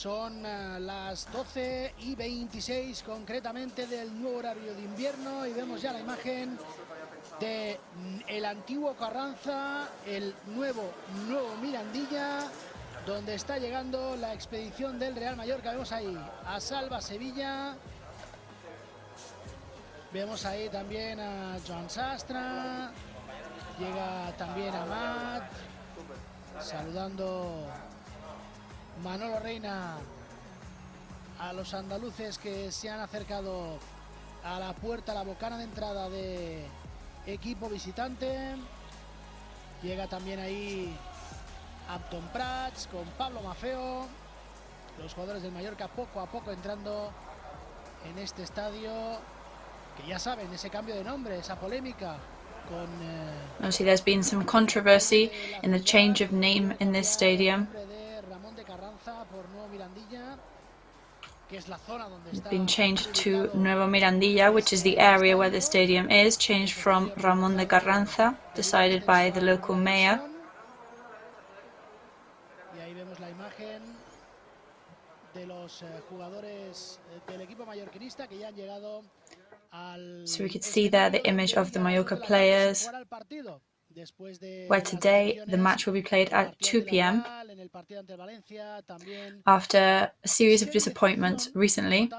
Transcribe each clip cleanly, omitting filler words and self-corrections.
Son las 12:26 concretamente del nuevo horario de invierno y vemos ya la imagen de el antiguo Carranza, el nuevo Mirandilla, donde está llegando la expedición del Real Mallorca. Vemos ahí a Salva Sevilla, vemos ahí también a Joan Sastre, llega también a Matt, saludando Manolo Reina a los andaluces que se han acercado a la puerta, a la bocana de entrada de equipo visitante. Llega también ahí Upton Prats con Pablo Maffeo. Los jugadores del Mallorca poco a poco entrando en este estadio, que ya saben, ese cambio de nombre, esa polémica con... Obviously there's been some controversy in the change of name in this stadium. It's been changed to Nuevo Mirandilla, which is the area where the stadium is, changed from Ramón de Carranza, decided by the local mayor. Y ahí vemos la imagen de los jugadores del equipo mallorquinista que ya han llegado al... So we could see there the image of the Mallorca players, where today the match will be played at 2 p.m. after a series of disappointments recently,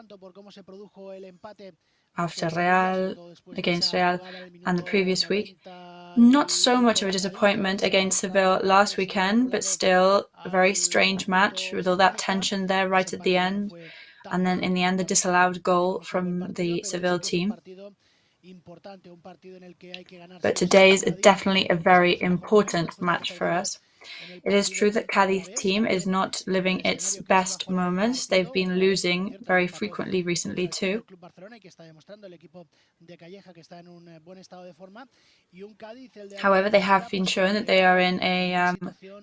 after Real, against Real, and the previous week. Not so much of a disappointment against Seville last weekend, but still a very strange match with all that tension there right at the end, and then in the end the disallowed goal from the Seville team. But today is definitely a very important match for us. It is true that CÁDIZ team is not living its best moments. They've been losing very frequently recently too. However, they have been shown that they are in a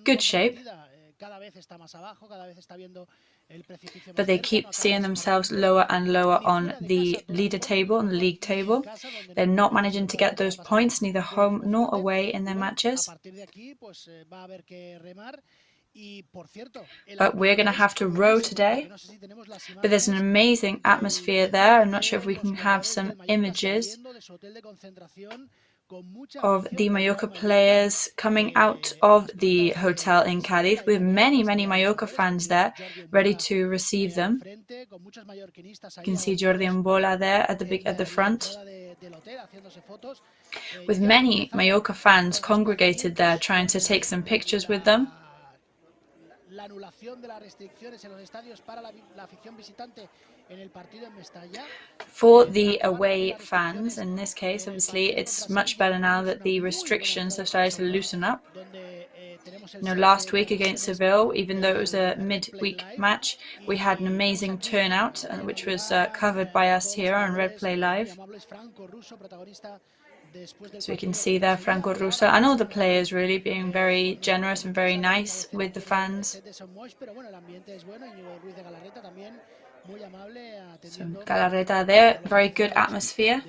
good shape. But they keep seeing themselves lower and lower on the leader table, on the league table. They're not managing to get those points, neither home nor away in their matches. But we're going to have to row today. But there's an amazing atmosphere there. I'm not sure if we can have some images of the Mallorca players coming out of the hotel in Cádiz, with many Mallorca fans there ready to receive them. You can see Jordi and Bola there at the front, with many Mallorca fans congregated there trying to take some pictures with them. For the away fans, in this case, obviously, it's much better now that the restrictions have started to loosen up. You know, last week against Seville, even though it was a midweek match, we had an amazing turnout, which was covered by us here on Red Play Live. So we can see there Franco Russo and all the players really being very generous and very nice with the fans. So Galarreta there, very good atmosphere.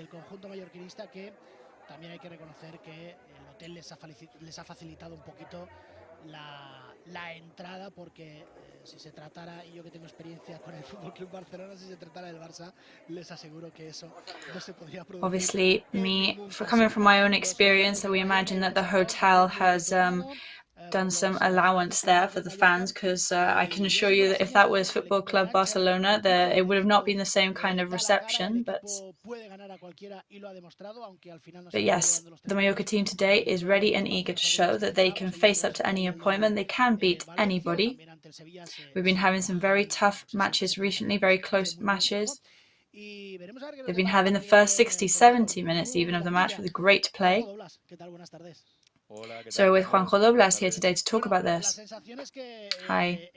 la entrada, porque si se tratara, y yo que tengo experiencia con el Fútbol Club Barcelona, si se tratara del Barça, les aseguro que eso no se podría producir. Obviously, coming from my own experience, we imagine that the hotel has done some allowance there for the fans, because I can assure you that if that was Football Club Barcelona, it would have not been the same kind of reception. But yes, the Mallorca team today is ready and eager to show that they can face up to any opponent, they can beat anybody. We've been having some very tough matches recently, very close matches. They've been having the first 60, 70 minutes even of the match with great play. So with Juanjo Doblas here today to talk about this. Hi.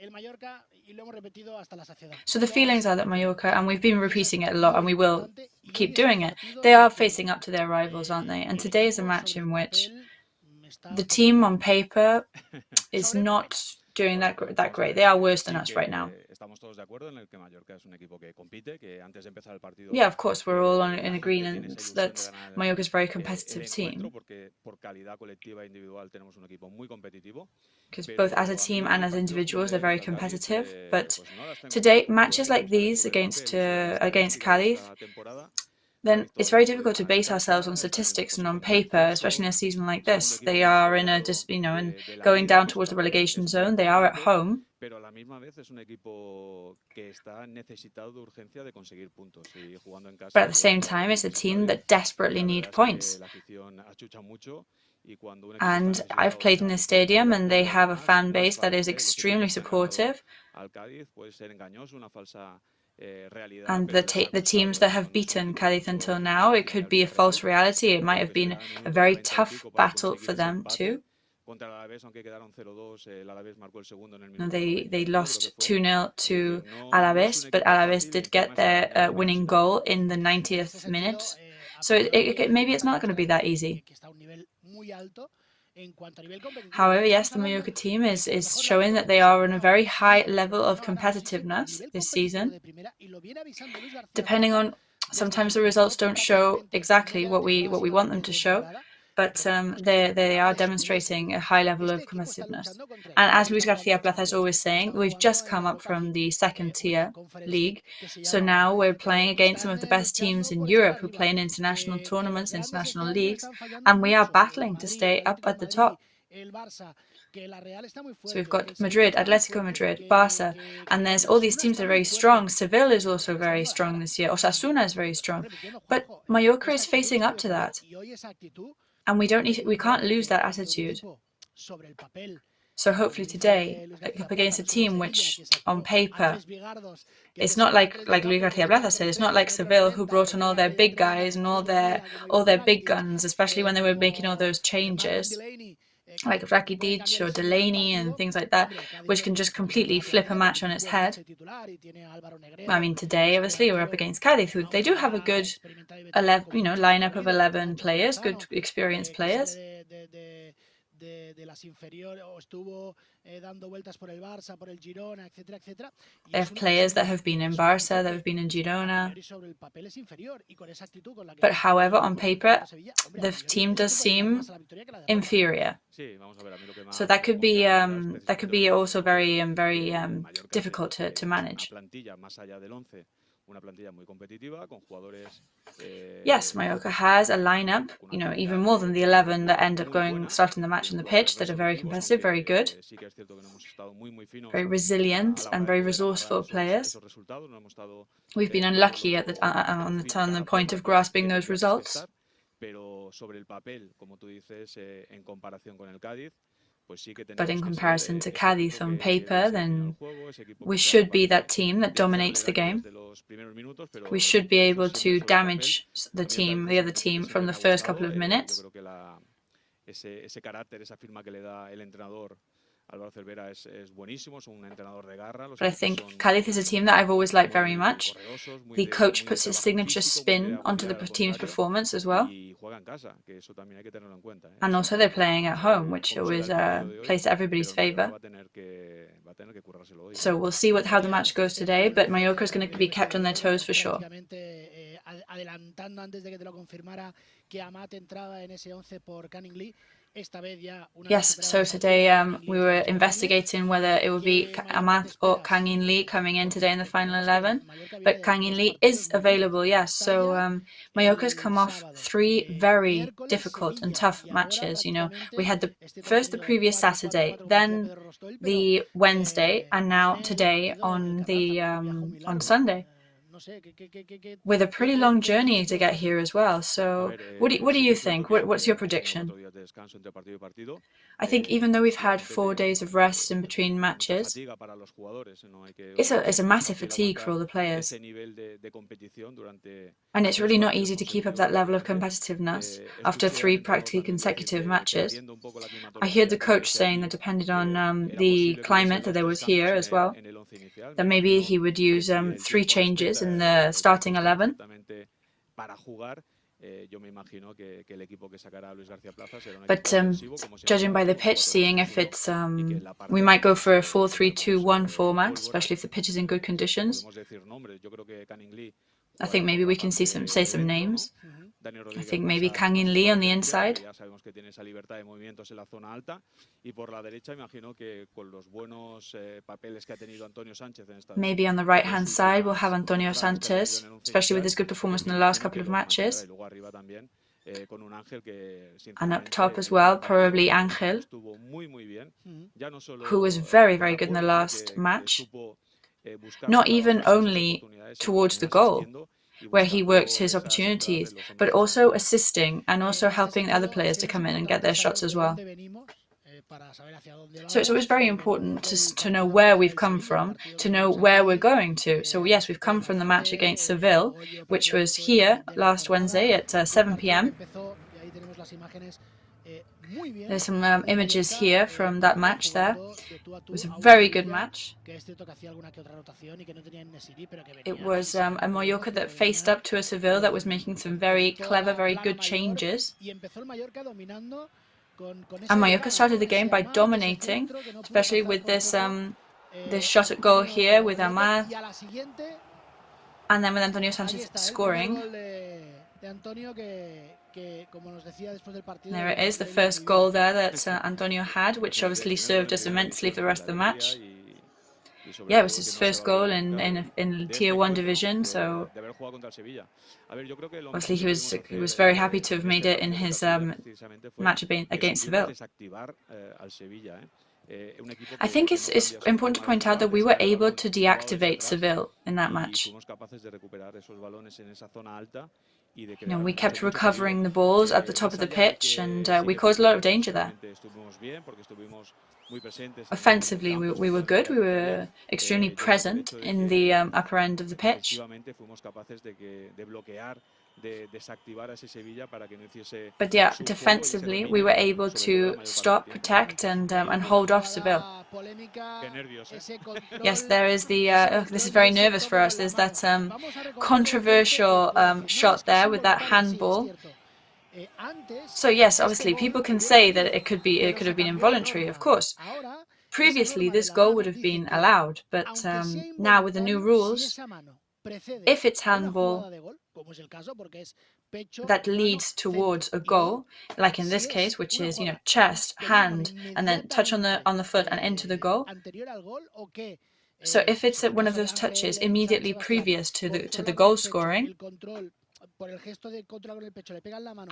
So the feelings are that Mallorca, and we've been repeating it a lot and we will keep doing it, they are facing up to their rivals, aren't they? And today is a match in which the team on paper is not doing that great. They are worse than us right now. Yeah, of course, we're all in agreement that Mallorca is a very competitive team. Because both as a team and as individuals, they're very competitive. But today, matches like these against CÁDIZ, then it's very difficult to base ourselves on statistics and on paper, especially in a season like this. They are in and going down towards the relegation zone. They are at home. But at the same time, it's a team that desperately need points. And I've played in this stadium, and they have a fan base that is extremely supportive. And the teams that have beaten CÁDIZ until now, it could be a false reality. It might have been a very tough battle for them too. They lost 2-0 to Alaves, but Alaves did get their winning goal in the 90th minute. So maybe it's not going to be that easy. However, yes, the Mallorca team is showing that they are on a very high level of competitiveness this season. Depending on, sometimes the results don't show exactly what we want them to show, but they are demonstrating a high level of competitiveness. And as Luis García Plaza is always saying, we've just come up from the second tier league, so now we're playing against some of the best teams in Europe who play in international tournaments, international leagues, and we are battling to stay up at the top. So we've got Madrid, Atletico Madrid, Barca, and there's all these teams that are very strong. Seville is also very strong this year. Osasuna is very strong. But Mallorca is facing up to that. And we can't lose that attitude. So hopefully today, up against a team which, on paper, it's not like Luis García Plaza said, it's not like Seville, who brought on all their big guys and all their big guns, especially when they were making all those changes, like RCD or Delaney and things like that, which can just completely flip a match on its head. I mean, today, obviously, we're up against CÁDIZ, who they do have a good lineup of 11 players, good experienced players. They have players that have been in Barca, that have been in Girona. But however, on paper, the team does seem inferior. So that could be also very difficult to manage. Yes, Mallorca has a lineup, even more than the 11 that end up starting the match on the pitch, that are very competitive, very good, very resilient and very resourceful players. We've been unlucky on the point of grasping those results. But in comparison to CÁDIZ on paper, then we should be that team that dominates the game. We should be able to damage the other team from the first couple of minutes. But I think CÁDIZ is a team that I've always liked very much. The coach puts his signature spin onto the team's performance as well. And also they're playing at home, which always plays to everybody's favour. So we'll see how the match goes today, but Mallorca is going to be kept on their toes for sure. Yes, so today we were investigating whether it would be Amat or Kang In Lee coming in today in the final 11, but Kang In Lee is available, yes. So Mallorca's come off 3 very difficult and tough matches. You know, we had the previous Saturday, then the Wednesday, and now today on the on Sunday, with a pretty long journey to get here as well. So what do you think? What's your prediction? I think even though we've had 4 days of rest in between matches, it's a massive fatigue for all the players. And it's really not easy to keep up that level of competitiveness after 3 practically consecutive matches. I heard the coach saying that depending on the climate that there was here as well, that maybe he would use 3 changes in the starting 11. But judging by the pitch, seeing if it's we might go for a 4-3-2-1 format, especially if the pitch is in good conditions. I think maybe we can say some names. I think maybe Kang In Lee on the inside. Maybe on the right-hand side we'll have Antonio Sanchez, especially with his good performance in the last couple of matches. And up top as well, probably Ángel, who was very, very good in the last match. Not even only towards the goal, where he worked his opportunities, but also assisting and also helping the other players to come in and get their shots as well. So it's always very important to know where we've come from, to know where we're going to. So yes, we've come from the match against Seville, which was here last Wednesday at 7 p.m. There's some images here from that match there. It was a very good match. It was a Mallorca that faced up to a Seville that was making some very clever, very good changes. And Mallorca started the game by dominating, especially with this shot at goal here with Ahmad, and then with Antonio Sanchez scoring. There it is, the first goal there that Antonio had, which obviously served us immensely for the rest of the match. Yeah, it was his first goal in Tier 1 division, so obviously he was very happy to have made it in his match against Seville. I think it's important to point out that we were able to deactivate Seville in that match. You know, we kept recovering the balls at the top of the pitch, and we caused a lot of danger there. Offensively, we were good. We were extremely present in the upper end of the pitch. But yeah, defensively, we were able to stop, protect, and hold off Seville. Yes, there is the. This is very nervous for us. There's that controversial shot there with that handball. So yes, obviously, people can say that it could have been involuntary, of course. Previously, this goal would have been allowed, but now with the new rules, if it's handball that leads towards a goal, like in this case, which is, you know, chest, hand, and then touch on the foot and into the goal. So if it's one of those touches immediately previous to the goal scoring,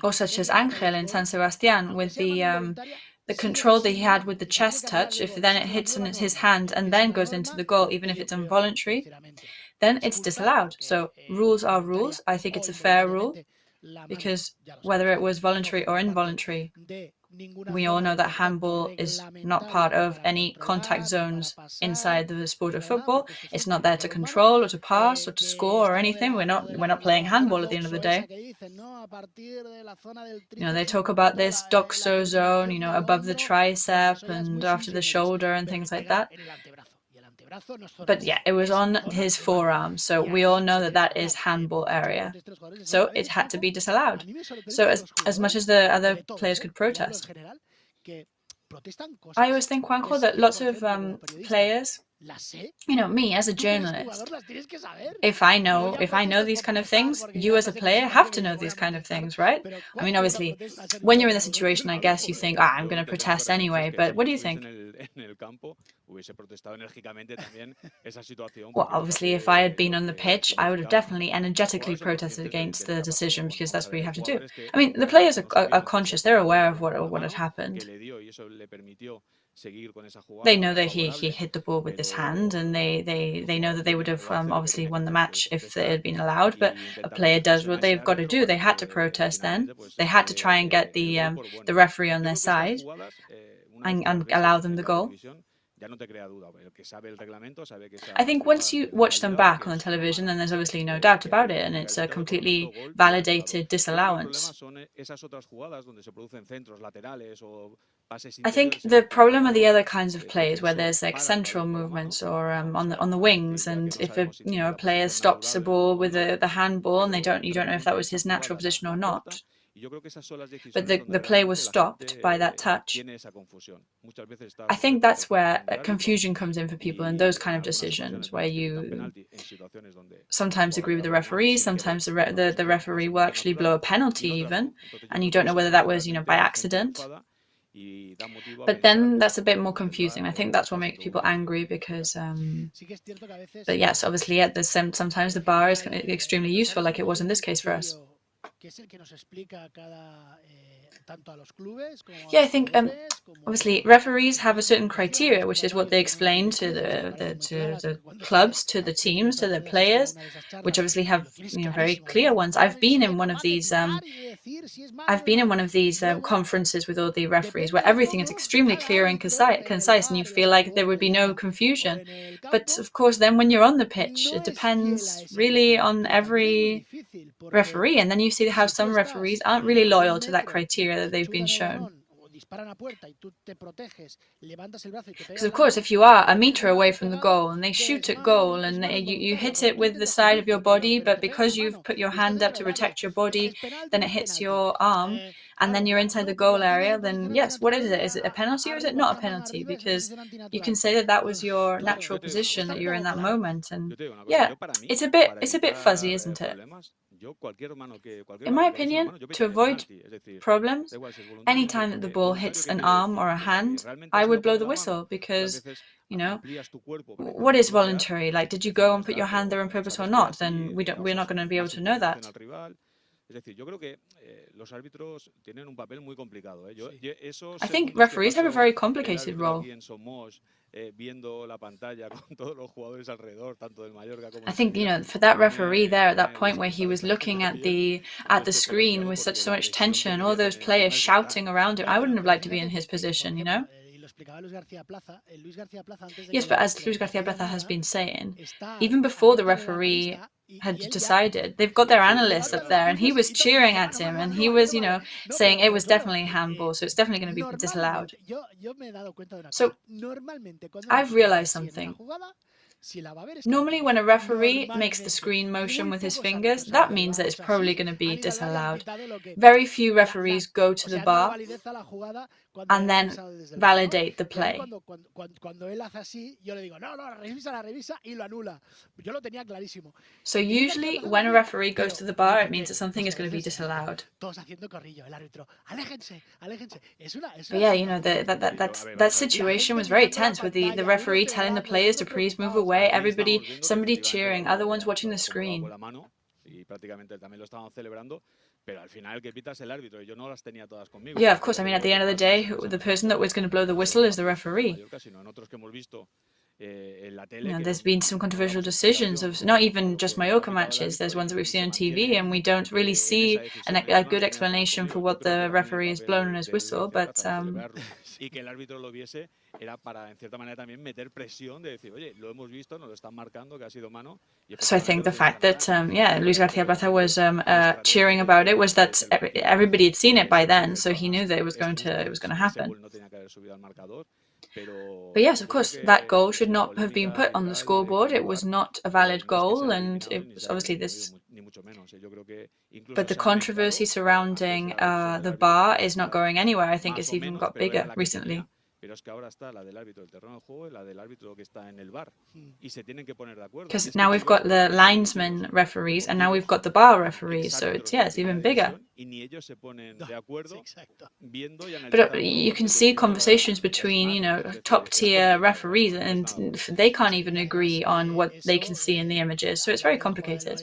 or such as Ángel in San Sebastián with the control that he had with the chest touch, if then it hits on his hand and then goes into the goal, even if it's involuntary, then it's disallowed. So rules are rules. I think it's a fair rule, because whether it was voluntary or involuntary, we all know that handball is not part of any contact zones inside the sport of football. It's not there to control or to pass or to score or anything. We're not playing handball at the end of the day. You know, they talk about this doxo zone, you know, above the tricep and after the shoulder and things like that. But yeah, it was on his forearm, so we all know that that is handball area. So it had to be disallowed. So as much as the other players could protest. I always think, Juanjo, that lots of players You know, me as a journalist, if I know these kind of things, you as a player have to know these kind of things, right? I mean, obviously, when you're in the situation, I guess you think, I'm going to protest anyway, but what do you think? Well, obviously, if I had been on the pitch, I would have definitely energetically protested against the decision, because that's what you have to do. I mean, the players are conscious, they're aware of what had happened. They know that he hit the ball with his hand, and they know that they would have obviously won the match if it had been allowed, but a player does what they've got to do. They had to protest then. They had to try and get the referee on their side and allow them the goal. I think once you watch them back on the television, then there's obviously no doubt about it, and it's a completely validated disallowance. I think the problem are the other kinds of plays where there's like central movements or on the wings, and if a player stops a ball with the handball and you don't know if that was his natural position or not. But the play was stopped by that touch. I think that's where confusion comes in for people in those kind of decisions, where you sometimes agree with the referee, sometimes the referee will actually blow a penalty even, and you don't know whether that was by accident. But then that's a bit more confusing. I think that's what makes people angry, because but yes, obviously sometimes the bar is extremely useful, like it was in this case for us. Yeah, I think obviously referees have a certain criteria, which is what they explain to the clubs, to the teams, to the players, which obviously have very clear ones. I've been in one of these conferences with all the referees where everything is extremely clear and concise, and you feel like there would be no confusion. But of course, then when you're on the pitch, it depends really on every referee, and then you see how some referees aren't really loyal to that criteria that they've been shown. Because of course, if you are a meter away from the goal and they shoot at goal and you hit it with the side of your body, but because you've put your hand up to protect your body, then it hits your arm, and then you're inside the goal area, then yes, what is it? Is it a penalty or is it not a penalty? Because you can say that was your natural position, that you're in that moment, and yeah, it's a bit fuzzy, isn't it? In my opinion, to avoid problems, any time that the ball hits an arm or a hand, I would blow the whistle, because what is voluntary? Like, did you go and put your hand there on purpose or not? Then we're not going to be able to know that. I think referees have a very complicated role. I think for that referee there at that point where he was looking at the screen with so much tension, all those players shouting around him, I wouldn't have liked to be in his position, Yes, but as Luis García Plaza has been saying, even before the referee had decided, they've got their analyst up there, and he was cheering at him, and he was, saying it was definitely handball, so it's definitely going to be disallowed. So I've realized something. Normally, when a referee makes the screen motion with his fingers, that means that it's probably going to be disallowed. Very few referees go to the bar and then validate the play. So usually, when a referee goes to the bar, it means that something is going to be disallowed. But yeah, that situation was very tense, with the referee telling the players to please move away, somebody cheering, other ones watching the screen. Yeah, of course. I mean, at the end of the day, the person that was going to blow the whistle is the referee. There's been some controversial decisions of not even just Mallorca matches. There's ones that we've seen on TV, and we don't really see a good explanation for what the referee has blown on his whistle. But so I think the fact that Luis García Plaza was cheering about it was that everybody had seen it by then, so he knew that it was going to happen. But yes, of course, that goal should not have been put on the scoreboard. It was not a valid goal, and it was obviously this. But the controversy surrounding the bar is not going anywhere. I think it's even got bigger recently. Because now we've got the linesman referees and now we've got the bar referees, so it's even bigger. But you can see conversations between, top tier referees, and they can't even agree on what they can see in the images, so it's very complicated.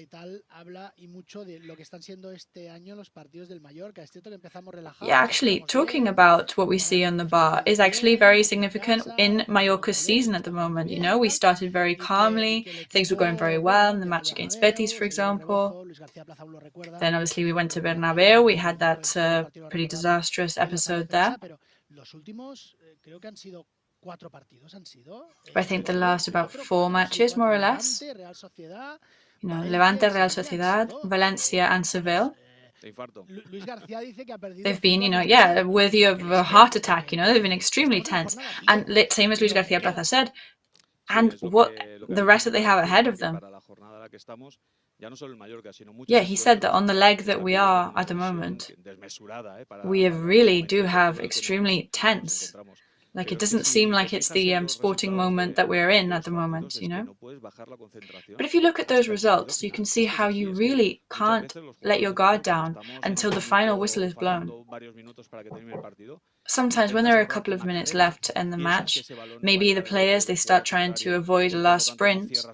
Yeah, actually, talking about what we see on the bar is actually very significant in Mallorca's season at the moment. We started very calmly, things were going very well in the match against Betis, for example. Then obviously we went to Bernabeu, we had that pretty disastrous episode there. I think the last about 4 matches, more or less. Levante, Real Sociedad, Valencia and Seville. They've been, worthy of a heart attack, they've been extremely tense. And same as Luis García Plaza said, and what the rest that they have ahead of them. Yeah, he said that on the leg that we are at the moment, we really do have extremely tense. Like, it doesn't seem like it's the sporting moment that we're in at the moment, But if you look at those results, you can see how you really can't let your guard down until the final whistle is blown. Sometimes when there are a couple of minutes left to end the match, maybe the players, they start trying to avoid a last sprint.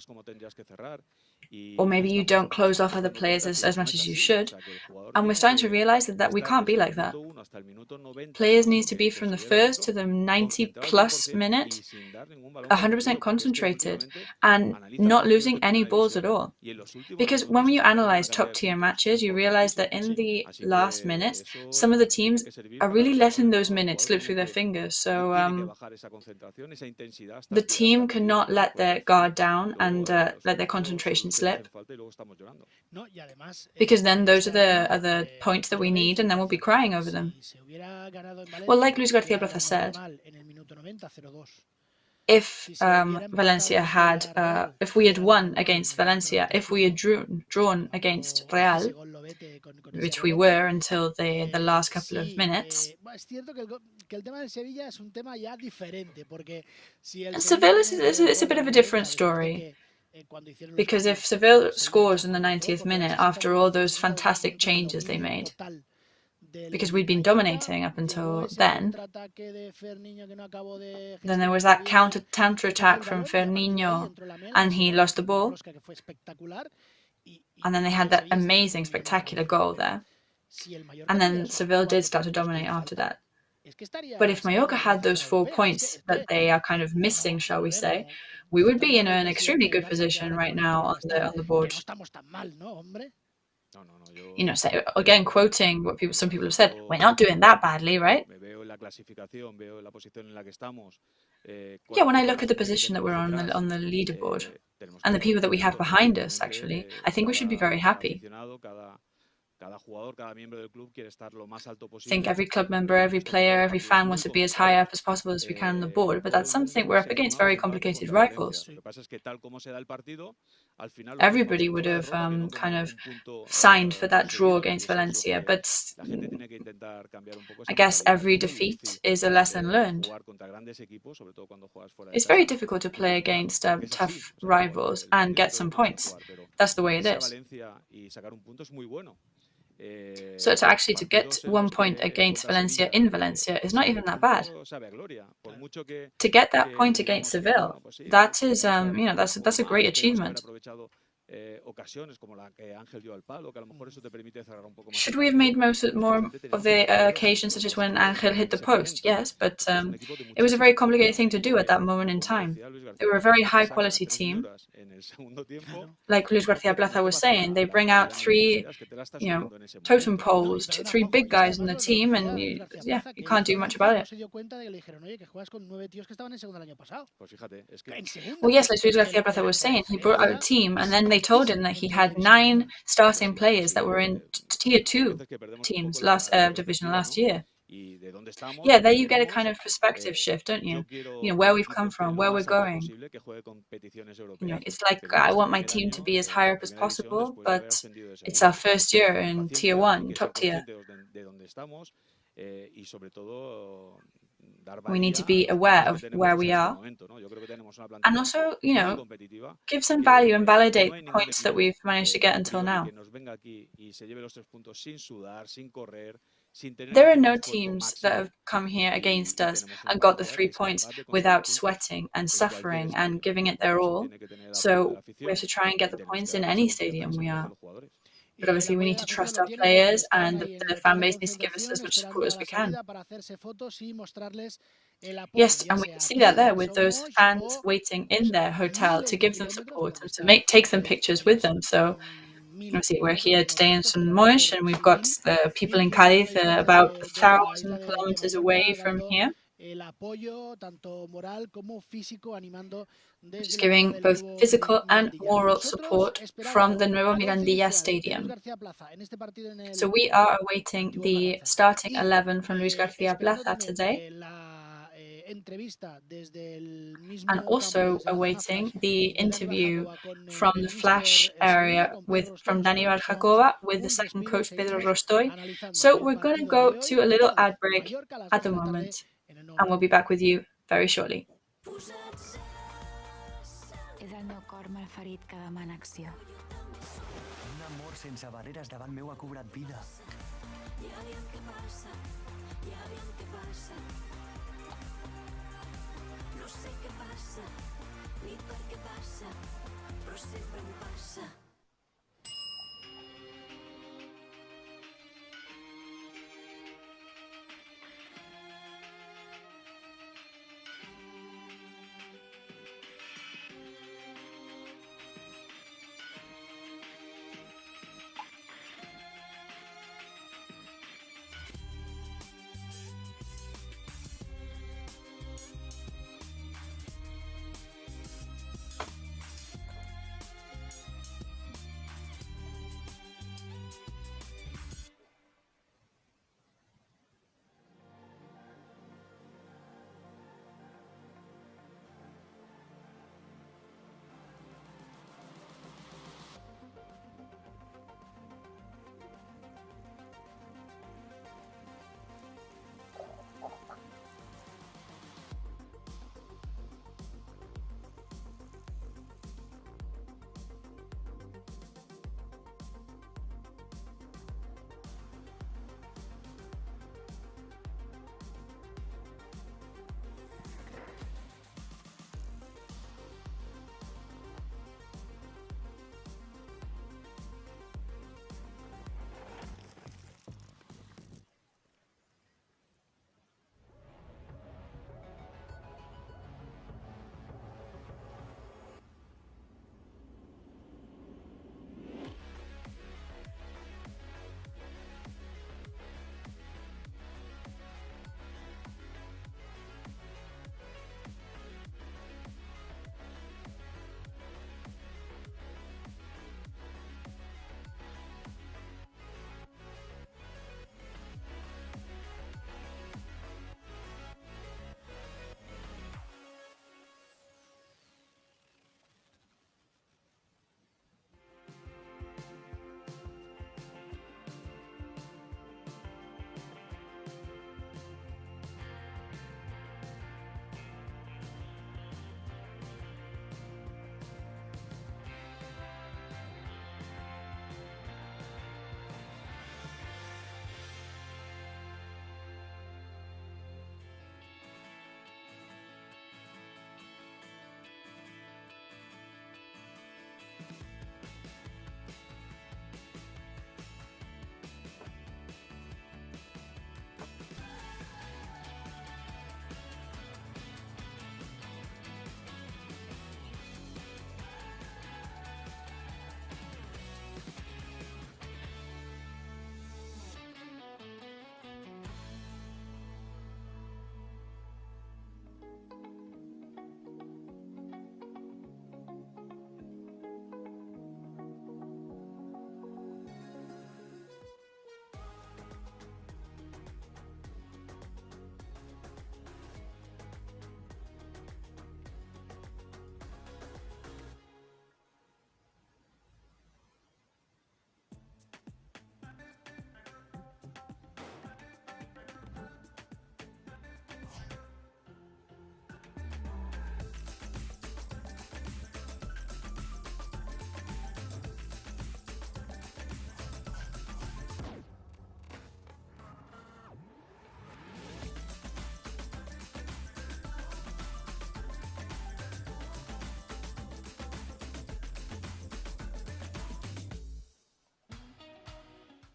Or maybe you don't close off other players as much as you should. And we're starting to realize that we can't be like that. Players need to be from the first to the 90-plus minute 100% concentrated and not losing any balls at all. Because when you analyze top-tier matches, you realize that in the last minutes, some of the teams are really letting those minutes slip through their fingers. So the team cannot let their guard down and let their concentration slip. Because then those are the points that we need, and then we'll be crying over them. Well, like Luis García Plaza said, if Valencia had, if we had won against Valencia, if we had drawn against Real, which we were until the last couple of minutes, and Seville is a bit of a different story. Because if Seville scores in the 90th minute after all those fantastic changes they made, because we'd been dominating up until then there was that counter-attack from Ferninho, and he lost the ball. And then they had that amazing, spectacular goal there. And then Seville did start to dominate after that. But if Mallorca had those 4 points that they are kind of missing, shall we say, we would be in an extremely good position right now on the board. So again, quoting what some people have said, we're not doing that badly, right? Yeah, when I look at the position that we're on the leaderboard and the people that we have behind us, actually, I think we should be very happy. I think every club member, every player, every fan wants to be as high up as possible as we can on the board, but that's something we're up against very complicated rivals. Everybody would have kind of signed for that draw against Valencia, but I guess every defeat is a lesson learned. It's very difficult to play against tough rivals and get some points. That's the way it is. So to get 1 point against Valencia in Valencia is not even that bad. To get that point against Seville, that is, that's a great achievement. Should we have made more of the occasions, such as when Angel hit the post? Yes, but it was a very complicated thing to do at that moment in time. They were a very high-quality team. Like Luis García Plaza was saying, they bring out 3, totem poles, 3 big guys in the team, and you can't do much about it. Well, yes, like Luis García Plaza was saying, he brought out a team, and then they told him that he had 9 starting players that were in tier 2 teams division last year. Yeah, there you get a kind of perspective shift, don't you? Where we've come from, where we're going. It's like I want my team to be as high up as possible, but it's our first year in tier 1, top tier. We need to be aware of where we are. And also, give some value and validate the points that we've managed to get until now. There are no teams that have come here against us and got the 3 points without sweating and suffering and giving it their all. So we have to try and get the points in any stadium we are. But obviously we need to trust our players, and the fan base needs to give us as much support as we can. Yes, and we can see that there with those fans waiting in their hotel to give them support and to take them pictures with them. So obviously we're here today in San Moix, and we've got the people in Cádiz about 1,000 kilometers away from here. Just giving both physical and moral support from the Nuevo Mirandilla Stadium. So we are awaiting the starting 11 from Luis García Plaza today, and also awaiting the interview from the flash area from Dani Barjacoa with the second coach Pedro Rostoy. So we're going to go to a little ad break at the moment, and we'll be back with you very shortly. És el meu cor malferit que demana acció. Un amor sense barreres davant meu ha cobrat vida. Ja aviam què passa, ja aviam què passa. No sé què passa, ni per què passa, però sempre em passa.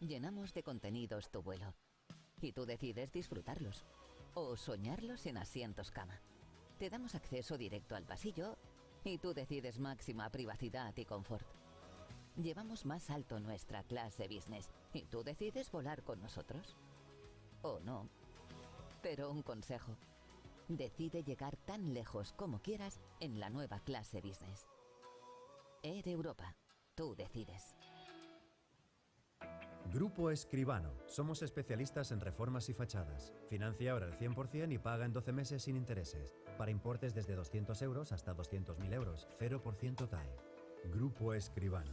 Llenamos de contenidos tu vuelo y tú decides disfrutarlos o soñarlos en asientos cama. Te damos acceso directo al pasillo y tú decides máxima privacidad y confort. Llevamos más alto nuestra clase business y tú decides volar con nosotros. O no. Pero un consejo. Decide llegar tan lejos como quieras en la nueva clase business. Air Europa. Tú decides. Grupo Escribano. Somos especialistas en reformas y fachadas. Financia ahora el 100% y paga en 12 meses sin intereses. Para importes desde 200 euros hasta 200.000 euros. 0% TAE. Grupo Escribano.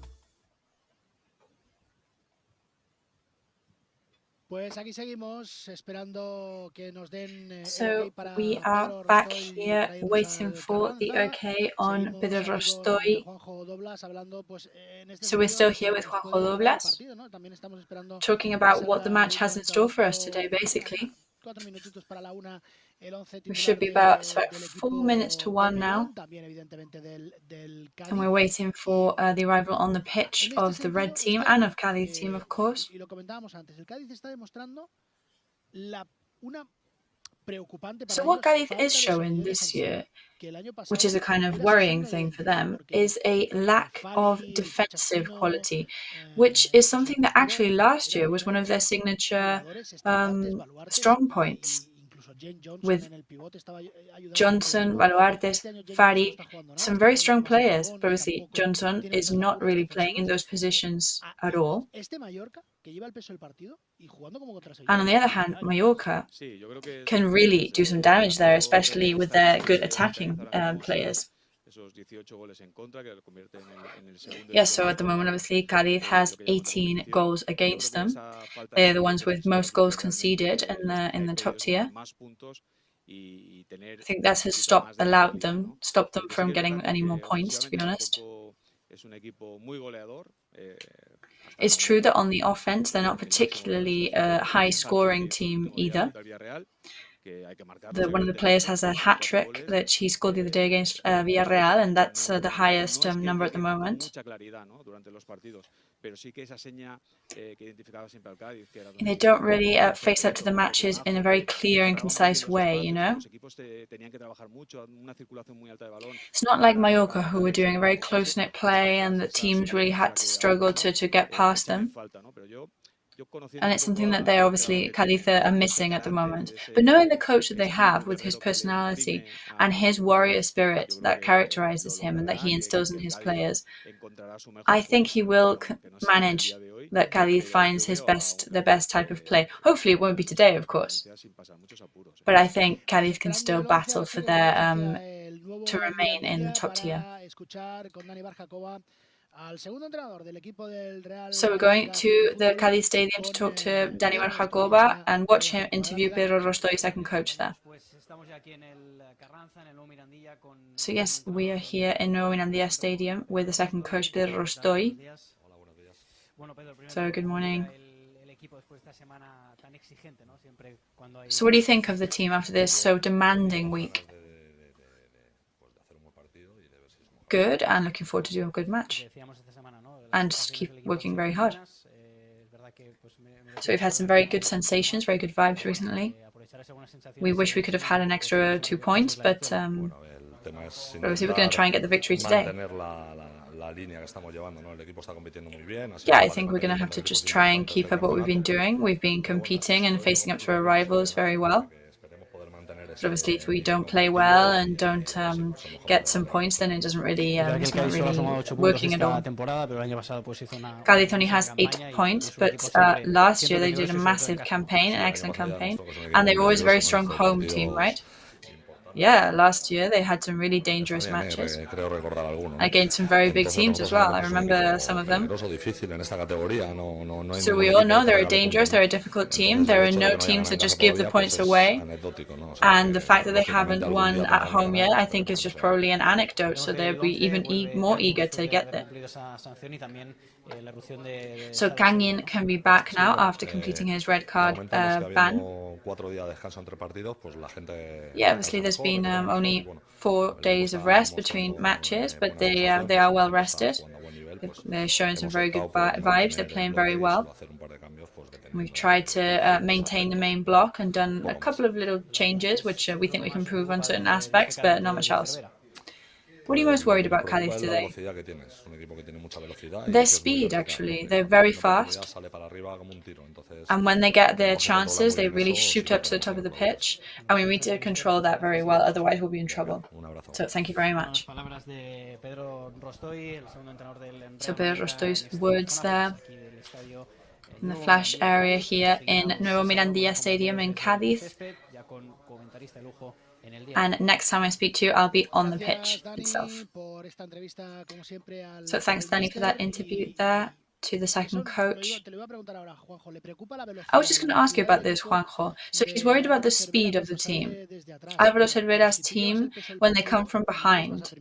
Pues aquí seguimos esperando que nos den So OK para we are Pedro back Rostoy y here para irnos waiting al for the Carranza. OK on Seguimos Pedro ahí con Rostoy. Juanjo Doblas hablando, pues, en este So we're sentido, still here with después Juanjo de cerrar el Doblas, partido, ¿no? También estamos esperando talking que about what the salga match ahí has con in store for us calorcito. today, basically. 4 minutitos para la una, el 11 We should titular be about del 4 minutes to equipo 1 now, bermellón, también evidentemente del and we're Cádiz. waiting for the arrival on the pitch En este of the red sentido, team and of Cádiz team, of course. y lo comentábamos antes, el Cádiz está demostrando una preocupante para So what ellos Cádiz falta is de showing solidez this defensiva, year, que el año which is a pasado kind of era su worrying signo de thing for identidad, them, porque is a lack of Fali, el defensive Fichasino, quality, which is pues something el that portero actually last year era was one of their realmente signature jugadores estandartes, baluartes, strong points. incluso Jane Johnson With en el pivote estaba ayudando Johnson, muchísimo. Baluartes, Este año Jane Johnson no Fari, está jugando nada, some está very jugando strong mucho más en players. balones, But obviously, tampoco Johnson tiene is muchas not agujas really playing in defensivas. those positions at all. Este Mallorca, que lleva el peso del partido y jugando como contra And on the Sevilla, other hand, Mallorca can really do some el damage there, dato especially with realista their que good tiene Cádiz attacking ahora mismo players. esos 18 goles en contra que lo convierte en el segundo Yes, equipo so at the moment, obviously, Cádiz lo has que llaman 18 competición. goals Yo creo against que them. esa falta They're de the ones solidez with defensiva most es lo goals que conceded realmente in les the impide top que tier. sumen más puntos y tener I think that un has poquito más de allowed tranquilidad, them, ¿no? stopped them Porque sí from que es getting verdad any more que points, to be ofensivamente honest. tampoco es un equipo muy goleador. Hasta It's el true that momento on the offense, they're not el máximo goleador particularly es a el high-scoring último team día either. frente al Villarreal, que hay que marcarlos, One of the players evidentemente, has a con hat 4 trick goles. that he scored the other day against Pero Villarreal, and that's the no highest es que number at the llegue con moment. mucha claridad, ¿no? Durante los partidos, pero sí que esa seña que identificaba siempre al Cádiz, que era They don't really face up to the matches in a very clear and concise way, you know? los equipos tenían que trabajar mucho, una circulación muy alta de balón. It's not like Mallorca, who were doing a very close-knit play, and the teams really had to struggle to get past them. And it's something that they obviously, Cádiz, are missing at the moment. But knowing the coach that they have, with his personality and his warrior spirit that characterizes him and that he instills in his players, I think he will manage that Cádiz finds the best type of play. Hopefully it won't be today, of course. But I think Cádiz can still battle for their to remain in the top tier. So we're going to the Cádiz Stadium to talk to Dani Jacoba and watch him interview Pedro Rostoy, second coach there. So yes, we are here in Nuevo Mirandilla Stadium with the second coach, Pedro Rostoy. So good morning. So what do you think of the team after this so demanding week? Good, and looking forward to doing a good match. And just keep working very hard. So we've had some very good sensations, very good vibes recently. We wish we could have had an extra 2 points, but obviously we're going to try and get the victory today. Yeah, I think we're going to have to just try and keep up what we've been doing. We've been competing and facing up to our rivals very well. But obviously, if we don't play well and don't get some points, then it doesn't really, it's not really working at all. Cádiz only has 8 points, but last year they did a massive campaign, an excellent campaign, and they were always a very strong home team, right? Yeah, last year they had some really dangerous matches against some very big teams as well. I remember some of them. So we all know they're dangerous, they're a difficult team. There are no teams that just give the points away. And the fact that they haven't won at home yet, I think is just probably an anecdote. So they'll be even more eager to get there. So Kangin can be back now after completing his red card ban. Yeah, obviously there's been only 4 days of rest between matches, but they are well rested. They're showing some very good vibes. They're playing very well. We've tried to maintain the main block and done a couple of little changes, which we think we can improve on certain aspects, but not much else. What are you most worried about Cádiz today? Their speed, actually. They're very fast. And when they get their chances, they really shoot up to the top of the pitch. And we need to control that very well, otherwise we'll be in trouble. So thank you very much. So Pedro Rostoy's words there in the flash area here in Nuevo Mirandilla Stadium in Cádiz. And next time I speak to you, I'll be on the pitch itself. So thanks, Danny, for that interview there to the second coach. I was just going to ask you about this, Juanjo. So he's worried about the speed of the team. Álvaro Cervera's team, when they come from behind.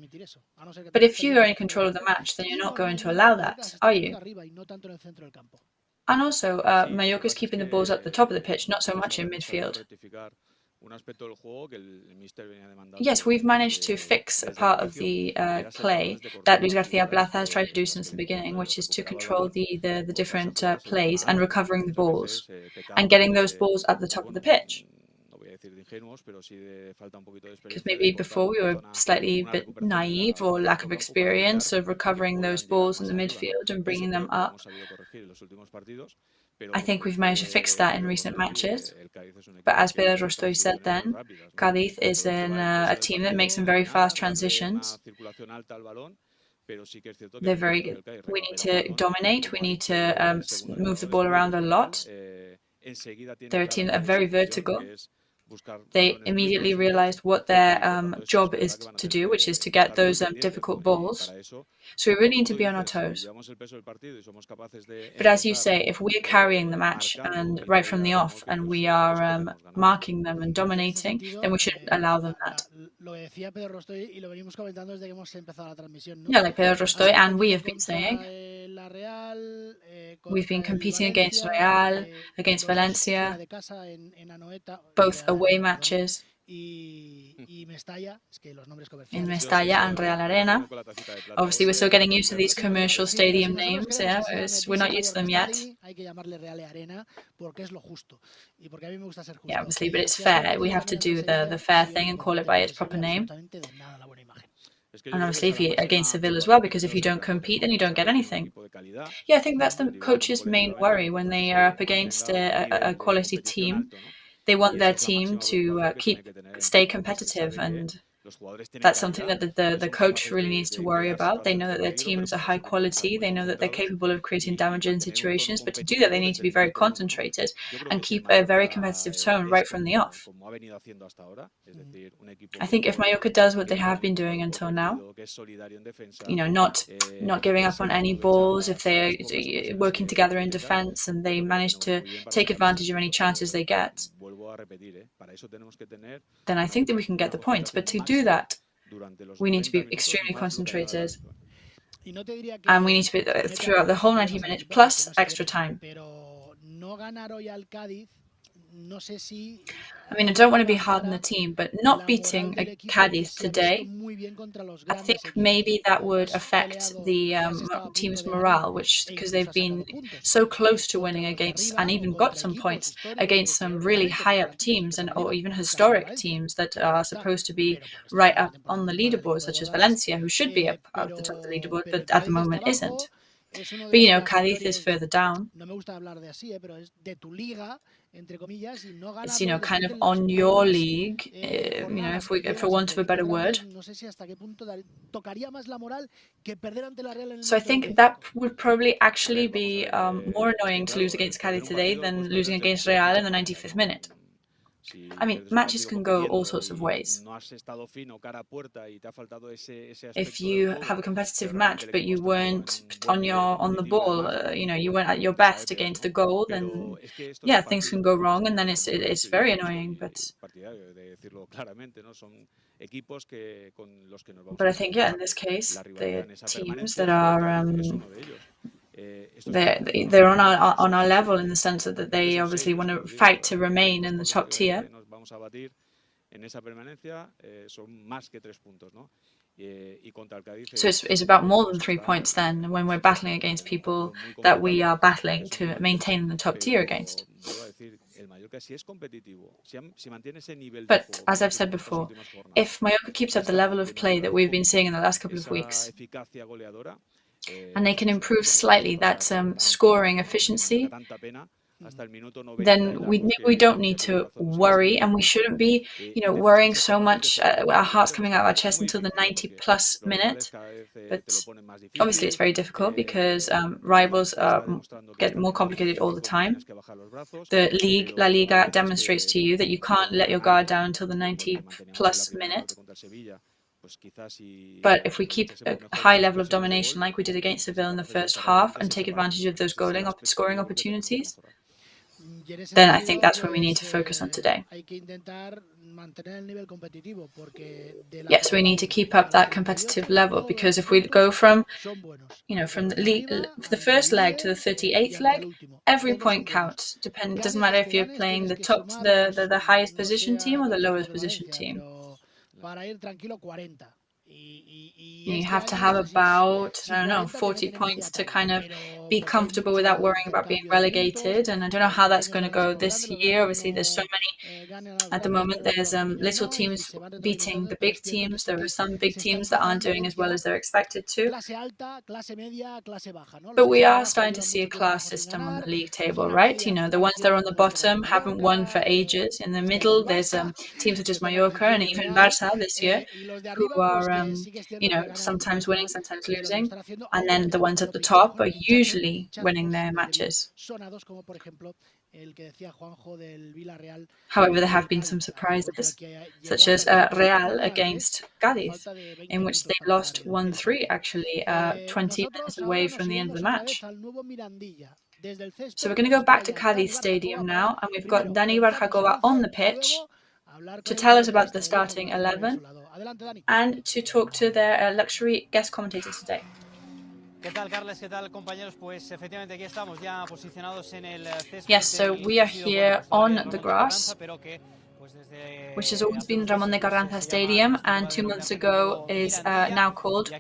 But if you are in control of the match, then you're not going to allow that, are you? And also, Mallorca's keeping the balls at the top of the pitch, not so much in midfield. Yes, we've managed to fix a part of the play that Luis García Plaza has tried to do since the beginning, which is to control the different plays and recovering the balls and getting those balls at the top of the pitch. Because maybe before we were slightly a bit naive or lack of experience of recovering those balls in the midfield and bringing them up. I think we've managed to fix that in recent matches. But as Pedro Rostoy said then, Cádiz is a team that makes some very fast transitions. They're very good. We need to dominate. We need to move the ball around a lot. They're a team that are very vertical. They immediately realized what their job is to do, which is to get those difficult balls. So we really need to be on our toes. But as you say, if we're carrying the match and right from the off and we are marking them and dominating, then we should allow them that. Yeah, like Pedro Rostoy, and we have been saying, we've been competing against Real, against Valencia, both away matches in Mestalla and Real Arena. Obviously, we're still getting used to these commercial stadium names. Yeah, we're not used to them yet. Yeah, obviously, but it's fair. We have to do the fair thing and call it by its proper name. And obviously, if you against Seville as well, because if you don't compete, then you don't get anything. Yeah, I think that's the coach's main worry when they are up against a quality team. They want their team to stay competitive, and that's something that the coach really needs to worry about. They know that their teams are high quality. They know that they're capable of creating damaging situations, but to do that, they need to be very concentrated and keep a very competitive tone right from the off. I think if Mallorca does what they have been doing until now, you know, not giving up on any balls, if they're working together in defense and they manage to take advantage of any chances they get, then I think that we can get the points. But to do that, we need to be extremely concentrated, and we need to be throughout the whole 90 minutes plus extra time. I mean, I don't want to be hard on the team, but not beating Cádiz today, I think maybe that would affect the team's morale, because they've been so close to winning against, and even got some points against some really high-up teams or even historic teams that are supposed to be right up on the leaderboard, such as Valencia, who should be up at the top of the leaderboard, but at the moment isn't. But, you know, Cádiz is further down. It's, you know, kind of on your league, you know, for want of a better word. So I think that would probably actually be more annoying to lose against Cádiz today than losing against Real in the 95th minute. I mean, matches can go all sorts of ways. If you have a competitive match, but you weren't on the ball, you know, you weren't at your best against the goal, then yeah, things can go wrong, and then it's very annoying. But I think, yeah, in this case, the teams that are they're on our level in the sense that they obviously want to fight to remain in the top tier. So it's about more than 3 points then when we're battling against people that we are battling to maintain in the top tier against. But as I've said before, if Mallorca keeps up the level of play that we've been seeing in the last couple of weeks, and they can improve slightly that scoring efficiency, then we don't need to worry, and we shouldn't be, worrying so much, our hearts coming out of our chest until the 90-plus minute. But obviously it's very difficult because rivals get more complicated all the time. The league, La Liga, demonstrates to you that you can't let your guard down until the 90-plus minute. But if we keep a high level of domination like we did against Seville in the first half and take advantage of those scoring opportunities, then I think that's what we need to focus on today. Yes, we need to keep up that competitive level, because if we go from the first leg to the 38th leg, every point counts. Doesn't matter if you're playing the highest position team or the lowest position team. You have to have about, 40 points to kind of be comfortable without worrying about being relegated. And I don't know how that's going to go this year. Obviously, there's so many at the moment. There's little teams beating the big teams. There are some big teams that aren't doing as well as they're expected to. But we are starting to see a class system on the league table, right? The ones that are on the bottom haven't won for ages. In the middle, there's teams such as Mallorca and even Barça this year who are sometimes winning, sometimes losing, and then the ones at the top are usually winning their matches. However, there have been some surprises, such as Real against CÁDIZ, in which they lost 1-3, actually, 20 minutes away from the end of the match. So we're going to go back to CÁDIZ Stadium now, and we've got Dani Barjacoa on the pitch to tell us about the starting 11 and to talk to their luxury guest commentator today. Yes, so we are here on the grass, which has always been Ramón de Carranza Stadium, and 2 months ago is now called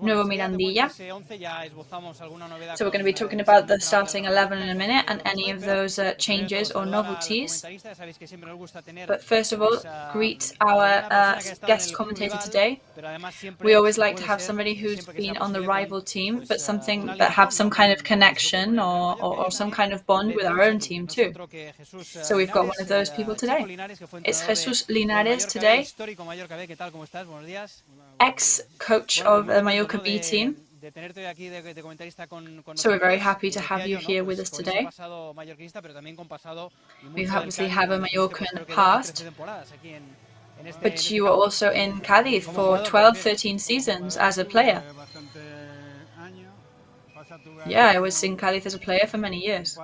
Nuevo Mirandilla. So we're going to be talking about the starting 11 in a minute and any of those changes or novelties. But first of all, greet our guest commentator today. We always like to have somebody who's been on the rival team, but something that have some kind of connection or some kind of bond with our own team too. So we've got one of those people today. It's Jesús Linares today, ex-coach of the Mallorca B team. So we're very happy to have you here with us today. We obviously have a Mallorcan past, but you were also in CÁDIZ for 12-13 seasons as a player. Yeah, I was in CÁDIZ as a player for many years.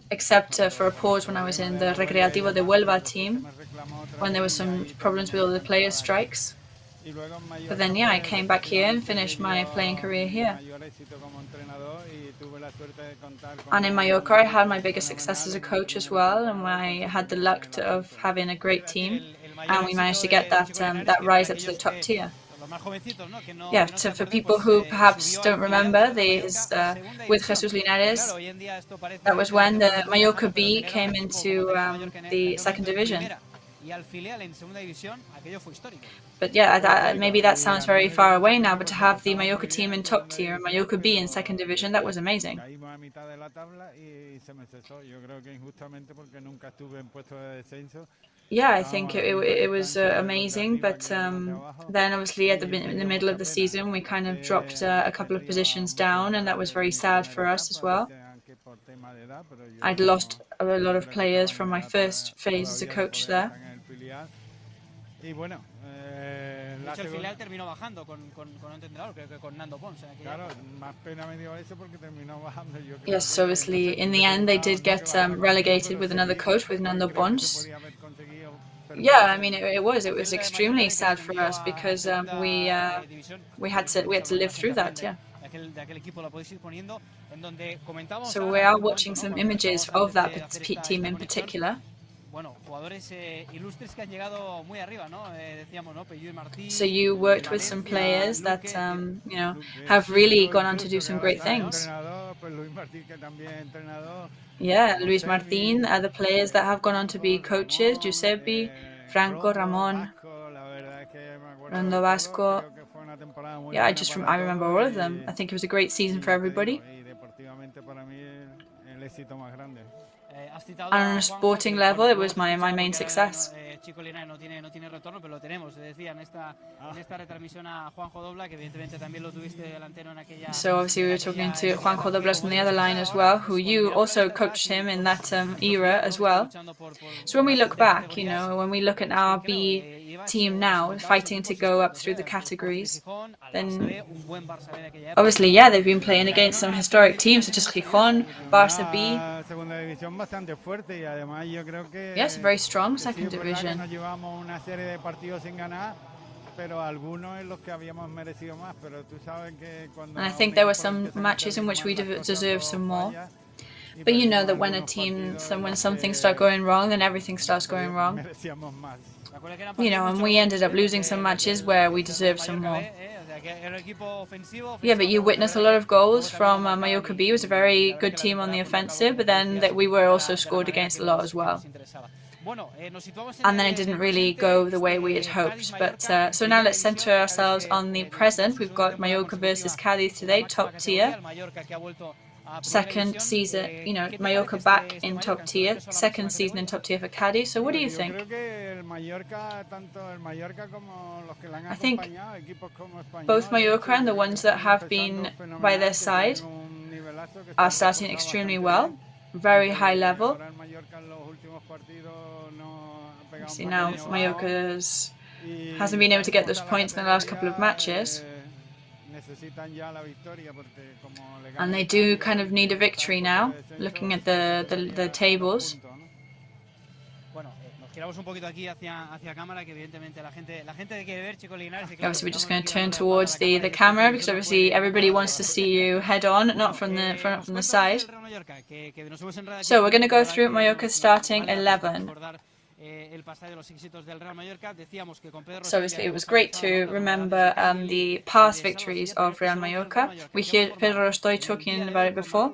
Except for a pause when I was in the Recreativo de Huelva team, when there were some problems with all the players' strikes. But then, yeah, I came back here and finished my playing career here. And in Mallorca, I had my biggest success as a coach as well, and I had the luck of having a great team, and we managed to get that rise up to the top tier. Yeah, so for people who perhaps don't remember, with Jesús Linares, that was when the Mallorca B came into the second division. But yeah, maybe that sounds very far away now, but to have the Mallorca team in top tier and Mallorca B in second division, that was amazing. Yeah, I think it was amazing, but then obviously in the middle of the season we kind of dropped a couple of positions down, and that was very sad for us as well. I'd lost a lot of players from my first phase as a coach there. Yes, so obviously in the end they did get relegated with another coach, with Nando Pons. Yeah, I mean it was extremely sad for us because we had to live through that. Yeah. So we are watching some images of that team in particular. So you worked with some players that you know, have really gone on to do some great things. Yeah, Luis Martín, other players that have gone on to be coaches, Giuseppe, Franco, Ramon, Rondo Vasco. Yeah, I remember all of them. I think it was a great season for everybody. And on a sporting level, it was my main success. So obviously we were talking to Juanjo Doblas on the other line as well, who you also coached him in that era as well. So when we look back, you know, when we look at our B team now, fighting to go up through the categories, then obviously, yeah, they've been playing against some historic teams such as Gijón, Barça B. Yes, a very strong second division. And I think there were some matches in which we deserved some more. But you know that when when something starts going wrong, then everything starts going wrong. You know, and we ended up losing some matches where we deserved some more. Yeah, but you witnessed a lot of goals from Mallorca B. It was a very good team on the offensive, but then that we were also scored against a lot as well. And then it didn't really go the way we had hoped. But so now let's center ourselves on the present. We've got Mallorca versus Cádiz today, top tier. Second season, you know, Mallorca back in top tier. Second season in top tier for Cádiz. So what do you think? I think both Mallorca and the ones that have been by their side are starting extremely well. Very high level. See now Mallorca hasn't been able to get those points in the last couple of matches. And they do kind of need a victory now, looking at the tables. Obviously we're just going to turn towards the camera because obviously everybody wants to see you head on, not from the side. So we're going to go through Mallorca's starting 11. So obviously it was great to remember the past victories of Real Mallorca. We heard Pedro Rostoy talking about it before.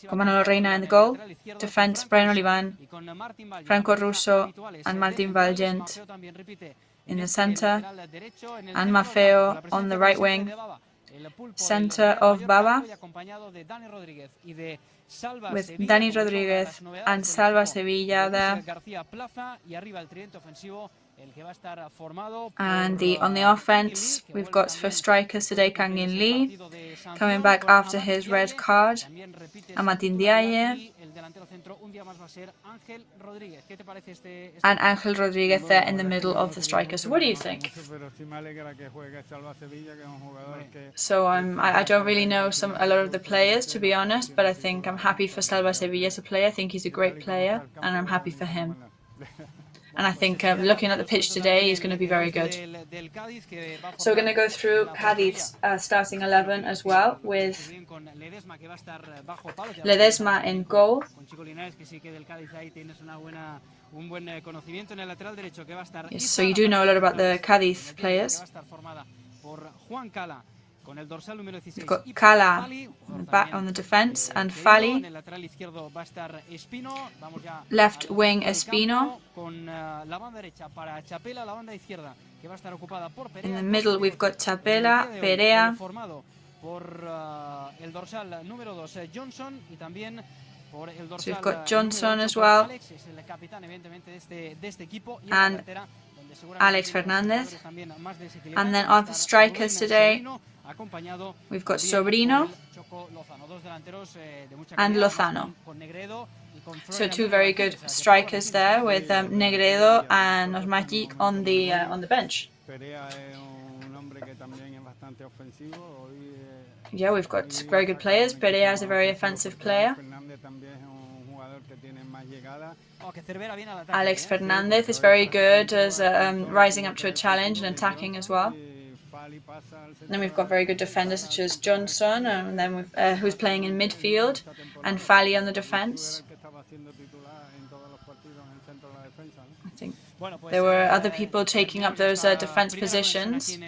Con Manolo Reina in the goal, defense Brian Olivan, Franco Russo and Martín Valgent in the center, and Maffeo on the right wing. Center of Baba with Dani Rodríguez and Salva Sevilla there. And on the offense, we've got for strikers today Kang In Lee, coming back after his red card, Amatin Diaye, and Ángel Rodríguez there in the middle of the strikers. So what do you think? So I don't really know a lot of the players, to be honest, but I think I'm happy for Salva Sevilla to play. I think he's a great player, and I'm happy for him. And I think looking at the pitch today, he's going to be very good. So we're going to go through Cádiz starting 11 as well, with Ledesma in goal. Yes, so you do know a lot about the Cádiz players. We've got Cala back on the defense and Fali. Left wing Espino. In the middle we've got Chapela, Perea. So we've got Johnson as well. And Alex Fernandez. And then on the strikers today, we've got Sobrino and Lozano. So two very good strikers there with Negredo and Osmajic on the bench. Yeah, we've got very good players. Perea is a very offensive player. Alex Fernandez is very good as rising up to a challenge and attacking as well. And then we've got very good defenders such as Johnson, and then who's playing in midfield, and Fali on the defence. There were other people taking up those defense positions.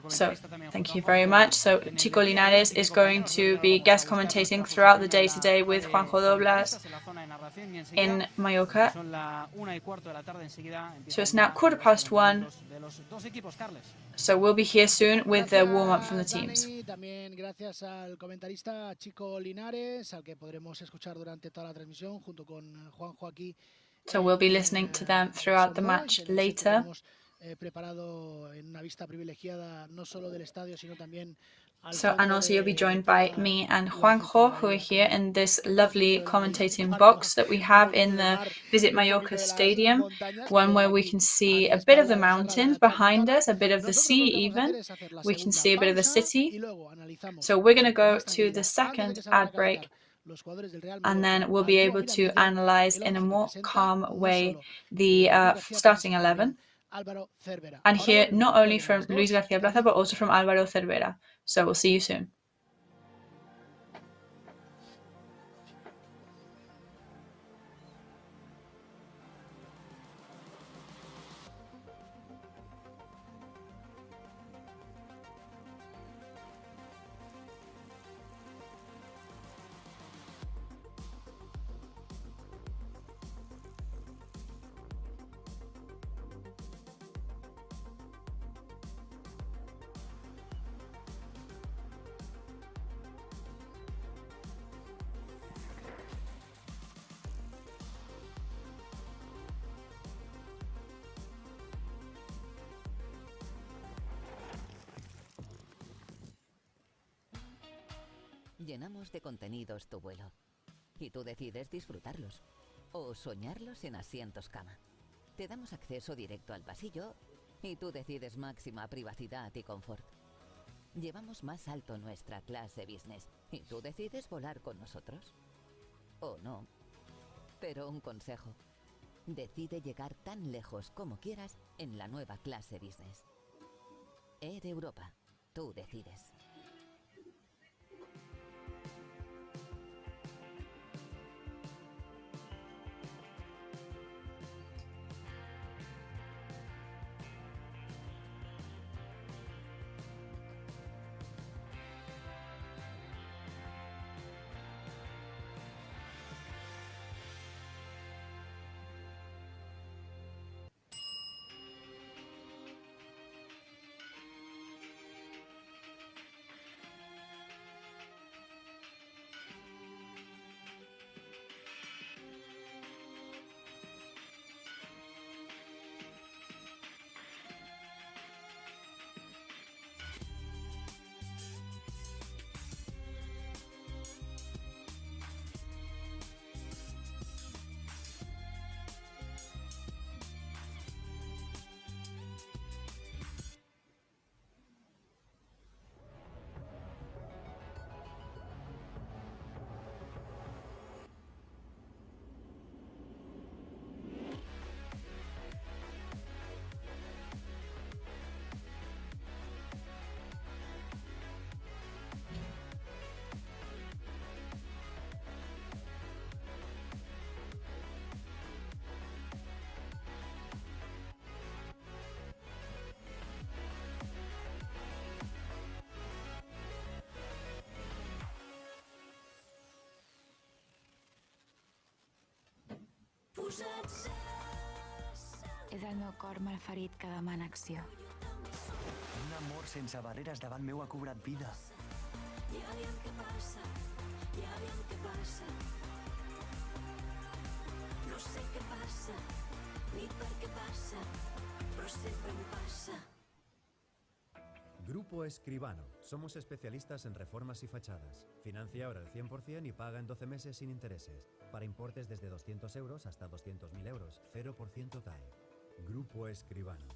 So, thank you very much. So, Chico Linares is going to be guest commentating throughout the day today with Juanjo Doblas in Mallorca. So, it's now 1:15. So, we'll be here soon with the warm-up from the teams. También gracias al comentarista Chico Linares, al que podremos escuchar durante toda la transmisión junto con Juanjo aquí. So we'll be listening to them throughout the match later. So, and also you'll be joined by me and Juanjo, who are here in this lovely commentating box that we have in the Visit Mallorca Stadium, one where we can see a bit of the mountains behind us, a bit of the sea even. We can see a bit of the city. So we're going to go to the second ad break, and then we'll be able to analyze in a more calm way the starting 11. And hear not only from Luis García Plaza, but also from Álvaro Cervera. So we'll see you soon. Llenamos de contenidos tu vuelo y tú decides disfrutarlos o soñarlos en asientos cama. Te damos acceso directo al pasillo y tú decides máxima privacidad y confort. Llevamos más alto nuestra clase business y tú decides volar con nosotros. O no. Pero un consejo. Decide llegar tan lejos como quieras en la nueva clase business. Air Europa. Tú decides. És el meu cor malferit que demana acció. Un amor sense barreres davant meu ha cobrat vida. Ja aviam què passa, ja aviam què passa. No sé què passa, ni per què passa, però sempre em passa. Grupo Escribano. Somos especialistas en reformas y fachadas. Financia ahora el 100% y paga en 12 meses sin intereses. Para importes desde 200 euros hasta 200.000 euros. 0% TAE. Grupo Escribano.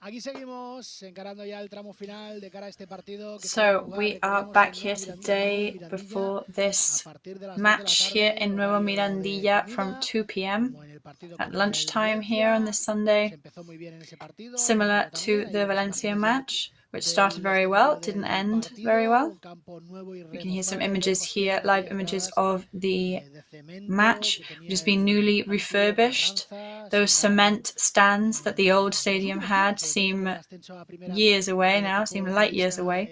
Aquí seguimos encarando ya el tramo final de cara a este partido. So we are back here today before this match here in Nueva Mirandilla from 2 p.m. at lunchtime here on this Sunday. Similar to the Valencia match, which started very well, didn't end very well. We can hear some images here, live images of the match, which has been newly refurbished. Those cement stands that the old stadium had seem years away now, seem light years away.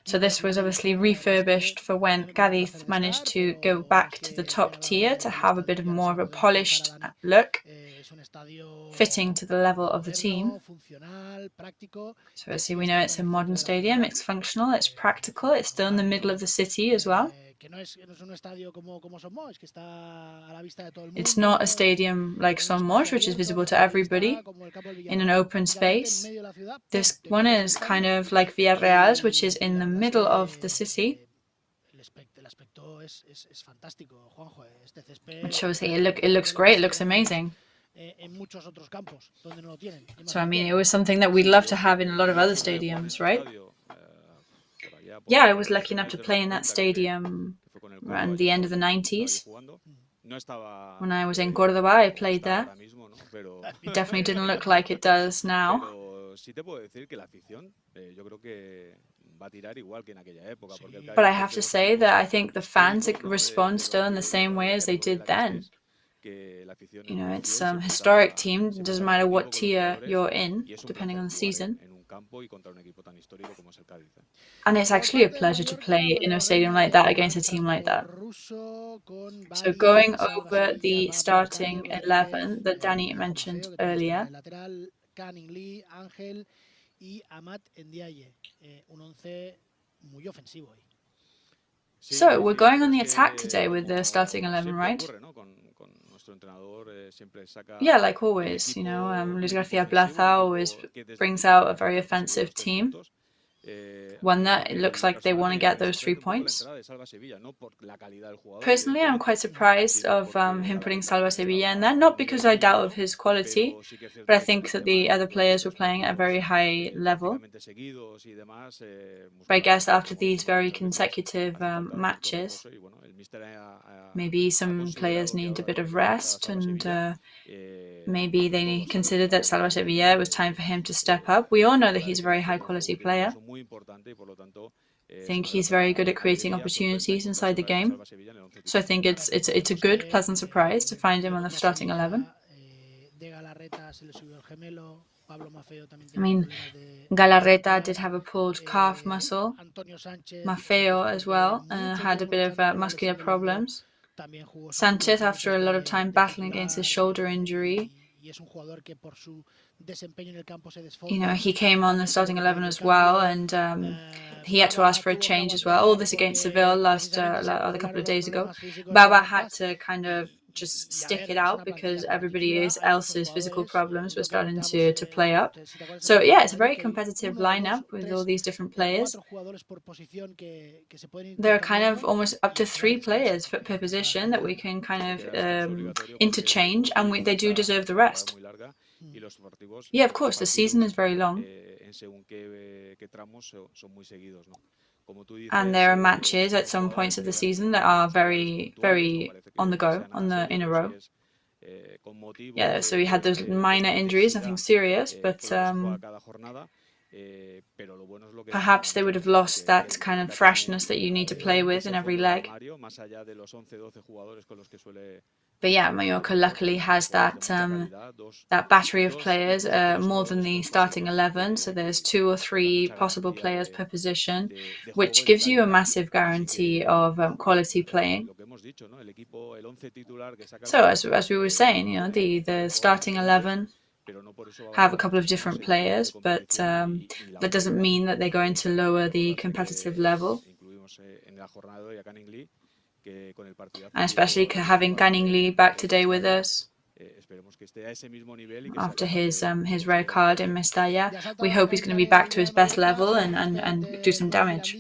So this was obviously refurbished for when CÁDIZ managed to go back to the top tier to have a bit more of a polished look, fitting to the level of the team. So obviously we know it's a modern stadium, it's functional, it's practical, it's still in the middle of the city as well. It's not a stadium like Somos, which is visible to everybody in an open space. This one is kind of like Villarreal's, which is in the middle of the city. Which shows that it looks great, it looks amazing. So I mean, it was something that we'd love to have in a lot of other stadiums, right? Yeah, I was lucky enough to play in that stadium around the end of the 90s. When I was in Córdoba, I played there. It definitely didn't look like it does now. But I have to say that I think the fans respond still in the same way as they did then. You know, it's a historic team, it doesn't matter what tier you're in, depending on the season. And it's actually a pleasure to play in a stadium like that against a team like that. So going over the starting 11 that Danny mentioned earlier. So we're going on the attack today with the starting 11, right? Yeah, like always, you know, Luis García Plaza always brings out a very offensive team. One that it looks like they want to get those 3 points. Personally, I'm quite surprised of him putting Salva Sevilla in there, not because I doubt of his quality, but I think that the other players were playing at a very high level. But I guess after these very consecutive matches, maybe some players need a bit of rest, and maybe they considered that Salva Sevilla, it was time for him to step up. We all know that he's a very high quality player. I think he's very good at creating opportunities inside the game. So I think it's a good, pleasant surprise to find him on the starting 11. I mean, Galarreta did have a pulled calf muscle. Maffeo as well had a bit of muscular problems. Sanchez, after a lot of time battling against his shoulder injury, you know, he came on the starting 11 as well, and he had to ask for a change as well. All this against Seville a couple of days ago. Baba had to kind of just stick it out because everybody else's physical problems were starting to play up. So yeah, it's a very competitive lineup with all these different players. There are kind of almost up to 3 players per position that we can kind of interchange, and they do deserve the rest. Yeah, of course, the season is very long. And there are matches at some points of the season that are very, very on the go, in a row. Yeah, so we had those minor injuries, nothing serious, but perhaps they would have lost that kind of freshness that you need to play with in every leg. But yeah, Mallorca luckily has that battery of players, more than the starting 11. So there's 2 or 3 possible players per position, which gives you a massive guarantee of quality playing. So as we were saying, you know, the starting 11 have a couple of different players, but that doesn't mean that they're going to lower the competitive level. And especially having Canning back today with us after his red card in Mestalla, we hope he's going to be back to his best level and do some damage.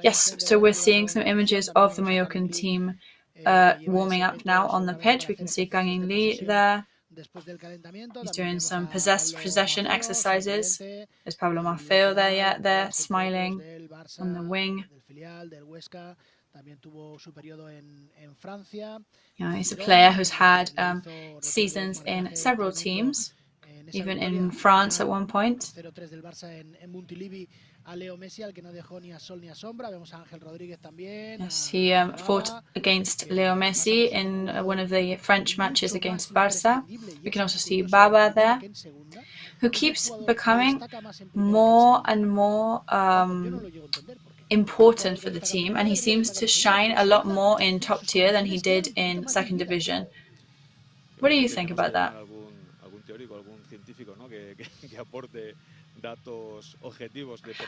Yes, so we're seeing some images of the Mallorcan team warming up now on the pitch. We can see Canning there. He's doing some possession exercises. There's Pablo Maffeo there, smiling on the wing. He's a player who's had seasons in several teams, even in France at one point. Yes, he fought against Leo Messi in one of the French matches against Barca. We can also see Baba there, who keeps becoming more and more important for the team, and he seems to shine a lot more in top tier than he did in second division. What do you think about that?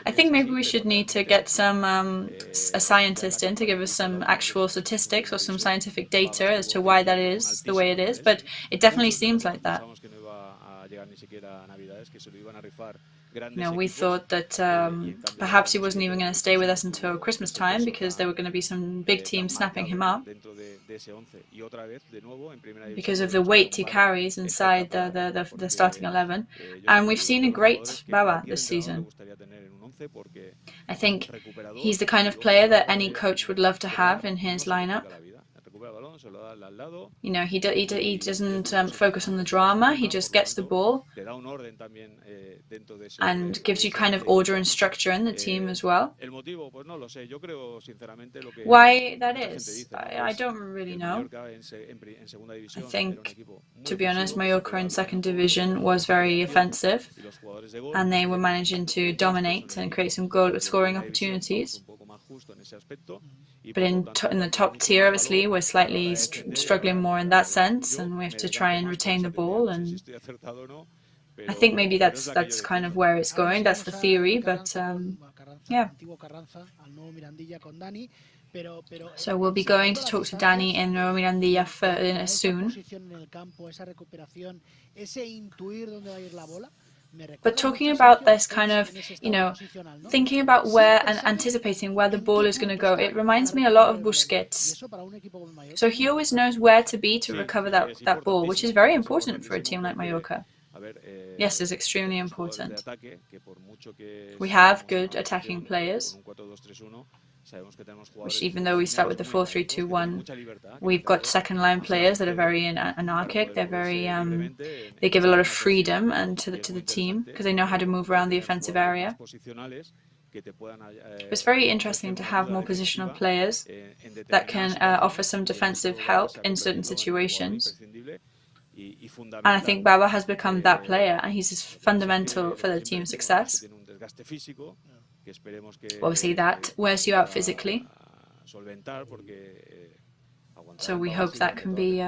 I think maybe we should need to get some a scientist in to give us some actual statistics or some scientific data as to why that is the way it is, but it definitely seems like that. We thought that perhaps he wasn't even going to stay with us until Christmas time because there were going to be some big teams snapping him up because of the weight he carries inside the starting 11. And we've seen a great Baba this season. I think he's the kind of player that any coach would love to have in his lineup. He doesn't focus on the drama. He just gets the ball and gives you kind of order and structure in the team as well. Why that is, I don't really know. I think, to be honest, Mallorca in second division was very offensive, and they were managing to dominate and create some goal scoring opportunities. But in the top tier, obviously, we're slightly struggling more in that sense, and we have to try and retain the ball. And I think maybe that's kind of where it's going. That's the theory, but yeah. So we'll be going to talk to Dani in Nuevo Mirandilla soon. But talking about this kind of, thinking about where and anticipating where the ball is going to go, it reminds me a lot of Busquets. So he always knows where to be to recover that ball, which is very important for a team like Mallorca. Yes, it's extremely important. We have good attacking players, which even though we start with the 4-3-2-1, we've got second line players that are very anarchic. They're very they give a lot of freedom to the team because they know how to move around the offensive area. It's very interesting to have more positional players that can offer some defensive help in certain situations. And I think Baba has become that player, and he's fundamental for the team's success. Obviously, that wears you out physically. So we hope that can be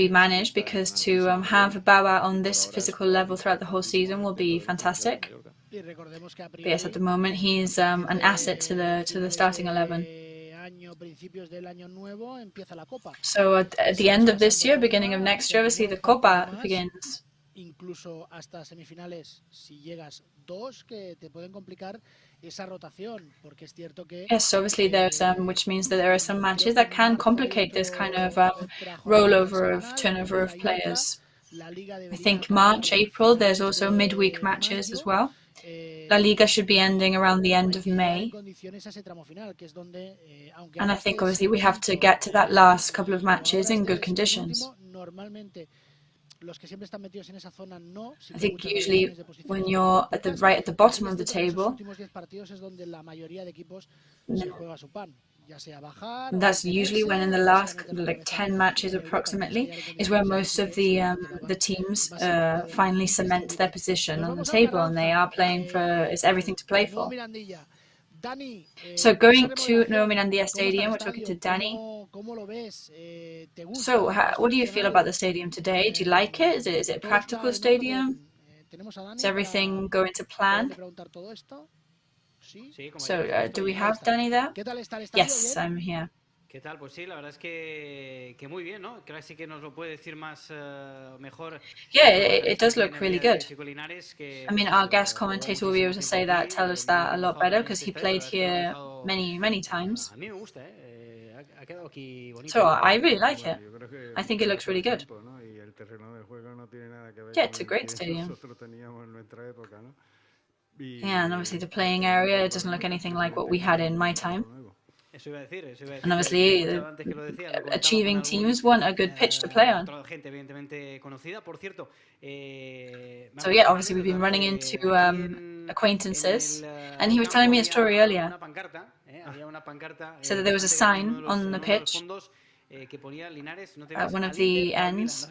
managed, because to have Baba on this physical level throughout the whole season will be fantastic. But yes, at the moment he's an asset to the starting 11. So at the end of this year, beginning of next year, obviously the Copa begins. Yes, obviously there's which means that there are some matches that can complicate this kind of turnover of players. I think March, April, there's also midweek matches as well. La Liga should be ending around the end of May. And I think obviously we have to get to that last couple of matches in good conditions. I think usually when you're right at the bottom of the table, that's usually when in the last 10 matches approximately is where most of the teams finally cement their position on the table, and they are playing for, it's everything to play for. So going to Nuevo Mirandilla Stadium, we're talking to Dani. So what do you feel about the stadium today? Do you like it? Is it a practical stadium? Is everything going to plan? So do we have Dani there? Yes, I'm here. ¿Qué tal? Pues sí, la verdad es que muy bien, ¿no? Creo que sí que nos lo puede decir más mejor. Yeah, it does look really good. I mean, our guest commentator will be able to say that, tell us that a lot better, because he played here many times. A mí me gusta, ha quedado aquí bonito. So I really like it. I think it looks really good. Yeah, it's a great stadium. Yeah, and obviously the playing area doesn't look anything like what we had in my time. And obviously, achieving teams want a good pitch to play on. So yeah, obviously we've been running into acquaintances, and he was telling me a story earlier. He said that there was a sign on the pitch at one of the ends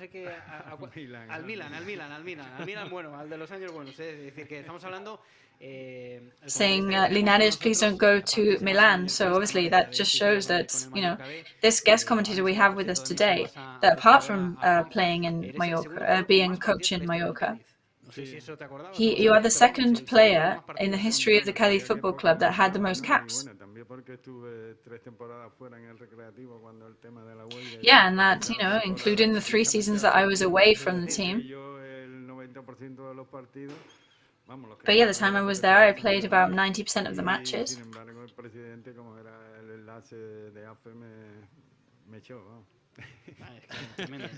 saying, Linares, please don't go to Milan. So obviously that just shows that, you know, this guest commentator we have with us today, that apart from playing in Mallorca, being a coach in Mallorca, you are the second player in the history of the Cádiz Football Club that had the most caps. Yeah, and that, you know, including the 3 seasons that I was away from the team. But yeah, the time I was there, I played about 90% of the matches.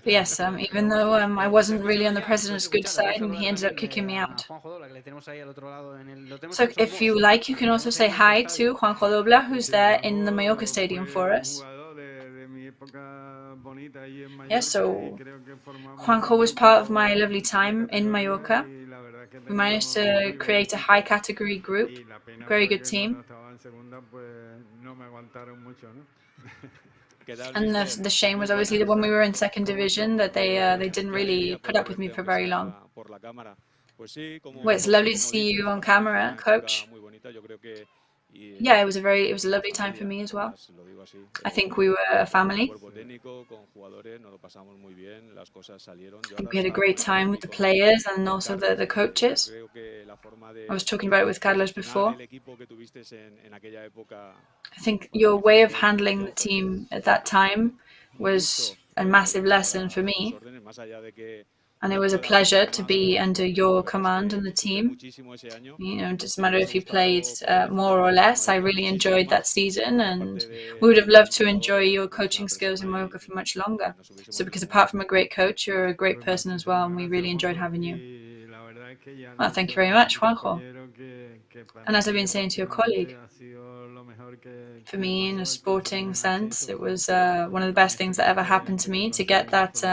But yes, even though I wasn't really on the president's good side, and he ended up kicking me out. So if you like, you can also say hi to Juanjo Dobla, who's there in the Mallorca stadium for us. Yeah, so Juanjo was part of my lovely time in Mallorca. We managed to create a high category group, very good team. And the shame was obviously that when we were in second division that they didn't really put up with me for very long. Well, it's lovely to see you on camera, coach. Yeah, it was a lovely time for me as well. I think we were a family. I think we had a great time with the players and also the coaches. I was talking about it with Carlos before. I think your way of handling the team at that time was a massive lesson for me. And it was a pleasure to be under your command on the team. You know, it doesn't matter if you played more or less. I really enjoyed that season, and we would have loved to enjoy your coaching skills in Mallorca for much longer. So because apart from a great coach, you're a great person as well, and we really enjoyed having you. Well, thank you very much, Juanjo. And as I've been saying to your colleague, for me, in a sporting sense, it was one of the best things that ever happened to me to get that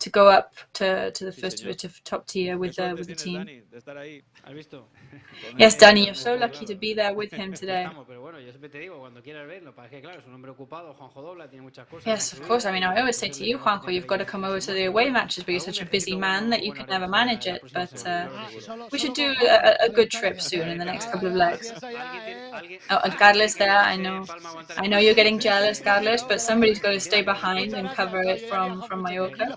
to go up to the first bit of top tier with the team. Yes, Danny, you're so lucky to be there with him today. Yes, of course. I mean, I always say to you, Juanjo, you've got to come over to the away matches, but you're such a busy man that you can never manage it. But we should do a good trip soon in the next couple of legs. Oh, and Carlos there, I know you're getting jealous, Carlos, but somebody's got to stay behind and cover it from Mallorca.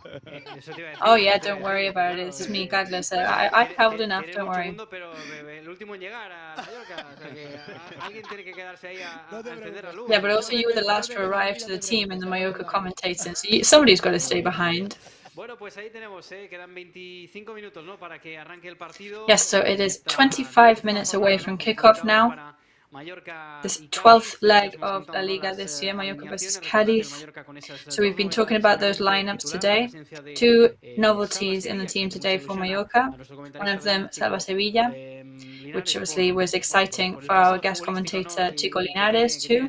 Oh yeah, don't worry about it. This is me, Carlos. I traveled enough, don't worry. Yeah, but also you were the last to arrive to the team in the Mallorca commentators. So somebody's got to stay behind. Yes, so it is 25 minutes away from kickoff now. This 12th leg of La Liga this year, Mallorca versus Cádiz. So we've been talking about those lineups today. 2 novelties in the team today for Mallorca. One of them, Salva Sevilla, which obviously was exciting for our guest commentator Chico Linares too.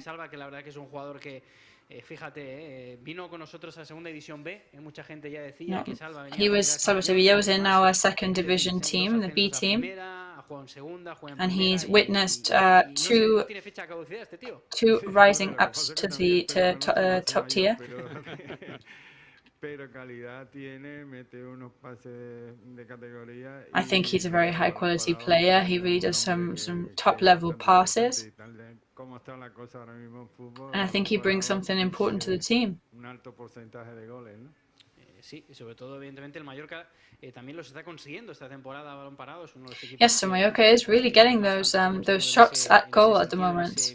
Salva Sevilla was in our second division team, the B team, and he's witnessed two rising ups to top tier. I think he's a very high quality player. He really does some top level passes. And I think he brings something important to the team. Yes, so Mallorca is really getting those shots at goal at the moment.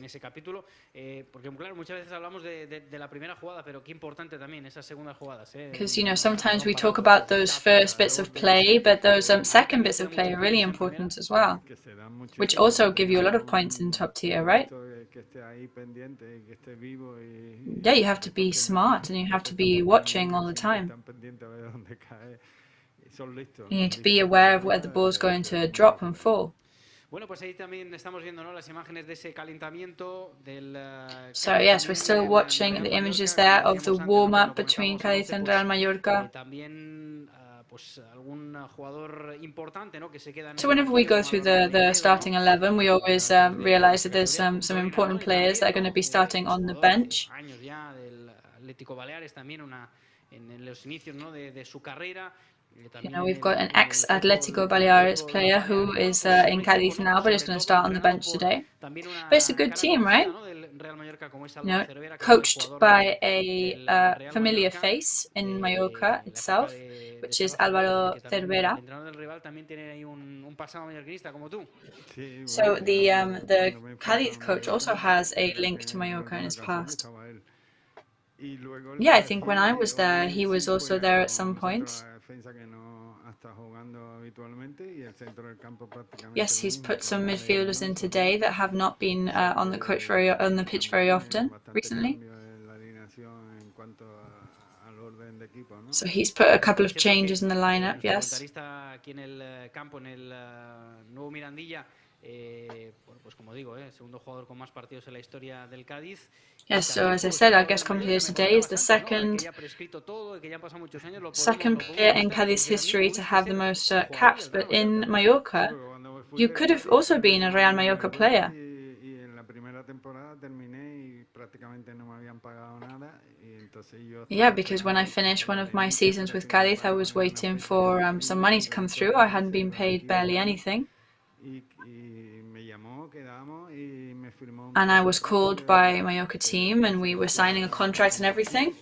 Because, you know, sometimes we talk about those first bits of play, but those second bits of play are really important as well, which also give you a lot of points in top tier, right? Yeah, you have to be smart and you have to be watching all the time. You need to be aware of where the ball's going to drop and fall. Bueno, pues ahí también estamos viendo, ¿no?, las imágenes de ese calentamiento del So yes, we're still watching the images there of the warm-up between Cádiz and Real Mallorca. También pues algún jugador importante, ¿no?, que se queda. So whenever we go through the starting 11, we always realize that there's some important players that are going to be starting on the bench. Años ya del Atlético Baleares, también en los inicios, ¿no?, de su carrera. You know, we've got an ex-Atlético Baleares player who is in Cádiz now, but is going to start on the bench today. But it's a good team, right? You know, coached by a familiar face in Mallorca itself, which is Álvaro Cervera. So the Cádiz coach also has a link to Mallorca in his past. Yeah, I think when I was there, he was also there at some point. Yes, he's put some midfielders in today that have not been on the pitch very often recently. So he's put a couple of changes in the lineup, yes. Yes, so as I said, our guest commentator today is the second player in Cádiz history to have the most caps, but in Mallorca, you could have also been a Real Mallorca player. Yeah, because when I finished one of my seasons with Cádiz, I was waiting for some money to come through. I hadn't been paid barely anything. And I was called by Mallorca team and we were signing a contract and everything.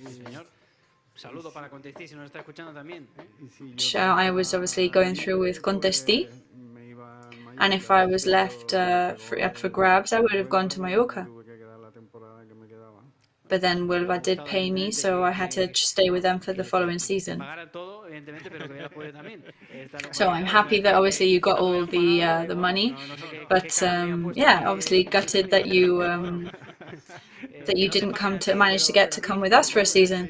So I was obviously going through with Contesti. And if I was left up for grabs, I would have gone to Mallorca. But then Huelva did pay me, so I had to stay with them for the following season. So I'm happy that obviously you got all the money, but yeah, obviously gutted that you didn't manage to come with us for a season.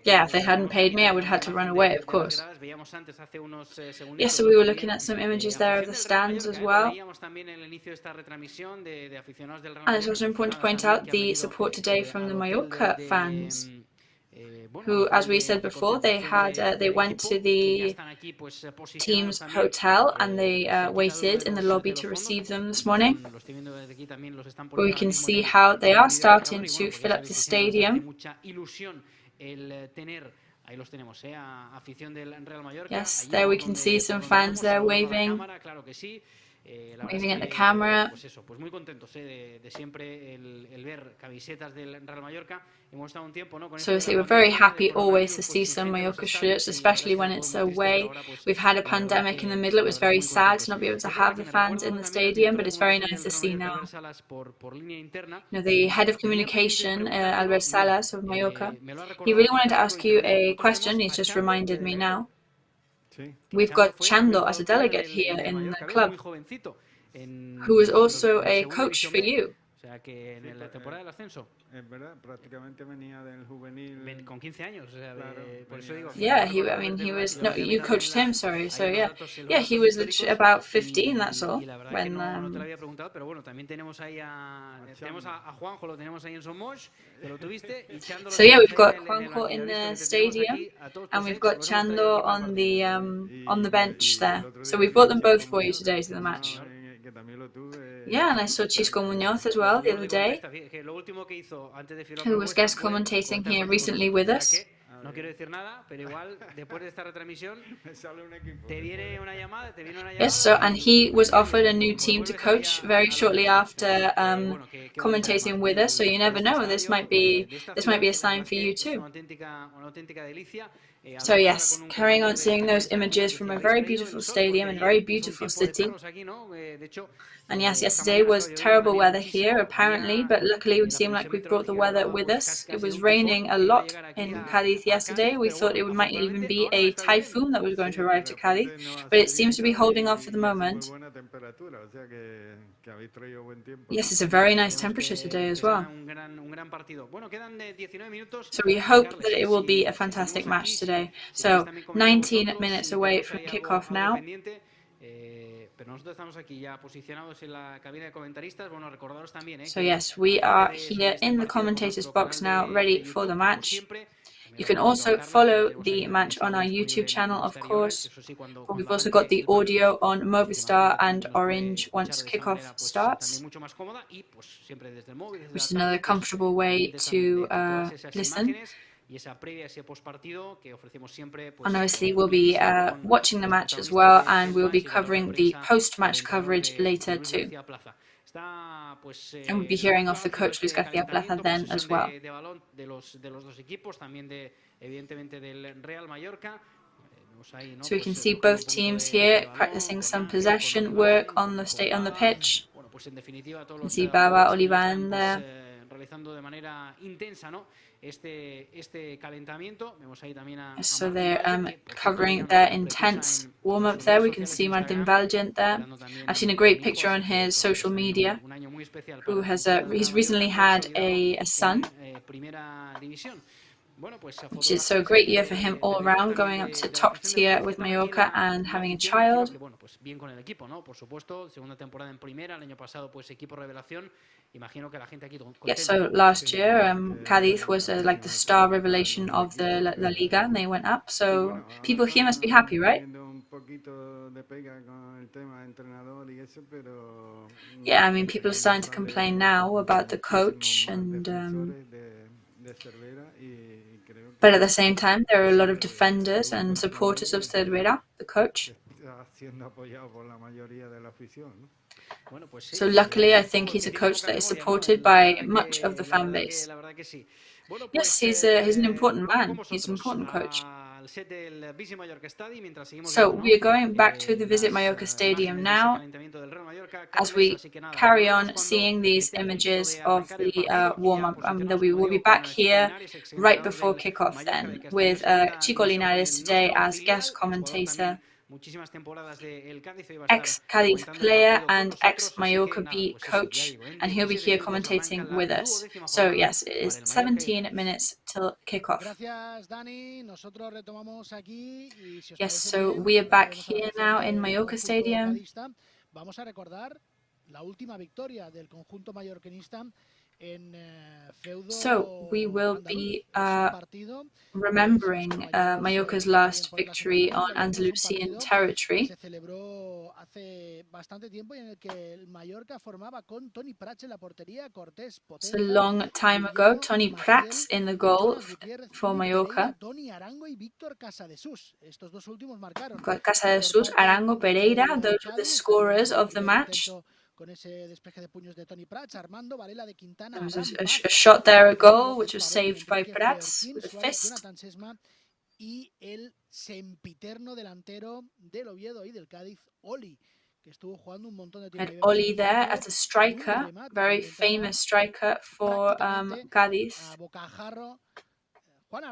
Yeah, if they hadn't paid me, I would have had to run away, of course. Yes, so we were looking at some images there of the stands as well. And it's also important to point out the support today from the Mallorca fans, who, as we said before, they went to the team's hotel and they waited in the lobby to receive them this morning. Where we can see how they are starting to fill up the stadium. Yes, there we can see some fans there waving at the camera. So obviously we're very happy always to see some Mallorca shirts, especially when it's away. We've had a pandemic in the middle. It was very sad to not be able to have the fans in the stadium, but it's very nice to see now. You know, the head of communication, Albert Salas of Mallorca, he really wanted to ask you a question. He's just reminded me now. We've got Chando as a delegate here in the club, who is also a coach for you. Yeah, you coached him, sorry, so yeah, he was about 15, that's all, when, So yeah, we've got Juanjo in the stadium, and we've got Chando on the bench there, so we brought them both for you today to the match. Yeah, and I saw Chisco Muñoz as well the other day, who was guest commentating here recently with us. Yes, so and he was offered a new team to coach very shortly after commentating with us. So you never know. This might be a sign for you too. So yes, carrying on seeing those images from a very beautiful stadium and very beautiful city. And yes, yesterday was terrible weather here, apparently, but luckily we seem like we've brought the weather with us. It was raining a lot in Cádiz yesterday. We thought it might even be a typhoon that was going to arrive to Cádiz, but it seems to be holding off for the moment. Yes, it's a very nice temperature today as well. Un gran partido. Bueno, quedan 19 minutos. So we hope that it will be a fantastic match today. So 19 minutes away from kickoff now. Pero nosotros estamos aquí ya posicionados en la cabina de comentaristas. Bueno, recordaros también, So yes, we are here in the commentators box now, ready for the match. You can also follow the match on our YouTube channel, of course. We've also got the audio on Movistar and Orange once kickoff starts, which is another comfortable way to listen. And obviously we'll be watching the match as well, and we'll be covering the post-match coverage later too. And we'll be hearing off the coach Luis García Plaza then as well. So we can see both teams here practicing some possession work on the pitch. You can see Baba Olivan there. So they're covering their intense warm-up there. We can see Martin Valgent there. I've seen a great picture on his social media, who has he's recently had a son, which is so a great year for him all around, going up to top tier with Mallorca and having a child. Yeah, so last year Cádiz was like the star revelation of the La Liga, and they went up, so people here must be happy, right? Yeah, I mean, people are starting to complain now about the coach, and but at the same time there are a lot of defenders and supporters of Cervera, the coach. So luckily, I think he's a coach that is supported by much of the fan base. Yes, he's an important man. He's an important coach. So we are going back to the Visit Mallorca Stadium now, as we carry on seeing these images of the warm-up. We will be back here right before kickoff then, with Chico Linares today as guest commentator, ex-Cádiz player and ex-Mallorca B coach, and he'll be here commentating with us. So yes, it is 17 minutes till kickoff. Yes, so we are back here now in Mallorca Stadium. So we will be remembering Mallorca's last victory on Andalusian territory. It's a long time ago. Toni Prats in the goal for Mallorca. We've got Casadesus, Arango, Pereira. Those were the scorers of the match. There was a shot there, a goal, which was saved by Prats with a fist. And Oli there as a striker, very famous striker for Cádiz. Juan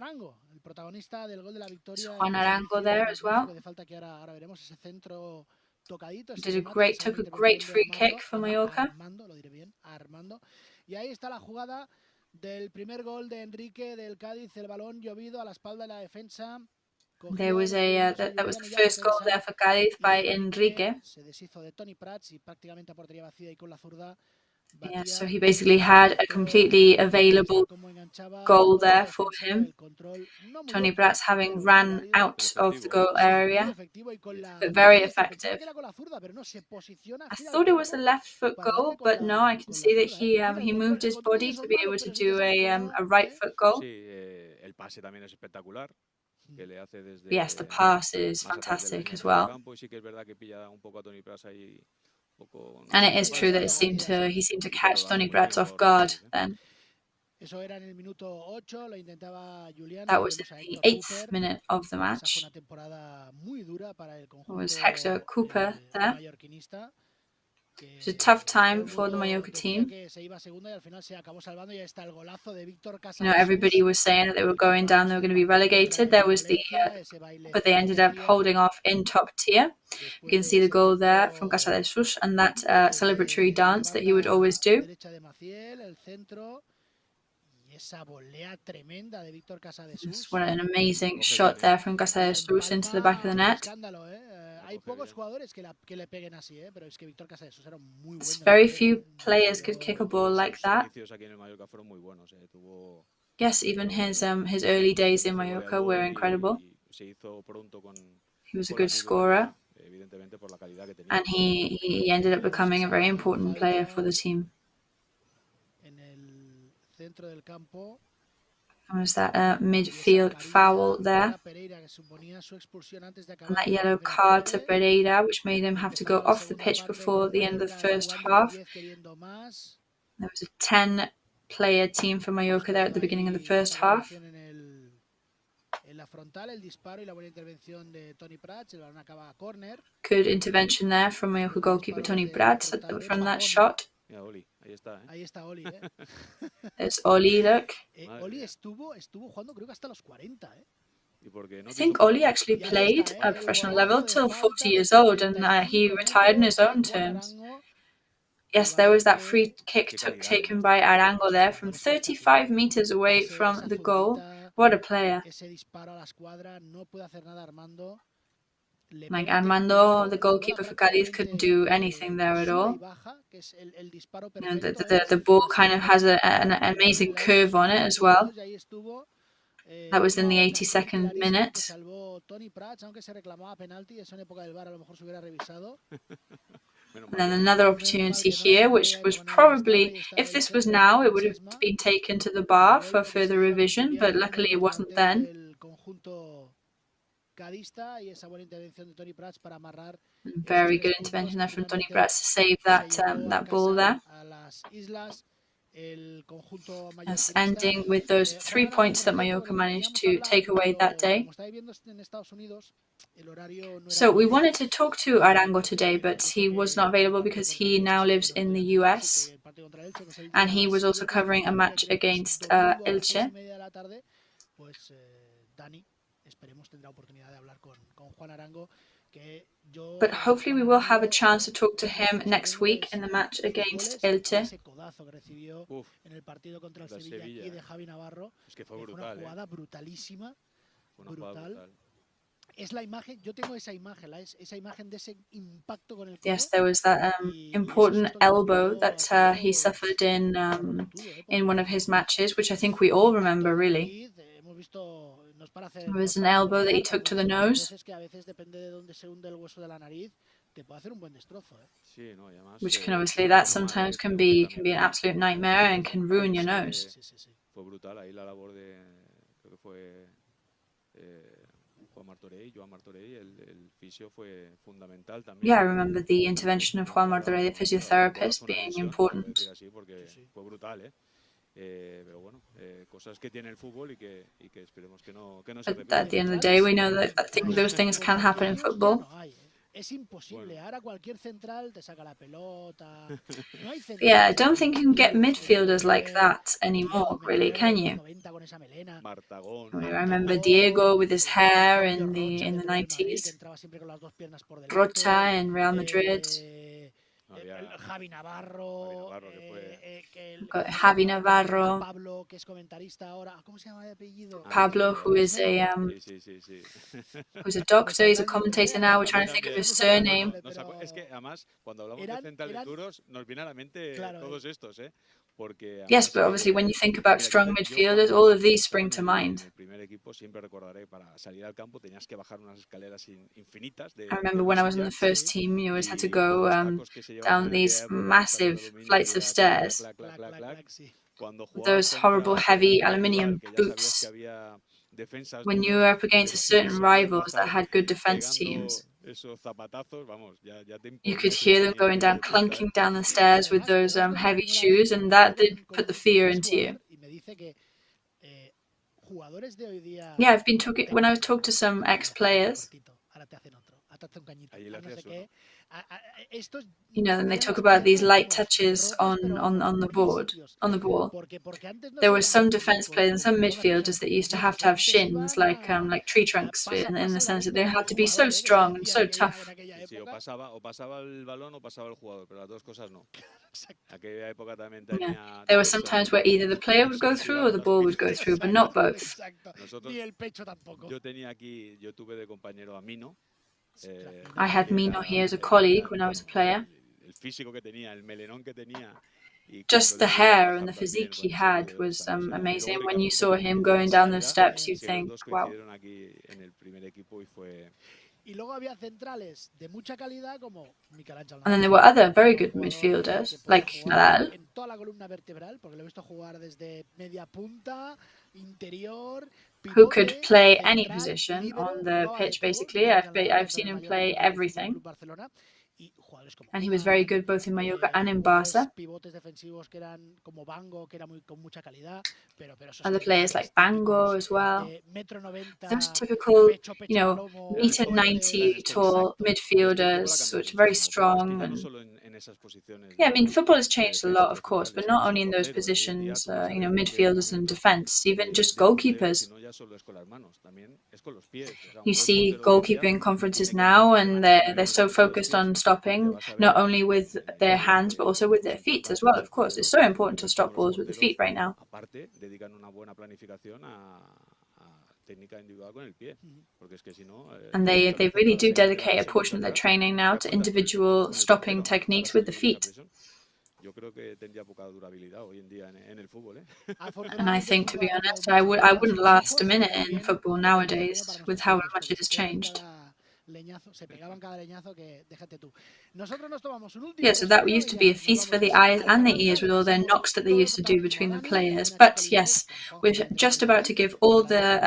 Arango there as well. Took a great free kick for Mallorca. There was that was the first goal there for Cádiz by Enrique. Yeah, so he basically had a completely available goal there for him. Toni Prats having ran out of the goal area, but very effective. I thought it was a left foot goal, but no, I can see that he moved his body to be able to do a right foot goal. Yes, the pass is fantastic as well. And it is true that he seemed to catch Toni Prats off guard then. That was the 8th minute of the match. It was Hector Cooper there. It was a tough time for the Mallorca team. Everybody was saying that they were going down, they were going to be relegated. There was but they ended up holding off in top tier. You can see the goal there from CÁDIZ and that celebratory dance that he would always do. What an amazing shot there from CÁDIZ into the back of the net. It's very few players could kick a ball like that. Yes, even his early days in Mallorca were incredible. He was a good scorer, and he ended up becoming a very important player for the team. And was that midfield foul there? And that yellow card to Pereira, which made him have to go off the pitch before the end of the first half. There was a 10-player team for Mallorca there at the beginning of the first half. Good intervention there from Mallorca goalkeeper Toni Prats from that shot. There's Oli, look. I think Oli actually played at professional level till 40 years old, and he retired on his own terms. Yes, there was that free kick taken by Arango there from 35 meters away from the goal. What a player. Like Armando, the goalkeeper for Cádiz, couldn't do anything there at all. The ball kind of has an amazing curve on it as well. That was in the 82nd minute. And then another opportunity here, which was probably, if this was now, it would have been taken to the bar for further revision, but luckily it wasn't then. Very good intervention there from Toni Prats to save that ball there. That's ending with those 3 points that Mallorca managed to take away that day. So we wanted to talk to Arango today, but he was not available because he now lives in the US, and he was also covering a match against Elche. But hopefully we will have a chance to talk to him next week in the match against Elche. Yes, there was that important elbow that he suffered in one of his matches, which I think we all remember, really. It was an elbow that he took to the nose, which can obviously, that sometimes can be an absolute nightmare and can ruin your nose. Yeah, I remember the intervention of Juan Martorell, the physiotherapist, being important. But at the end of the day, we know that those things can happen in football. Yeah, I don't think you can get midfielders like that anymore, really, can you? I remember Diego with his hair in the 90s. Rocha in Real Madrid. Javi Navarro. Pablo, who is who's a doctor, he's a commentator now. We're trying to think of his surname. Yes, but obviously when you think about strong midfielders, all of these spring to mind. I remember when I was in the first team, you always had to go down these massive flights of stairs with those horrible heavy aluminium boots when you were up against certain rivals that had good defense teams. You could hear them going down, clunking down the stairs with those heavy shoes, and that did put the fear into you. Yeah, when I talked to some ex-players, You know, and they talk about these light touches on the board, on the ball. There were some defense players and some midfielders that used to have shins like tree trunks in the sense that they had to be so strong and so tough. Sí, o pasaba el balón o pasaba el jugador, pero las dos cosas no. Aquella época también Yeah. tenía. There were some times where either the player would go through or the ball would go through, but not both. Ni el pecho tampoco. Yo tuve de compañero a Mino. I had Mino here as a colleague when I was a player. El físico que tenía, el melenón que tenía. Just the hair and the physique he had was amazing. When you saw him going down those steps, you'd think, wow. Y luego había centrales de mucha calidad como Michelangelo. And then there were other very good midfielders like Nadal, En toda la columna vertebral, porque lo he visto jugar desde media punta, interior, who could play any position on the pitch. Basically, I've seen him play everything. And he was very good both in Mallorca and in Barca. Other players like Bango as well. Those typical, you know, 1.90 tall midfielders, which are very strong. And yeah, I mean, football has changed a lot, of course, but not only in those positions, you know, midfielders and defense, even just goalkeepers. You see goalkeeping conferences now, and they're so focused on stopping, not only with their hands, but also with their feet as well, of course. It's so important to stop balls with the feet right now. And they really do dedicate a portion of their training now to individual stopping techniques with the feet. And I think, to be honest, I wouldn't last a minute in football nowadays with how much it has changed. Yeah, so that used to be a feast for the eyes and the ears with all their knocks that they used to do between the players. But yes, we're just about to give all the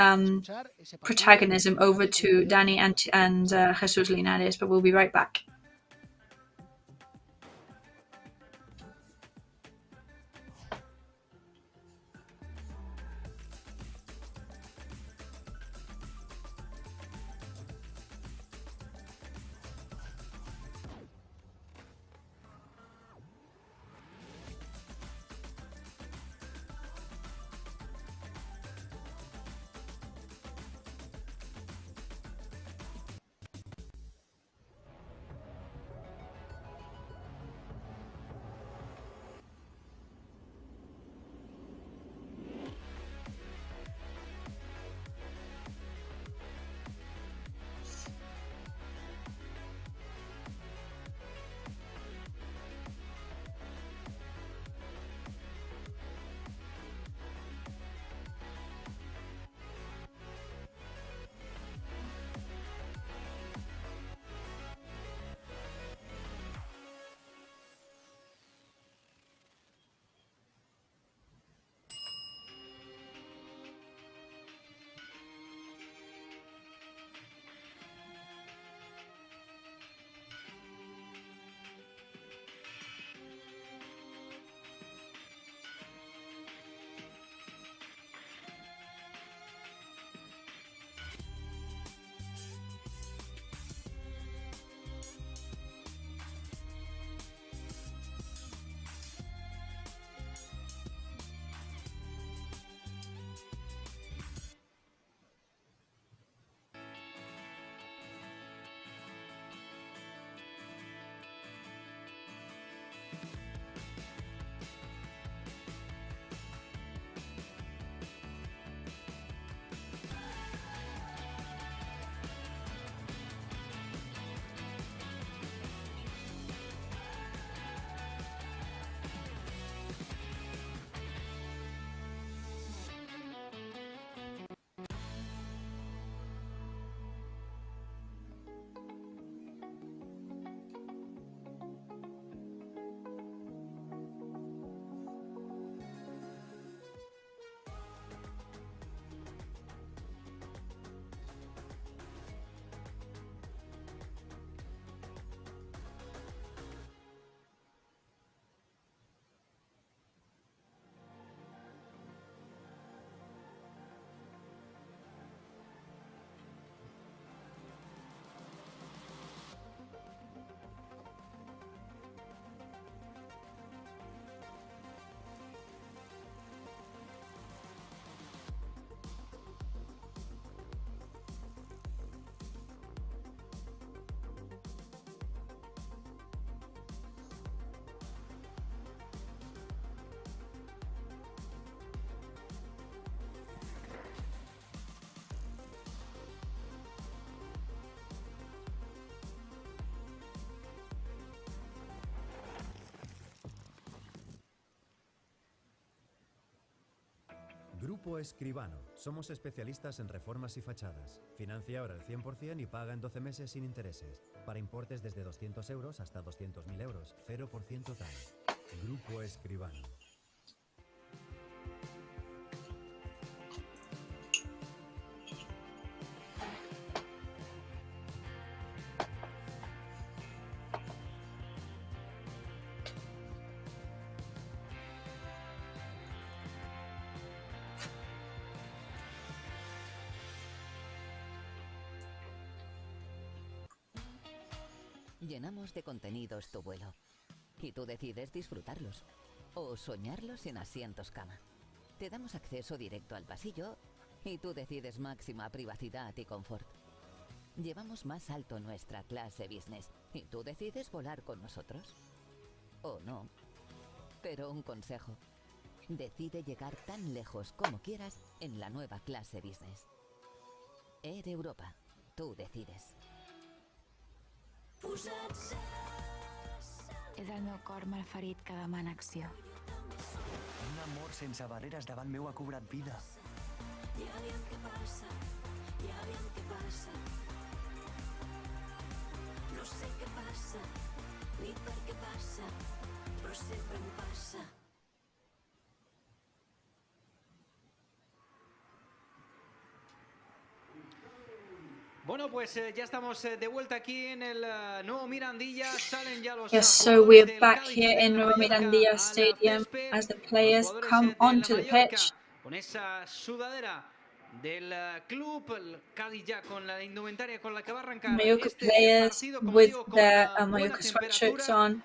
protagonism over to Dani and Jesus Linares, but we'll be right back. Grupo Escribano. Somos especialistas en reformas y fachadas. Financia ahora el 100% y paga en 12 meses sin intereses. Para importes desde 200 euros hasta 200.000 euros. 0% TAE. Grupo Escribano. Llenamos de contenidos tu vuelo y tú decides disfrutarlos o soñarlos en asientos cama. Te damos acceso directo al pasillo y tú decides máxima privacidad y confort. Llevamos más alto nuestra clase business y tú decides volar con nosotros. O no. Pero un consejo. Decide llegar tan lejos como quieras en la nueva clase business. Air Europa. Tú decides. És el meu cor malferit que demana acció. Un amor sense barreres davant meu ha cobrat vida. Ja aviam què passa, ja aviam què passa. No sé què passa, ni per què passa, però sempre em passa. Bueno, pues ya estamos de vuelta aquí en el nuevo Mirandilla. Salen ya los Yes, so we're back here in Nuevo Mirandilla Stadium as the players come onto the pitch. Con esa sudadera del club, el Cádiz ya con la indumentaria con la que va a arrancar Mallorca este players partido, como with digo, con their buena Mallorca sweatshirts temperatura. on.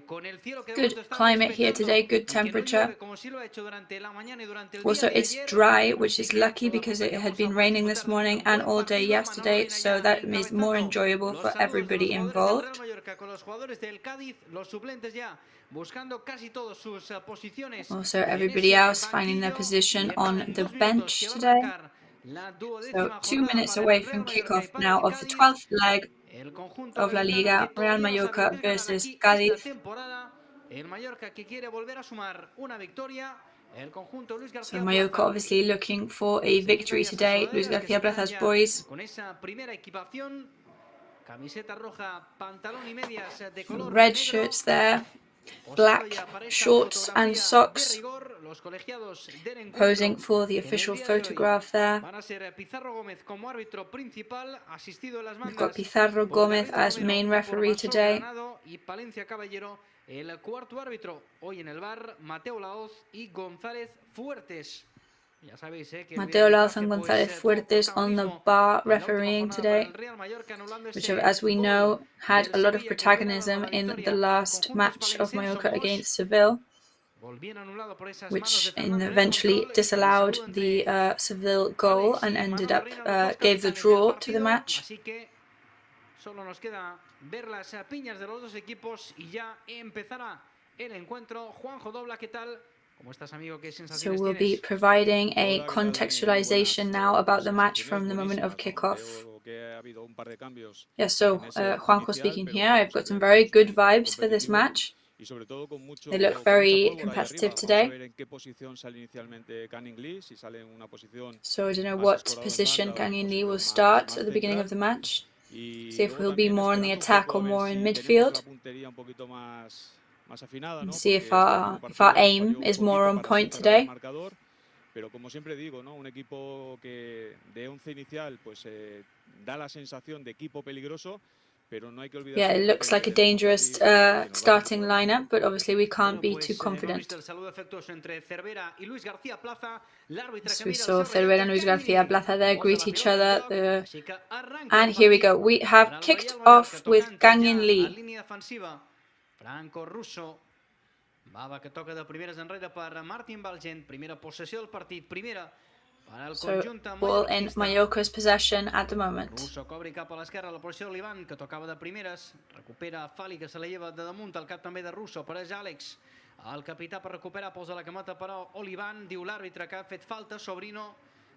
Con el cielo que de Good momento está climate here despejando today, good y que no temperature. llueve como sí lo ha hecho durante la mañana y durante el día Also, de it's ayer. dry, which is Así que lucky todos because it had vamos a been poder raining this disfrutar de morning un and buen all day partido. yesterday, Manolo so Reina that ya is more encabezando enjoyable los for saludos de everybody los jugadores del involved. Real Mallorca con los jugadores del Cádiz, los suplentes ya buscando casi todas sus posiciones. Also, en everybody ese else finding their banquillo. position Y on en the 2 minutos bench que va a today. arrancar la So, 12ª 2 jornada minutes para away el from Real Mallorca y kickoff para now el of the Cádiz. 12th leg El conjunto of La gaditano que Liga, Real todavía no sabe lo Mallorca que es ganar versus aquí Cádiz. esta temporada. El Mallorca que quiere volver a sumar una victoria. El conjunto Luis So, García Mallorca Plaza. obviously looking for a Se quitan victory ya esas today. Luis sudaderas que García se quedan Plaza's ya boys. con esa primera equipación. Camiseta roja, pantalón y medias de color Red negro. shirts there, Posando black ya para esta shorts and fotografía de socks, rigor, los colegiados del encuentro, posing for the que en el official día de hoy photograph there. van a ser Pizarro Gómez como árbitro principal, asistido en las We've got bandas Pizarro por Gómez David as Romero main y por referee Mansor today. Granado y Palencia Caballero, el cuarto árbitro. Hoy en el bar, Mateo Laoz y González Fuertes. Ya sabéis, que el Mateo Laoz and arbitraje, González todo Fuertes on the protagonismo bar en la última refereeing jornada para today, el Real Mallorca, anulando which, ese as we gol know, had del a lot of Sevilla que hubiera dado protagonism la in the victoria al last conjunto match of hispalense. Mallorca Somos against Seville, gol bien anulado por esas manos which de Fernando en el eventually control. disallowed El saludo the entre Seville goal Alex and y ended Manolo up Reina, los dos gave the capitanes del draw to the partido. match. Así que solo nos queda ver las piñas de los dos equipos y ya empezará el encuentro. Juanjo Dobla, ¿qué tal? ¿Cómo estás, amigo? ¿Qué So sensaciones we'll be tienes? providing a Hola, ¿qué tal, Dani? Muy contextualization buenas. now about the match Sensaciones from the moment of buenísimas, ¿no? kickoff. Veo que ha habido un par de cambios Yeah, so en ese Juanjo inicial, speaking pero here. como I've got se some ve, very vamos, good un equipo vibes for this competitivo match. y sobre todo con mucho, They look con mucha very pólvora ahí competitive arriba. Vamos a today. ver en qué posición sale inicialmente Canning Lee, si sale en una posición So I don't know más what escorado en position banda o en Kang In Lee will posición start más at the beginning of central. the match. Y See if luego he'll be también more in the esperando un attack poco or a ver more in si tenemos la midfield. puntería un poquito más afinada, And ¿no? see Porque este último if our partido nos aim falló un is more poquito on para point así cerrar el today. marcador. Pero como siempre digo, ¿no? Un equipo que de 11 inicial pues da la sensación de equipo peligroso, pero no hay que olvidarse Yeah, it de que looks like a tenemos dangerous Madrid, que nos va a hacer starting jugar muy bien. lineup, but obviously we can't Bueno, be pues too hemos confident. visto el saludo afectuoso entre Cervera y Luis García Plaza. La árbitra So que we mira al saw seu Cervera and rellotge, Luis García Canini. Plaza there Posa la greet each pilota en other. joc, així que arranca And el here we partit go. We per have al kicked Real Mallorca, off with tocant Kang ja In a Lee. línia defensiva. Franco Russo. Bava que toca de primeres enrere per Martin Balgent. Primera possessió del partit. Primera per al So conjunt ball in mallorquinista. Mallorca's possession at the moment. Russo cobri cap a l'esquerra la posició d'Ivan, que tocava de primeres. Recupera Fali, que se la lleva de damunt, el cap també de Russo. Apareix Àlex, el capità per recuperar, posa la camata per a Olivan. Diu l'àrbitre que ha fet falta, Sobrino.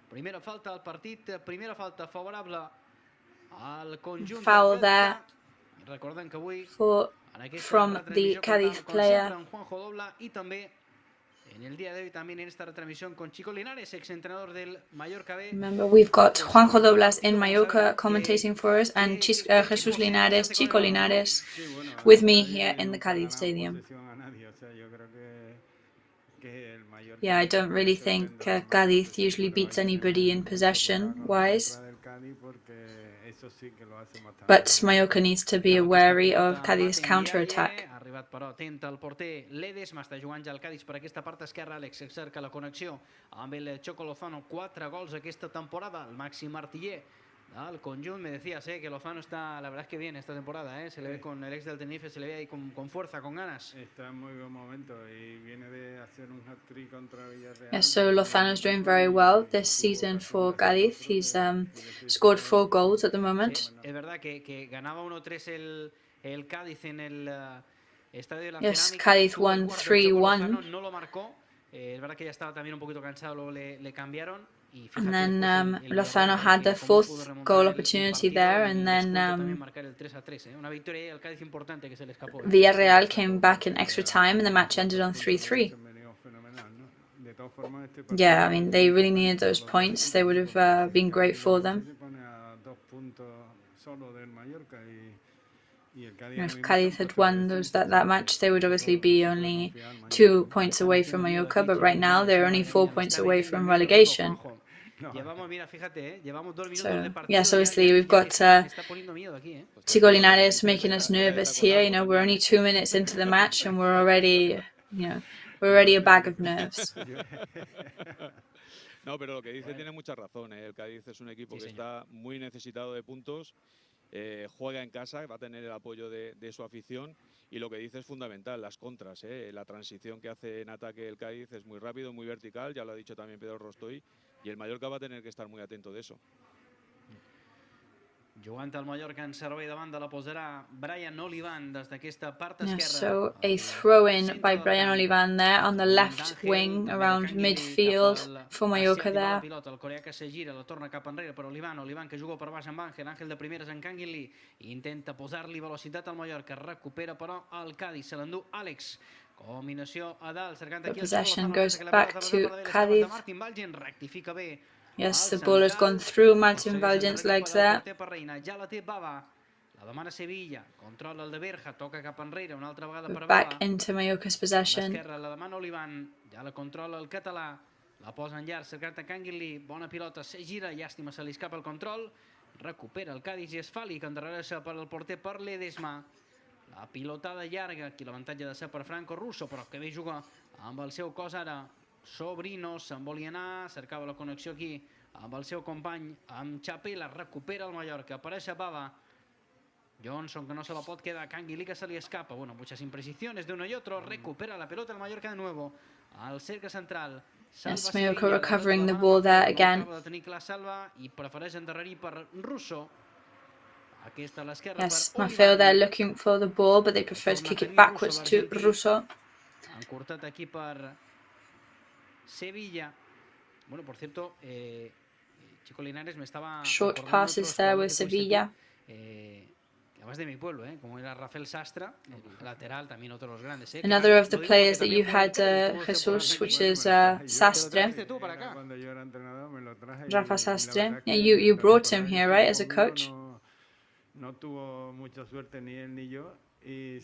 Primera falta al partit, primera falta favorable al conjunt Foul gadità. Recordem que avui for en aquesta from the retransmissió Cádiz comptàvem, com player. sempre, amb Juanjo Dobla i també en el día de hoy también en esta retransmisión con Chico Linares, exentrenador del Mallorca B. Remember, we've got Juanjo Doblas in Mallorca commentating for us, and Jesus Linares, Chico Linares, with me here in the Cádiz Stadium. Yeah, I don't really think Cádiz usually beats anybody in possession-wise. But Mallorca needs to be wary of Cádiz's counter-attack. Ha arribat, però, atenta el porter Ledesma, està jugant ja el Cádiz per aquesta part esquerra. Àlex cerca la connexió amb el Choco Lozano. 4 gols aquesta temporada, el màxim artiller del conjunt. Me decías que Lozano está, la verdad es que bien esta temporada, se le ve con el ex del Tenerife, se le ve ahí con fuerza, con ganas. Está en muy buen momento y viene de hacer un hat-trick contra Villarreal. Yeah, so Lozano's doing very well this season for Cádiz. He's scored 4 goals at the moment. Es verdad que ganaba 1-3 el Cádiz en el estadio de la Yes, Cerámica. Cádiz won 3-1. No lo marcó. Es verdad que ya estaba también un poquito cansado, luego le cambiaron. And then Lozano had the 4th goal opportunity there, and then Villarreal came back in extra time, and the match ended on 3-3. Yeah, I mean, they really needed those points. They would have been great for them. If Cádiz had won that match, they would obviously be only 2 points away from Mallorca, but right now they're only 4 points away from relegation. So, yes, obviously we've got Chico Linares making us nervous here. You know, we're only 2 minutes into the match and we're already, we're already a bag of nerves. No, pero lo que dice tiene mucha razón. El Cádiz es un equipo que está muy necesitado de puntos. Juega en casa, va a tener el apoyo de su afición y lo que dice es fundamental, las contras, la transición que hace en ataque el Cádiz es muy rápido, muy vertical, ya lo ha dicho también Pedro Rostoy, y el Mallorca va a tener que estar muy atento de eso. Jugant el Mallorca en servei de banda, la posarà Brian Olivan des d'aquesta part Yeah, esquerra. so a throw-in by Brian Olivan there on the left wing around midfield for Mallorca there. El coreà que se gira, la torna cap enrere per Olivan que juga per baix amb Àngel de primeres en Canguilí, intenta posar-li velocitat al Mallorca, recupera però el Cádiz, se l'endú Àlex. Combinació a dalt, cercant aquí The possession goes back to Cádiz. Martin Valgen rectifica bé. Yes, the ball has gone through Martin Valgen's legs there. Ja la té Bava, la demana Sevilla, controla el de Berja, toca cap enrere, una altra vegada per Back Bava. into Mallorca's possession. L'esquerra la demana Olivan, ja la controla el català, la posa en llarg, cercant a Canguilí, bona pilota, se gira, llàstima, se li escapa el control, recupera el Cádiz i és Fali, que endarrereix per el porter per Ledesma. La pilotada llarga, aquí l'avantatge de ser per Franco Russo, però que bé juga amb el seu cos ara. Sobrino se'n volia anar, cercava la connexió aquí amb el seu company, amb Chapela, recupera el Mallorca, apareix a Bava. Johnson, que no se la pot quedar, Canguilí, que se li escapa. Bueno, muchas imprecisiones de uno y otro, recupera la pelota el Mallorca de nuevo, al cercle central. Yes, Mallorca recovering the ball there again. Acaba de tenir clar Salva i prefereix endarrerir per Russo. Aquesta a l'esquerra Yes, per Maffeo Olivan. there looking for the ball, but they prefer to kick it backwards to Russo. Encurtat aquí per Sevilla. Bueno, por cierto, Chico Linares me estaba... Short passes there with Sevilla. Además de mi pueblo, como era Rafael Sastra, el lateral, también otro de los grandes. Another of the players that you had, Jesus, which is Sastre. Rafa Sastre. Yeah, you brought him here, right, as a coach? No tuvo mucha suerte ni él ni yo.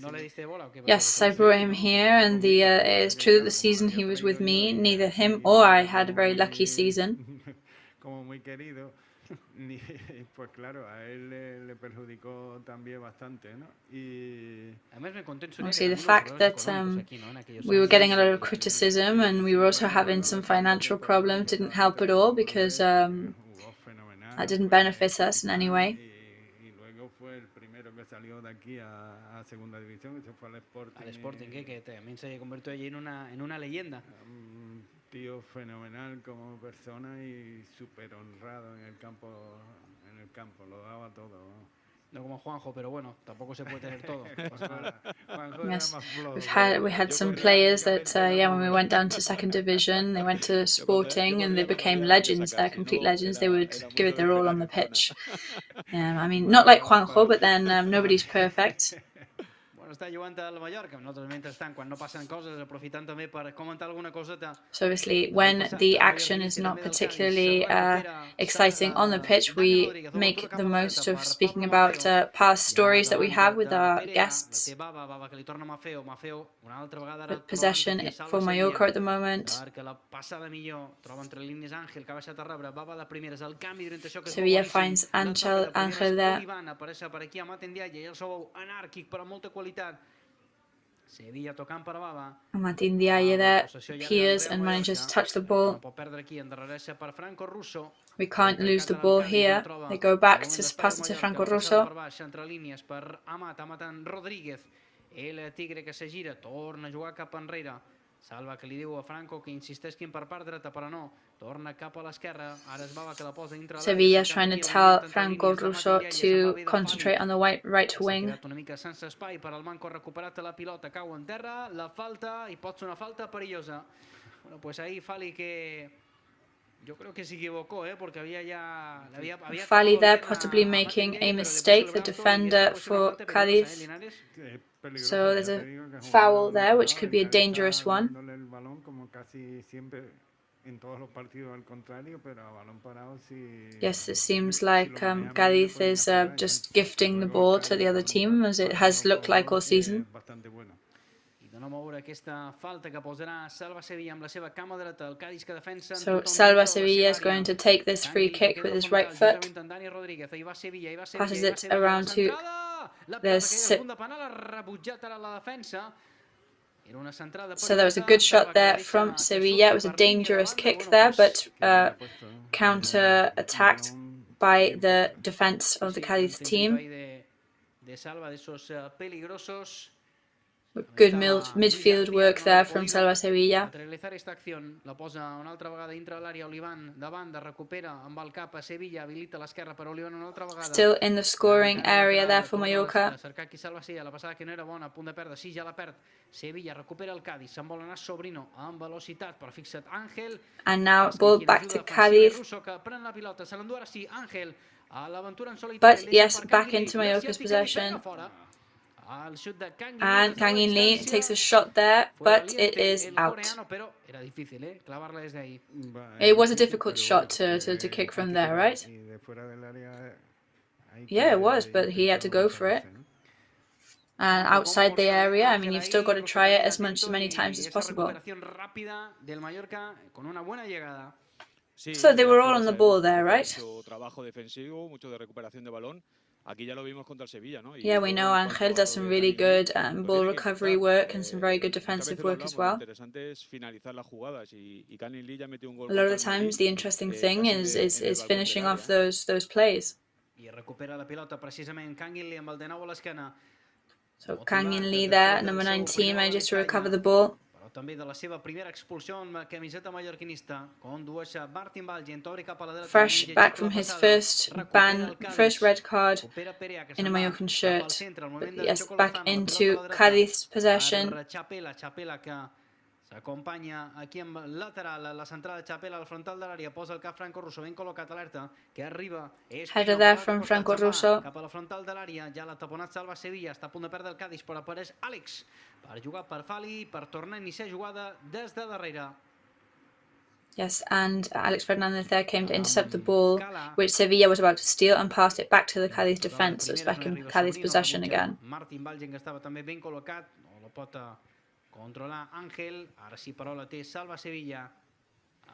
¿No le diste bola o qué? Yes, I brought him here, and it's true that the season he was with me, neither him or I had a very lucky season. Como muy querido, pues claro, a él le perjudicó también bastante, ¿no? Y obviously the fact that we were getting a lot of criticism and we were also having some financial problems didn't help at all, because that didn't benefit us in any way. Salió de aquí a segunda división, se fue al Sporting. Al Sporting, que también se convirtió allí en una leyenda. Un tío fenomenal como persona y súper honrado en el campo, lo daba todo. No como Juanjo, pero bueno, tampoco se puede tener todo. Yes, we had some players that, when we went down to second division, they went to Sporting and they became legends. They're complete legends. They would give it their all on the pitch. I mean, not like Juanjo, but then nobody's perfect. Bueno, està jugant al Mallorca. Nosaltres, mentrestant, quan no passen coses, aprofitant també per comentar alguna coseta. So obviously, when the action is not particularly exciting on the pitch, we make the most of speaking about past stories that we have with our guests. With possession for Mallorca at the moment. Sevilla finds Angel there. Martín Diaye there appears and manages to touch the ball. We can't lose the ball here. They go back to pass it to Franco Russo. El Tigre que se gira, torna a jugar cap enrere. Salva que li diu a Franco que insisteixin per part dreta, però no. Torna cap a l'esquerra. Ara es va que la posa dintre. Sevilla trying to tell Franco Russo to concentrate on the right wing. Una mica sense espai per al manco, ha recuperat la pilota, cau en terra, la falta, i pot ser una falta perillosa. Bueno, pues ahí Fali que yo creo que se equivocó, porque había ya Fali there possibly making a mistake, the defender for Cádiz. So there's a foul there, which could be a dangerous one. Yes, it seems like Cádiz is just gifting the ball to the other team, as it has looked like all season. So Salva Sevilla is going to take this free kick with his right foot. Passes it around to So there was a good shot there from Sevilla. It was a dangerous kick there, but counter-attacked by the defense of the Cádiz team. Good midfield work there from Salva Sevilla. Still in the scoring area there for Mallorca. And now ball back to Cádiz. But yes, back into Mallorca's possession. And Kang In Lee takes a shot there, but it is out. It was a difficult shot to kick from there, right? Yeah, it was, but he had to go for it. And outside the area, I mean, you've still got to try it as many times as possible. So they were all on the ball there, right? Yeah, we know Angel does some really good ball recovery work and some very good defensive work as well. A lot of the times, the interesting thing is finishing off those plays. So Kang In Lee there, number 19, manages to recover the ball. Fresh back from his first red card in a Mallorcan shirt. But yes, back into Cádiz's possession. S'acompanya aquí amb lateral, la centrada de Chapela al frontal de l'àrea, posa el cap Franco Russo, ben col·locat alerta, que arriba. Header there from Franco Russo. Cap a la frontal de l'àrea, ja l'ha taponat Salva Sevilla, està a punt de perdre el Cádiz, però apareix Àlex per jugar per Fali, per tornar a iniciar jugada des de darrere. Yes, and Alex Fernandez there came to intercept the ball, which Sevilla was about to steal, and passed it back to the Cádiz defense. So it's back in Cádiz possession again. Martín Valgen, que estava també ben col·locat, o la pot controlar Ángel, ara sí però la té Salva Sevilla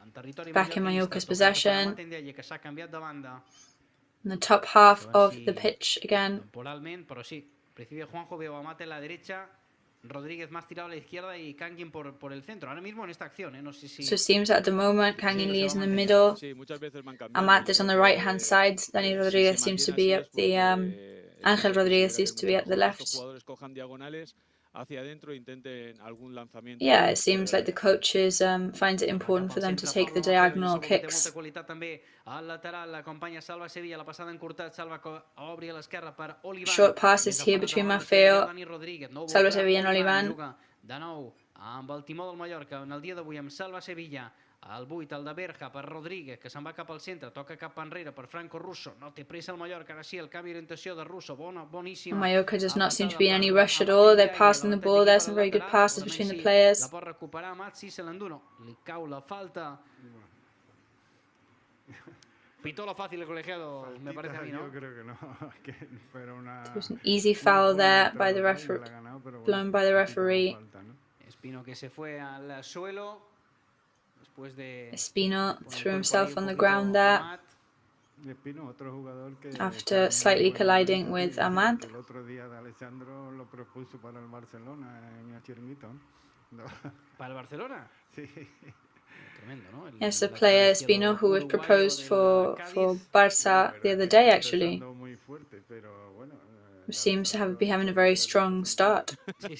en territori back in Mallorca's possession. Que s'ha canviat de banda. In the top half of the pitch again. Temporalment, però sí, principio Juanjo veo a Mate en la derecha, Rodríguez más tirado a la izquierda y Kangin por el centro. Ahora mismo en esta acción, no sé si... So it seems that at the moment Kangin Lee is in the middle, Amat is on the right hand side, Dani Rodríguez seems to be at the Ángel Rodríguez seems to be at the left. Yeah, it seems like the coaches find it important for them to take the diagonal kicks. Short passes here between Maffeo, Salva Sevilla and Olivan. Amb el timó del Mallorca, en el dia d'avui amb Salva Sevilla, El 8, el de Berja per Rodríguez, que se'n va cap al centre, toca cap enrere per Franco Russo. No té pressa el Mallorca, ara sí, el canvi d'orientació de Russo, boníssima. Mallorca does not seem to be in any rush at all. They're passing the ball. There's some very good passes between the players. La pot recuperar Amat, sí, se l'endú, no. Li cau la falta. Pitó lo fácil el colegiado, me parece a mí, ¿no? Yo creo que no, que fuera una... There's an easy foul there by the referee, blown by the referee. Espino que se fue al suelo después de... Espino threw himself on the ground there after slightly colliding with Ahmad. El otro día de Alessandro lo propuso para el Barcelona en el chiringuito. ¿Para el Barcelona? Sí. Yes, the player Espino who was proposed for Barça the other day, actually, who seems to be having a very strong start. Sí,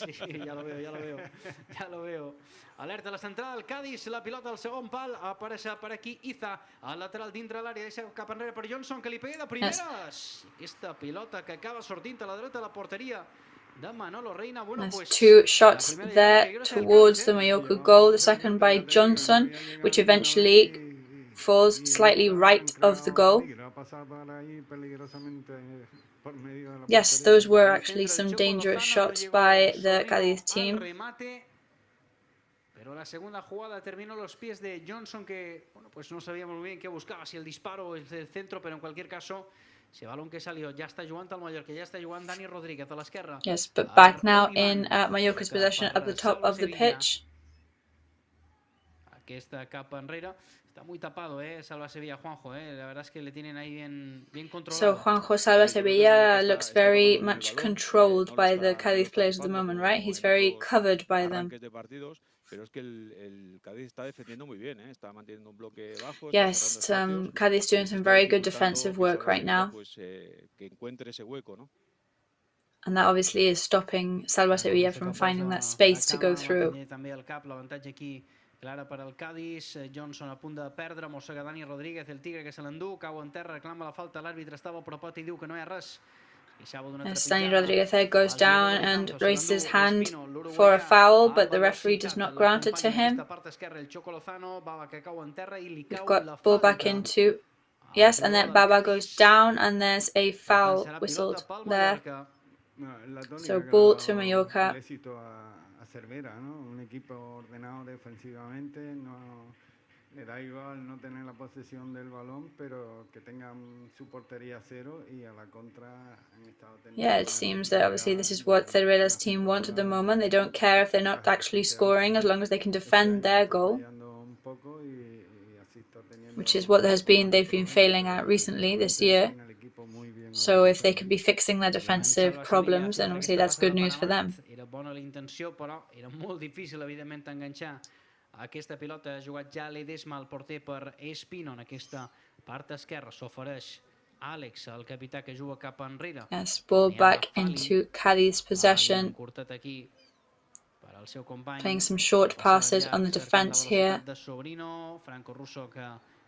ya lo veo. Alerta a la central, Cádiz, la pilota al segon pal, apareix per aquí Iza, al lateral dintre l'àrea, deixa cap enrere per Johnson, que li pega de primeres. Aquesta pilota que acaba sortint a la dreta de la porteria de Manolo Reina. There's two shots there towards the Mallorca goal, the second by Johnson, which eventually falls slightly right of the goal. Yes, those were actually some dangerous shots by the Cádiz team. Pero la segunda jugada terminó los pies de Johnson, que bueno, pues no sabíamos muy bien qué buscaba, si el disparo o el centro, pero en cualquier caso ese balón que salió ja està jugant al Mallorca, ja està jugant Dani Rodríguez a l'esquerra. Yes, but back now in Mallorca's possession at the top of the pitch. Aquesta cap enrere. Está muy tapado, Salva Sevilla, Juanjo, La verdad es que le tienen ahí bien controlado. So Juanjo Salva Sevilla looks very much controlled by the Cádiz players at the moment, right? He's very covered by them. Pero es que el Cádiz está defendiendo muy bien, está manteniendo un bloque bajo. Yes, Cádiz doing some very good defensive work right now. Que encuentre ese hueco, ¿no? And that obviously is stopping Salva Sevilla from finding that space to go through. També el cap, l'avantatge aquí clara per al Cádiz. Johnson a punt de perdre, mossega Dani Rodríguez, el tigre que se l'endú, cau en terra, reclama la falta, l'àrbitre estava apropat i diu que no hi ha res. As Dani Rodríguez there goes down and raises his hand for a foul, but the referee does not grant it to him. We've got ball back into, yes, and then Baba goes down and there's a foul whistled there. So ball to Mallorca. Un equipo ordenado defensivamente, le da igual no tener la posesión del balón, pero que tengan su portería cero y a la contra han estado teniendo. Yeah, it seems that obviously this is what Cervera's team want at the moment. They don't care if they're not actually scoring as long as they can defend their goal, which is what they've been failing at recently this year. So if they could be fixing their defensive problems, then obviously that's good news for them. Era bona la intenció, però era molt difícil, evidentment, enganxar aquesta pilota. Ha jugat ja Ledesma, el porter, per Espino en aquesta part esquerra. S'ofereix Àlex, el capità, que juga cap enrere. Yes, ball back into Cádiz possession. Playing some short passes on the defense here. Franco Russo que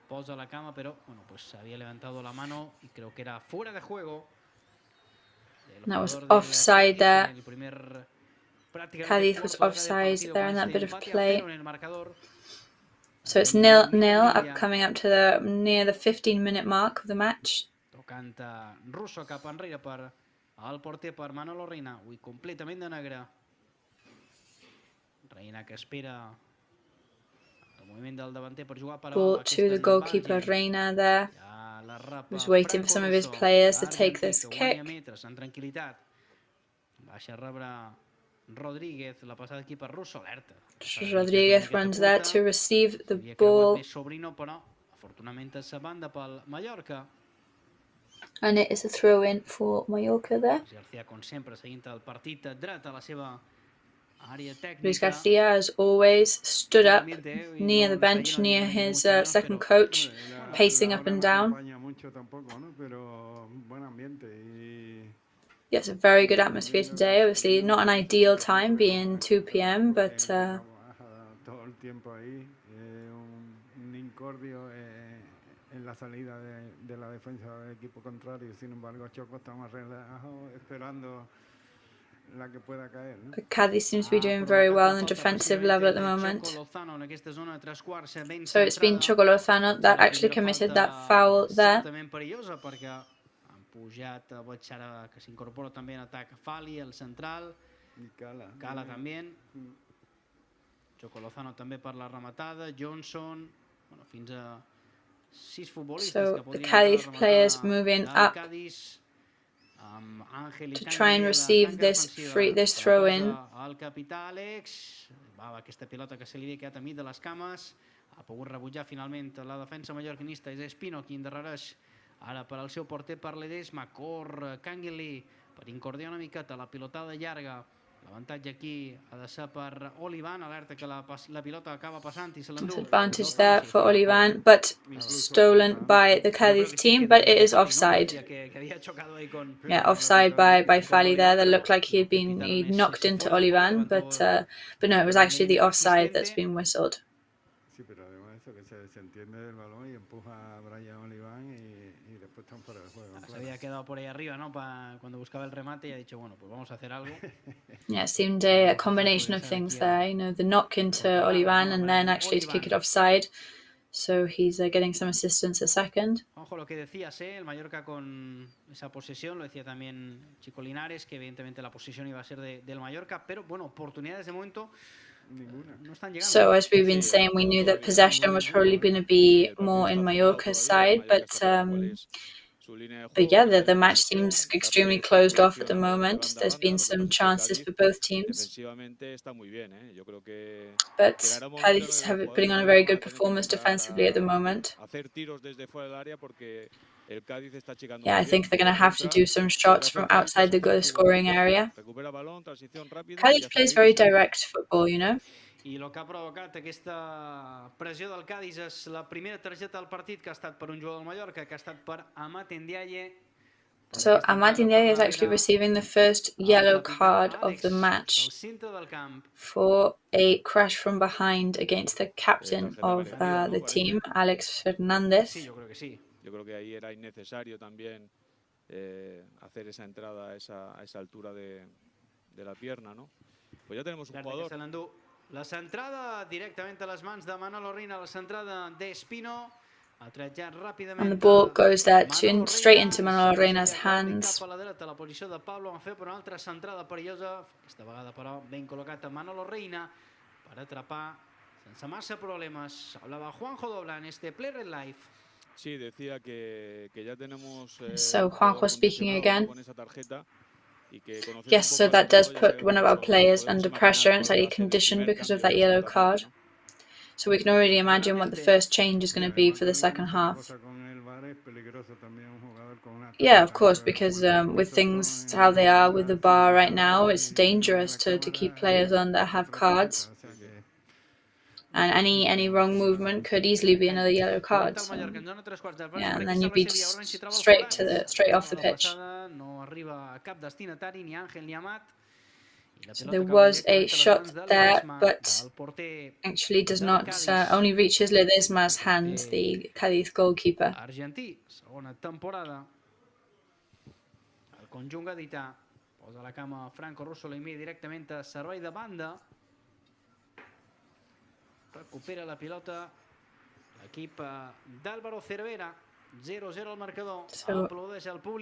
posa la cama, pero bueno, pues había levantado la mano y creo que era fuera de juego. That was offside there. Cádiz was offside there in that bit of play. So it's 0-0, coming up to near the 15-minute mark of the match. Tocant Russo cap enrere per el porter, per Manolo Reina. Ui, completament de negre. Reina que espera el moviment del davanter per jugar per ball to the goalkeeper Reina there. Was waiting for some of his players to take this kick. En tranquil·litat. Baixa a rebre Rodríguez, la passada aquí per Russo, alerta. Rodríguez runs there to receive the ball. Sobrino, però afortunadament és a banda pel Mallorca. And it is a throw-in for Mallorca there. García, com sempre, seguint el partit dret a la seva àrea tècnica. Luis García, as always, stood up near the bench, near his second coach, pacing up and down. Yes, a very good atmosphere today. Obviously, not an ideal time, being 2 p.m., but en la salida de la defensa del equipo contrario. Sin embargo, Choco está más relajado, esperando la que pueda caer, ¿no? Cádiz seems to be doing very well on the defensive level at the moment. So it's been Choco Lozano that actually committed that foul there. Pujat, veig ara que s'incorpora també en atac Fali, el central. I Cala. Cala també. Choco Lozano també per la rematada. Johnson. Bueno, fins a 6 futbolistes que podrien Cádiz players moving up to try and receive this throw in. El capità Àlex. Va, aquesta pilota que se li havia quedat a mig de les cames. Ha pogut rebutjar finalment la defensa mallorquinista. És Espino qui endarrereix ara per al seu porter per Ledesma. Cor Canguilí per incordiar una miqueta la pilotada llarga. L'avantatge aquí ha de ser per Olivan. Alerta que la pilota acaba passant i se l'endú. Advantage there for Olivan, but stolen by the Cádiz team, but it is offside. Yeah, offside by Fali there. That looked like he knocked into Olivan, but no, it was actually the offside that's been whistled. Sí, pero además eso que se desentiende del balón y empuja a Brian Olivan y después están fuera de juego. Se había quedado por ahí arriba, ¿no? Cuando buscaba el remate y ha dicho, bueno, pues vamos a hacer algo. Yeah, it seemed a combination of things there. You know, the knock into Olivan and then actually to kick it offside. So he's getting some assistance a second. Ojo lo que decías, el Mallorca con esa posesión, lo decía también Chico Linares, que evidentemente la posesión iba a ser del Mallorca, pero bueno, oportunidades de momento. So as we've been saying, we knew that possession was probably going to be more in Mallorca's side, but yeah, the match seems extremely closed off at the moment. There's been some chances for both teams, but Cádiz is putting on a very good performance defensively at the moment. Yeah, I think they're going to have to do some shots from outside the goal scoring area. Cádiz plays very direct football, you know. I el que ha provocat aquesta pressió del Cádiz és la primera targeta del partit que ha estat per un jugador del Mallorca, que ha estat per Amat Ndiaye. So Amat Ndiaye is actually receiving the first yellow card of the match for a crash from behind against the captain of the team, Alex Fernández. Sí, yo creo que sí. Yo creo que ahí era innecesario también hacer esa entrada a esa altura de la pierna, ¿no? Pues ya tenemos un jugador. La centrada directament a les mans de Manolo Reina, la centrada d'Espino. Ha trajat ràpidament. And the ball goes there straight into Manolo Reina's hands. Cap a la dreta, la posició de Pablo van fer per una altra centrada perillosa. Aquesta vegada, però, ben col·locat a Manolo Reina per atrapar sense massa problemes. Hablaba Juanjo Dobla en este Play Red Live. Sí, decía que ya tenemos. So Juanjo speaking again. Yes, so that does put one of our players under pressure and slightly conditioned because of that yellow card. So we can already imagine what the first change is going to be for the second half. Yeah, of course, because with things how they are with the bar right now, it's dangerous to keep players on that have cards. And any wrong movement could easily be another yellow card. So, yeah, and then you'd be straight off the pitch. So there was a shot there, but actually does not only reaches Ledesma's hands, the Cádiz goalkeeper. Argentí, segona temporada. El conjunt gadità posa la cama Franco Russo, la envia directament a servei de banda. Recupera la pilota l'equip d'Álvaro Cervera. 0-0 al marcador. So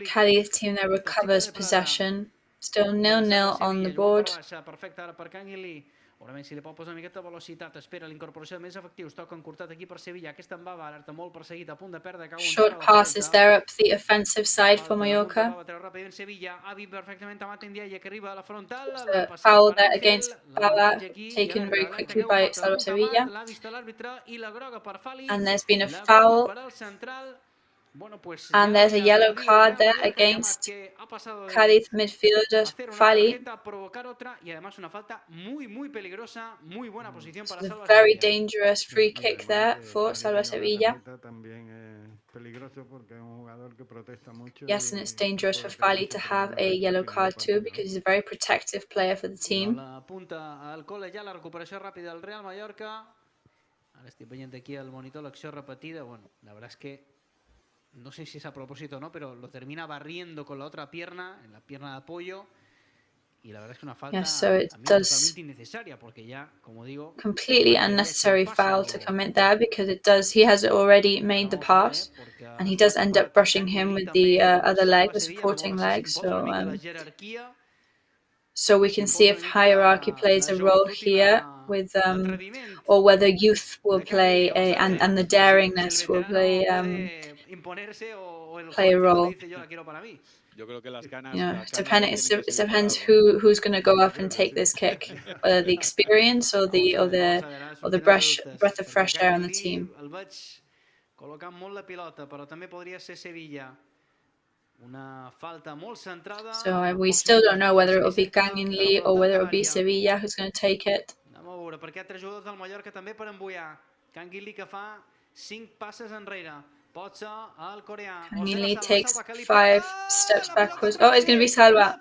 Cádiz team there recovers possession. Still 0-0 on the board. Perfecte ara per Canguilí. Segurament si li pot posar una miqueta de velocitat, espera l'incorporació de més efectius. Toca encurtat aquí per Sevilla. Aquesta en va alerta molt perseguit, a punt de perdre. Short passes there up the offensive side for Mallorca. Foul there against Bala, taken very quickly by Salva Sevilla. And there's been a foul. And there's a yellow card there against Cádiz midfielder Fali. It's a very dangerous free kick there for Salva Sevilla. Yes, and it's dangerous for Fali to have a yellow card too, because he's a very protective player for the team. Estic veient aquí al monitor l'acció repetida. Bueno, la verdad es que no sé si es a propósito o no, pero lo termina barriendo con la otra pierna, en la pierna de apoyo. Yeah, so it does completely unnecessary foul to commit there because he has already made the pass and he does end up brushing him with the other leg, the supporting leg. So we can see if hierarchy plays a role here with or whether youth will play and the daringness will play a role. Yo creo que las canas, It depends who's going to go up and take this kick, whether the experience or the breath of fresh air on the team. So we still don't know whether it will be Kangin Lee or whether it will be Sevilla who's going to take it. Kangin Lee takes 5 steps backwards. Oh, it's going to be Salva.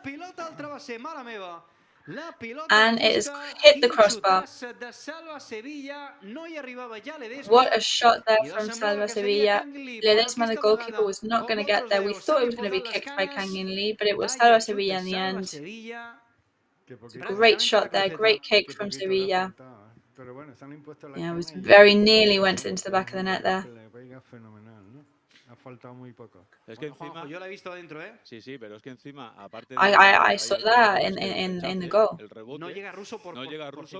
And it has hit the crossbar. What a shot there from Salva Sevilla. Ledesma, the goalkeeper, was not going to get there. We thought it was going to be kicked by Kangin Lee, but it was Salva Sevilla in the end. Great shot there, great kick from Sevilla. Yeah, it was very nearly went into the back of the net there. Es que encima, yo la he visto adentro, Sí, sí, pero es que encima, aparte de I saw that in the goal. El rebote, no llega Russo,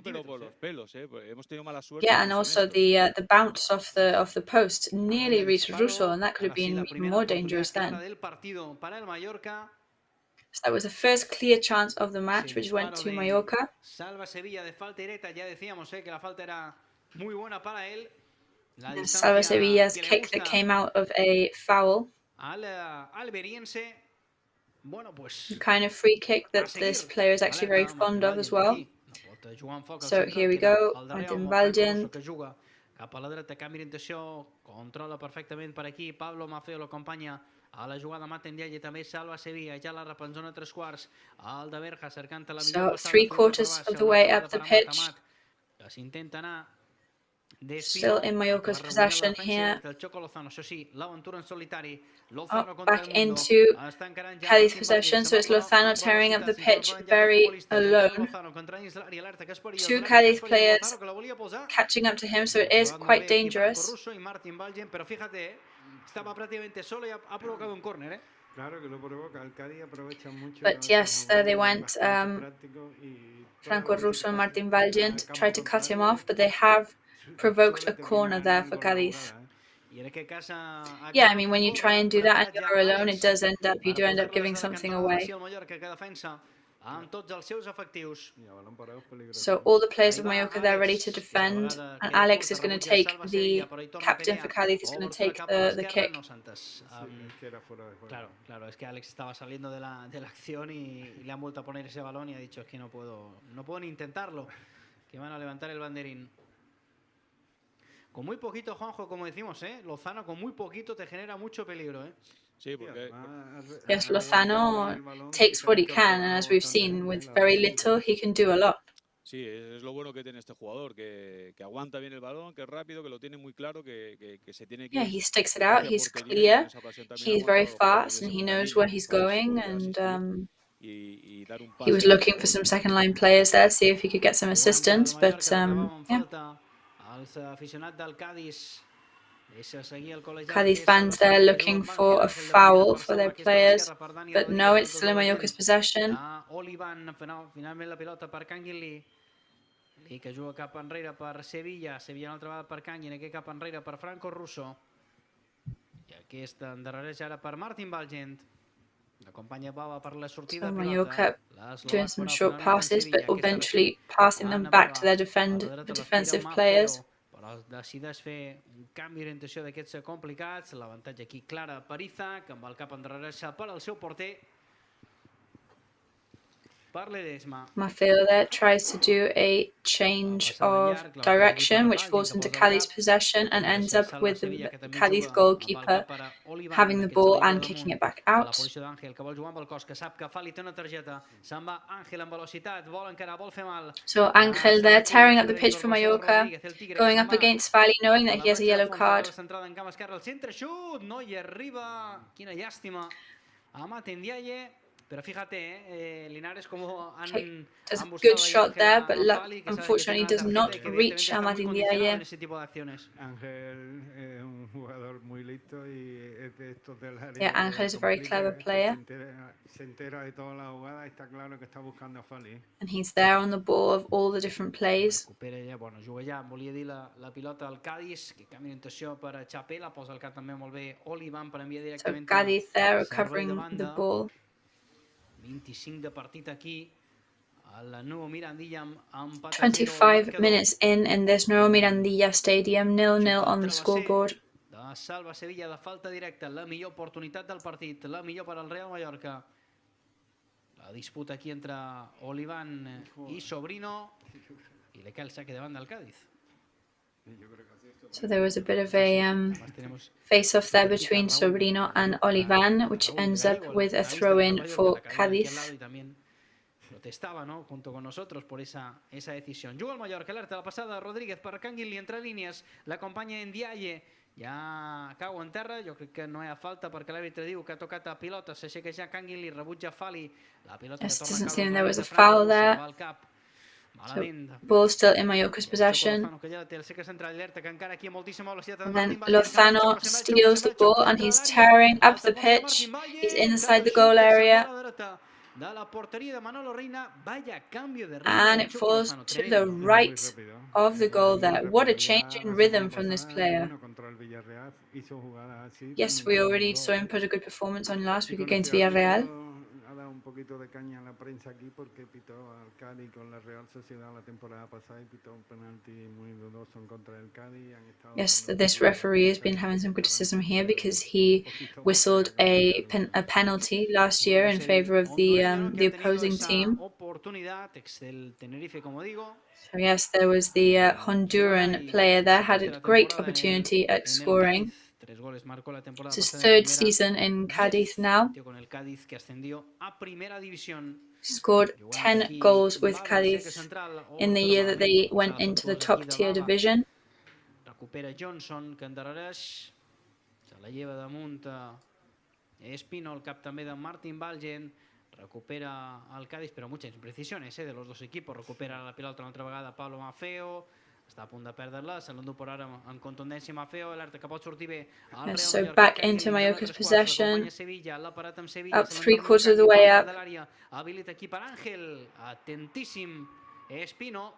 pero por los pelos, Hemos tenido mala suerte. Yeah, and also the bounce off the post nearly reached Russo, and that could have been even more dangerous then. So that was the first clear chance of the match, which went to Mallorca. Salva Sevilla de falta directa, ya decíamos que la falta era muy buena para él. Salva Sevilla's kick that came out of a foul. The kind of free kick that this player is actually very fond of as well. So here we go, Martin Valgent. Cap a la dreta, canvi d'orientació, controla perfectament per aquí, Pablo Maffeo l'acompanya a la jugada, Martin Dialle també Salva Sevilla, ja la rep en zona 3/4, el de Berja cercant la millor passada. So 3/4 of the way up the pitch. S'intenta anar still in Mallorca's possession here. Back into Cádiz possession, so it's Lozano tearing up the pitch very alone. 2 Cádiz players catching up to him, so it is quite dangerous. But yes, there they went. Franco Russo and Martin Valgent tried to cut him off, but they have provoked a corner there for Cádiz. Yeah, I mean, when you try and do that and you're alone, you do end up giving something away. So all the players of Mallorca, they're ready to defend, and Alex is going to take, the captain for Cádiz is going to take the kick. Claro, es que Alex estaba saliendo de la acción y le han vuelto a poner ese balón y ha dicho, es que no puedo ni intentarlo, que van a levantar el banderín. Con muy poquito, Juanjo, como decimos, Lozano con muy poquito te genera mucho peligro, Sí, porque... Yes, Lozano takes what he can, and as we've seen, with very little, he can do a lot. Sí, es lo bueno que tiene este jugador, que aguanta bien el balón, que es rápido, que lo tiene muy claro, que se tiene que... Yeah, he sticks it out, he's clear, he's very fast, and he knows where he's going, and he was looking for some second-line players there, see if he could get some assistance, but yeah. Cádiz fans there looking for a foul for their players, but no, it's still in Mallorca's possession. Que juga cap enrere per Sevilla, una altra vegada per Canguin, aquí cap enrere per Franco Russo, i aquest endarrereix ara per Martin Valgent. L'acompanya Bava per la sortida de Mallorca doing some short passes, but eventually passing them back to their defensive players. Però decides fer un canvi d'orientació d'aquests complicats, l'avantatge aquí clara per Iza, que amb el cap endarrereix per al seu porter. Maffeo there tries to do a change of direction, which falls into Cádiz possession and ends up with the Cádiz goalkeeper having the ball and kicking it back out. So Ángel there tearing up the pitch for Mallorca, going up against Fali, knowing that he has a yellow card. Pero fíjate, Linares como han Does a buscado good ahí shot there, a but Fali, que sabe que unfortunately tiene does una not tarjeta y que reach evidentemente está muy Martin condicionado en Diaye. ese tipo de acciones. Ángel es un jugador muy listo y es de estos del área Yeah, que Angel is a very clever player. se entera de toda la jugada y está claro que está buscando a Fali. And he's there on the ball of all the different plays. Recupera ja, bueno, juga ja, volia dir la pilota al Cádiz, que canvia d'orientació per a Chapé, la posa al cap també molt bé Olivan per enviar So directament CÁDIZ there al servei de recovering the banda. ball. 25 de partit aquí. El nou Mirandilla amb empat a 0 25 minutes in, and there's no Mirandilla Stadium, 0-0 on the scoreboard. De Salva Sevilla de falta directa, la millor oportunitat del partit, la millor per al Real Mallorca. La disputa aquí entre Olivan i Sobrino i le cae el saque de banda al Cádiz. So there was a bit of a face-off there between Sobrino and Olivan, which ends up with a throw-in for CÁDIZ. Protestaba, ¿no?, junto con nosotros por esa decisión. Juga el Mallorca, alerta la pasada Rodríguez per Canguil i entre línies l'acompanya en Diaye. Ja cau en terra, jo crec que no hi ha falta perquè l'àrbitre diu que ha tocat a pilota, s'aixeca ja Canguil i rebutja Fali. La pilota que torna a Seem there was a foul there. So ball still in Mallorca's possession. And then Lozano steals the ball and he's tearing up the pitch. He's inside the goal area. And it falls to the right of the goal there. What a change in rhythm from this player. Yes, we already saw him put a good performance on last week against Villarreal. Un poquito de caña a la prensa aquí porque pitó al Cádiz con la Real Sociedad la temporada pasada y pitó un penalti muy dudoso en contra del Cádiz. Yes, this referee has been having some criticism here because he whistled a penalty last year in favor of the opposing team. So yes, there was the Honduran player there, had a great opportunity at scoring. It's his third season in Cádiz now. He scored 10 goals with Cádiz in the year that they went into the top tier division. Recupera Johnson, que endarrereix. Se la lleva damunt Espino, el cap també de Martin Valgen. Recupera el Cádiz, però muchas imprecisiones de los dos equipos. Recupera la pilota una altra vegada Pablo Maffeo. Està a punt de perdre-la, se l'endú per ara amb contundència Maffeo, alerta que pot sortir bé. So back into Mallorca's possession, up 3/4 of the way up. Habilita aquí per Àngel, atentíssim Espino,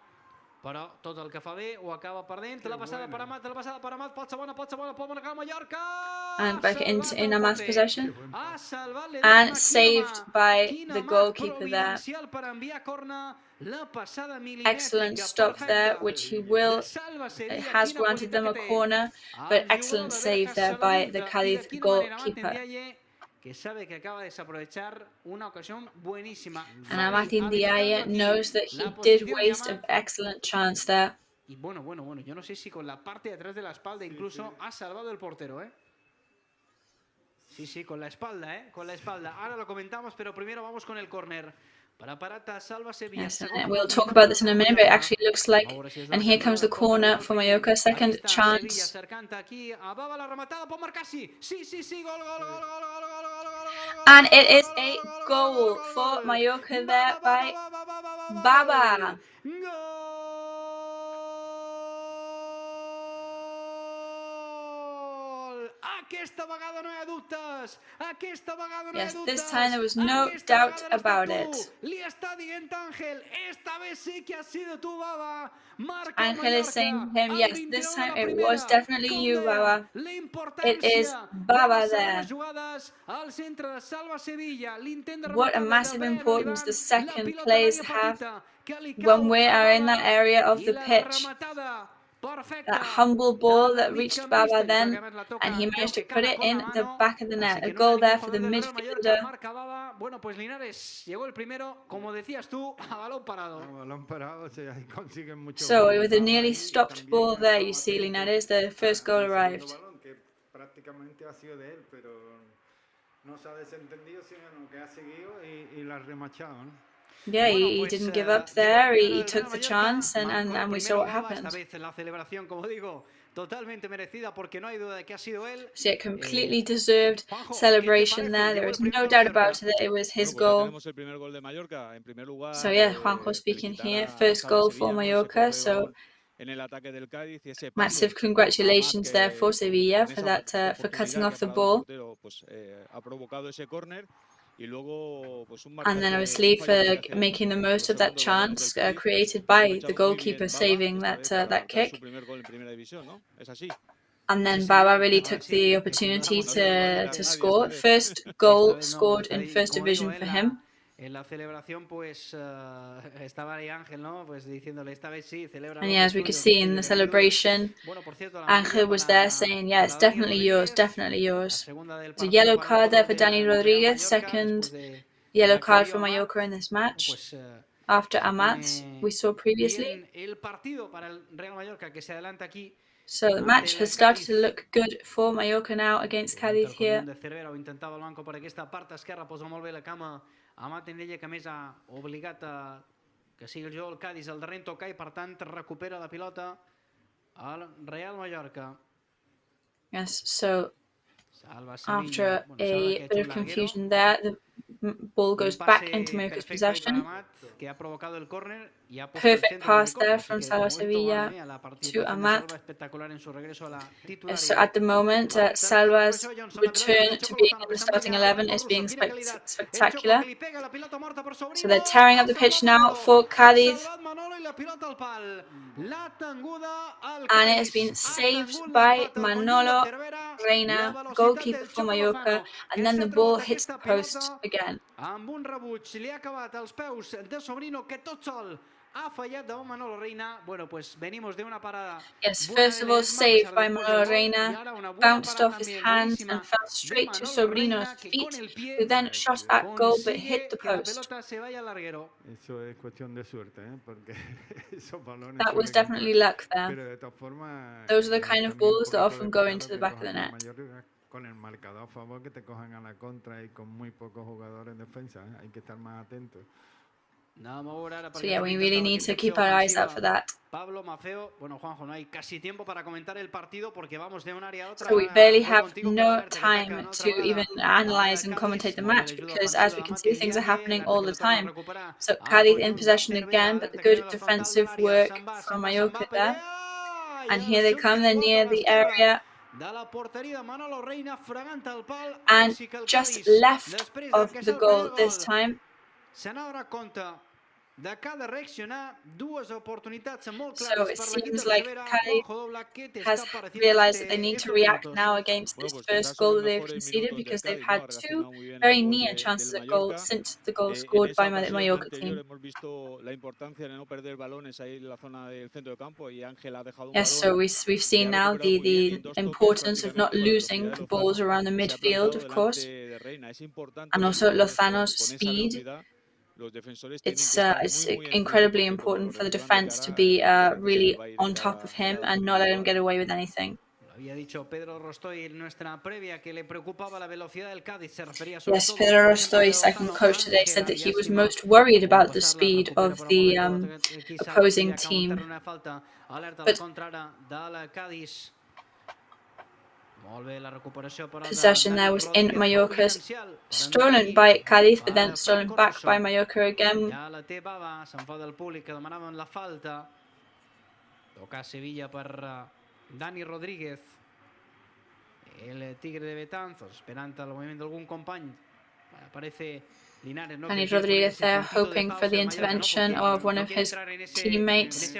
però tot el que fa bé ho acaba perdent. La passada per Amat, pot ser bona, pot marcar el Mallorca! And back into Amat's possession. And saved by the goalkeeper there. Excellent stop there, which has granted them a corner, but excellent save there by the Cádiz goalkeeper. And Martin Diaye knows that he did waste an excellent chance there. Y bueno, yo no sé si con la parte de atrás de la espalda incluso ha salvado el portero, Sí, con la espalda, con la espalda. Ahora lo comentamos, pero primero vamos con el córner. Yes, and we'll talk about this in a minute, but it actually looks like, and here comes the corner for Mallorca, second chance. And it is a goal for Mallorca there by Baba. Yes, this time there was no doubt about it. Ángel is saying to him, yes, this time it was definitely you, Baba. It is Baba there. What a massive importance the second plays have when we are in that area of the pitch. That humble ball that reached Baba then, and he managed to put it in the back of the net. A goal there for the midfielder. So with a nearly stopped ball there, you see, Linares, the first goal arrived. Yeah, he didn't give up there, he took the chance, and we saw what happened. totalmente merecida porque no hay duda de que ha sido él. So yeah, completely deserved celebration there. There was no doubt about it that it was his goal. So yeah, Juanjo speaking here. First goal for Mallorca. So massive congratulations there for Sevilla for that, for cutting off the ball. And then obviously for making the most of that chance created by the goalkeeper saving that kick. And then Baba really took the opportunity to score. First goal scored in First Division for him. En la celebración, pues estaba ahí Ángel, ¿no? Pues diciéndole esta vez sí, celebra. And yeah, as we could see in the celebration, Ángel was there saying, yeah, it's definitely yours, definitely yours. There's a yellow card there for Dani Rodriguez, second yellow card for Mallorca in this match. After Amat, we saw previously. So the match has started to look good for Mallorca now against Cádiz here. Amat en ella que més ha obligat a que sigui el jugador del Cádiz el darrer en tocar i per tant recupera la pilota al Real Mallorca. Yes, so after a bit of confusion there, the ball goes back into Mallorca's possession. Perfect pass there from Salva Sevilla to Amat. So at the moment, Salva's return to being in the starting 11 is being spectacular. So they're tearing up the pitch now for Cádiz. And it has been saved by Manolo Reina, goalkeeper for Mallorca, and then the ball hits the post again. Amb un rebuig li ha acabat als peus de Sobrino que tot sol ha fallat davant Manolo Reina. Bueno, pues venimos de una parada. Yes, first of all saved by Manolo Reina, bounced off his hands and fell straight to Sobrino's feet, who then shot at goal but hit the post. That was definitely luck there. Those are the kind of balls that often go into the back of the net. Con el marcador a favor que te cojan a la contra y con muy pocos jugadores en defensa, hay que estar más atentos. So yeah, we really need to keep our eyes out for that. Pablo Mafeo, bueno, Juanjo, no hay casi tiempo para comentar el partido porque vamos de un área a otra. So we barely have no time to even analyze and commentate the match because, as we can see, things are happening all the time. So Cádiz in possession again, but the good defensive work from Mallorca there. And here they come, they're near the area. And just left of the goal this time. So it seems like Cádiz has realized that they need to react now against this first goal that they've conceded because they've had two very near chances at goal since the goal scored by the Mallorca team. Yes, so we've seen now the importance of not losing the balls around the midfield, of course, and also Lozano's speed. It's incredibly important for the defense to be really on top of him and not let him get away with anything. Yes, Pedro Rostoy, second coach today, said that he was most worried about the speed of the opposing team. But possession there was in Mallorca's, stolen by Cádiz, but then stolen back by Mallorca again. Dani Rodríguez, el Tigre de Betanzos, esperant el moviment d'algun company. Aparece Linares, ¿no? Dani Rodríguez there hoping for the intervention of one of his teammates.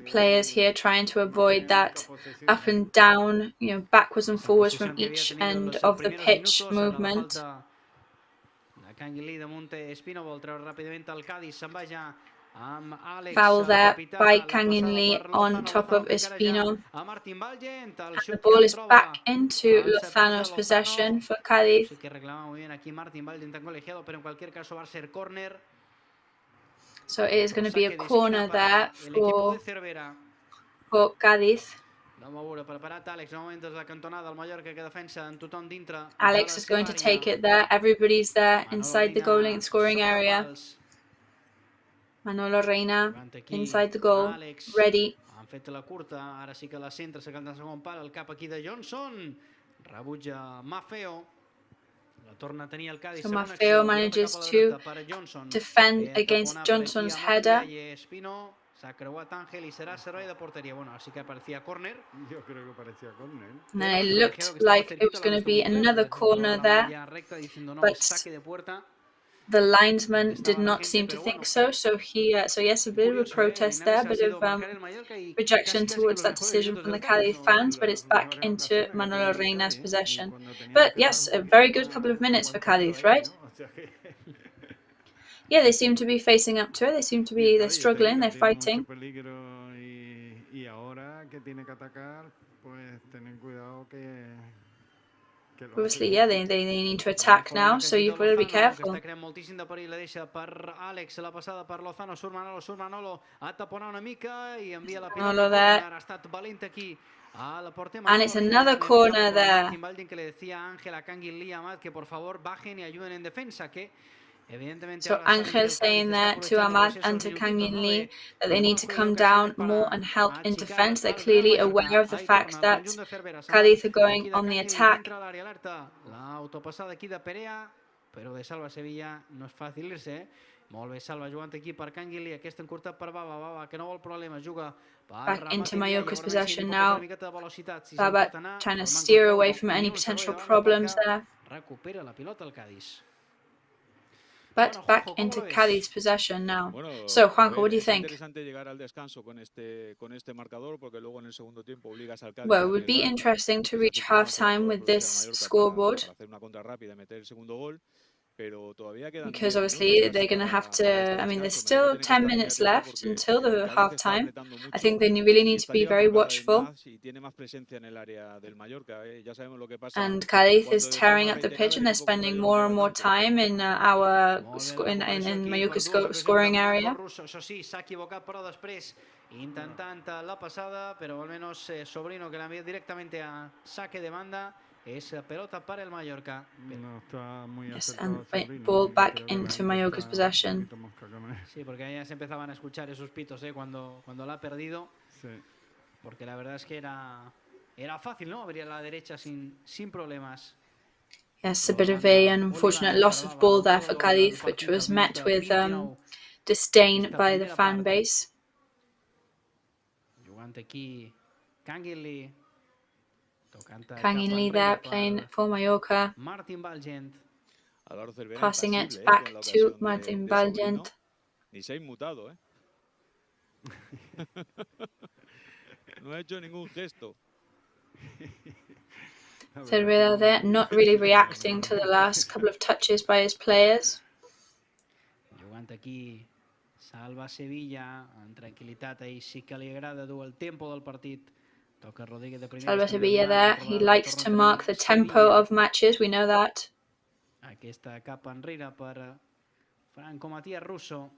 Players here trying to avoid that up and down, backwards and forwards from each end of the pitch movement. Foul there by Kangin Lee on top of Espino. And the ball is back into Lozano's possession for Cádiz. So it is going to be a corner there for Cádiz. Alex is going to take it there. Everybody's there inside the goal scoring area. Manolo Reina inside the goal, ready. Han fet la curta, ara sí que la centra, s'ha quedat en segon pal, el cap aquí de Johnson, rebutja Maffeo, la torna a tenir el Cádiz. So Maffeo manages to defend against Johnson's header. S'ha creuat Ángel i serà servei de porteria. Bueno, així que parecía córner. Jo crec que parecía córner. And then it looked like it was going to be another corner there, but the linesman did not seem to think so. So yes, a bit of a protest there, a bit of rejection towards that decision from the Cádiz fans, but it's back into Manolo Reina's possession. But yes, a very good couple of minutes for Cádiz, right? Yeah, they seem to be facing up to it. They're struggling, they're fighting. Obviously, yeah, they need to attack now, so you've got to be careful. Manolo there. And it's another corner there. So Ángel saying that to Ahmad and to Kang In Lee that they need to come down more and help in defence. They're clearly aware of the fact that Cádiz are going on the attack. Back into Mallorca's possession now. Baba trying to steer away from any potential problems there. But back into Cádiz possession now. So, Juanjo, what do you think? Well, it would be interesting to reach half-time with this scoreboard, because obviously they're going to have to, I mean, there's still 10 minutes left until the half-time. I think they really need to be very watchful. And Cádiz is tearing up the pitch, and they're spending more and more time in in Mallorca's scoring area. Intentant la passada, però almenys Sobrino que la envia directamente a saque de banda. Es pelota para el Mallorca. Yes, and ball back into Mallorca's possession. Sí, porque ya se empezaban a escuchar esos pitos cuando la ha perdido. Sí. Porque la verdad es que era fácil, ¿no? Abrir a la derecha sin problemas. Yes, a bit of an unfortunate loss of ball there for Cádiz, which was met with disdain by the fan base. Jugante aquí, Kang In Lee. Kang In Lee there playing for Mallorca. Passing it back to Martin Balgent. Ni se ha inmutado, No ha hecho ningún gesto. Cervera there, not really reacting to the last couple of touches by his players. Jugant aquí, salva Sevilla, amb tranquil·litat, ahir sí que li agrada dur el tempo del partit. Salva Sevilla there, he likes to mark the tempo of matches, we know that. Aquesta cap enrere per Franco Matías Russo.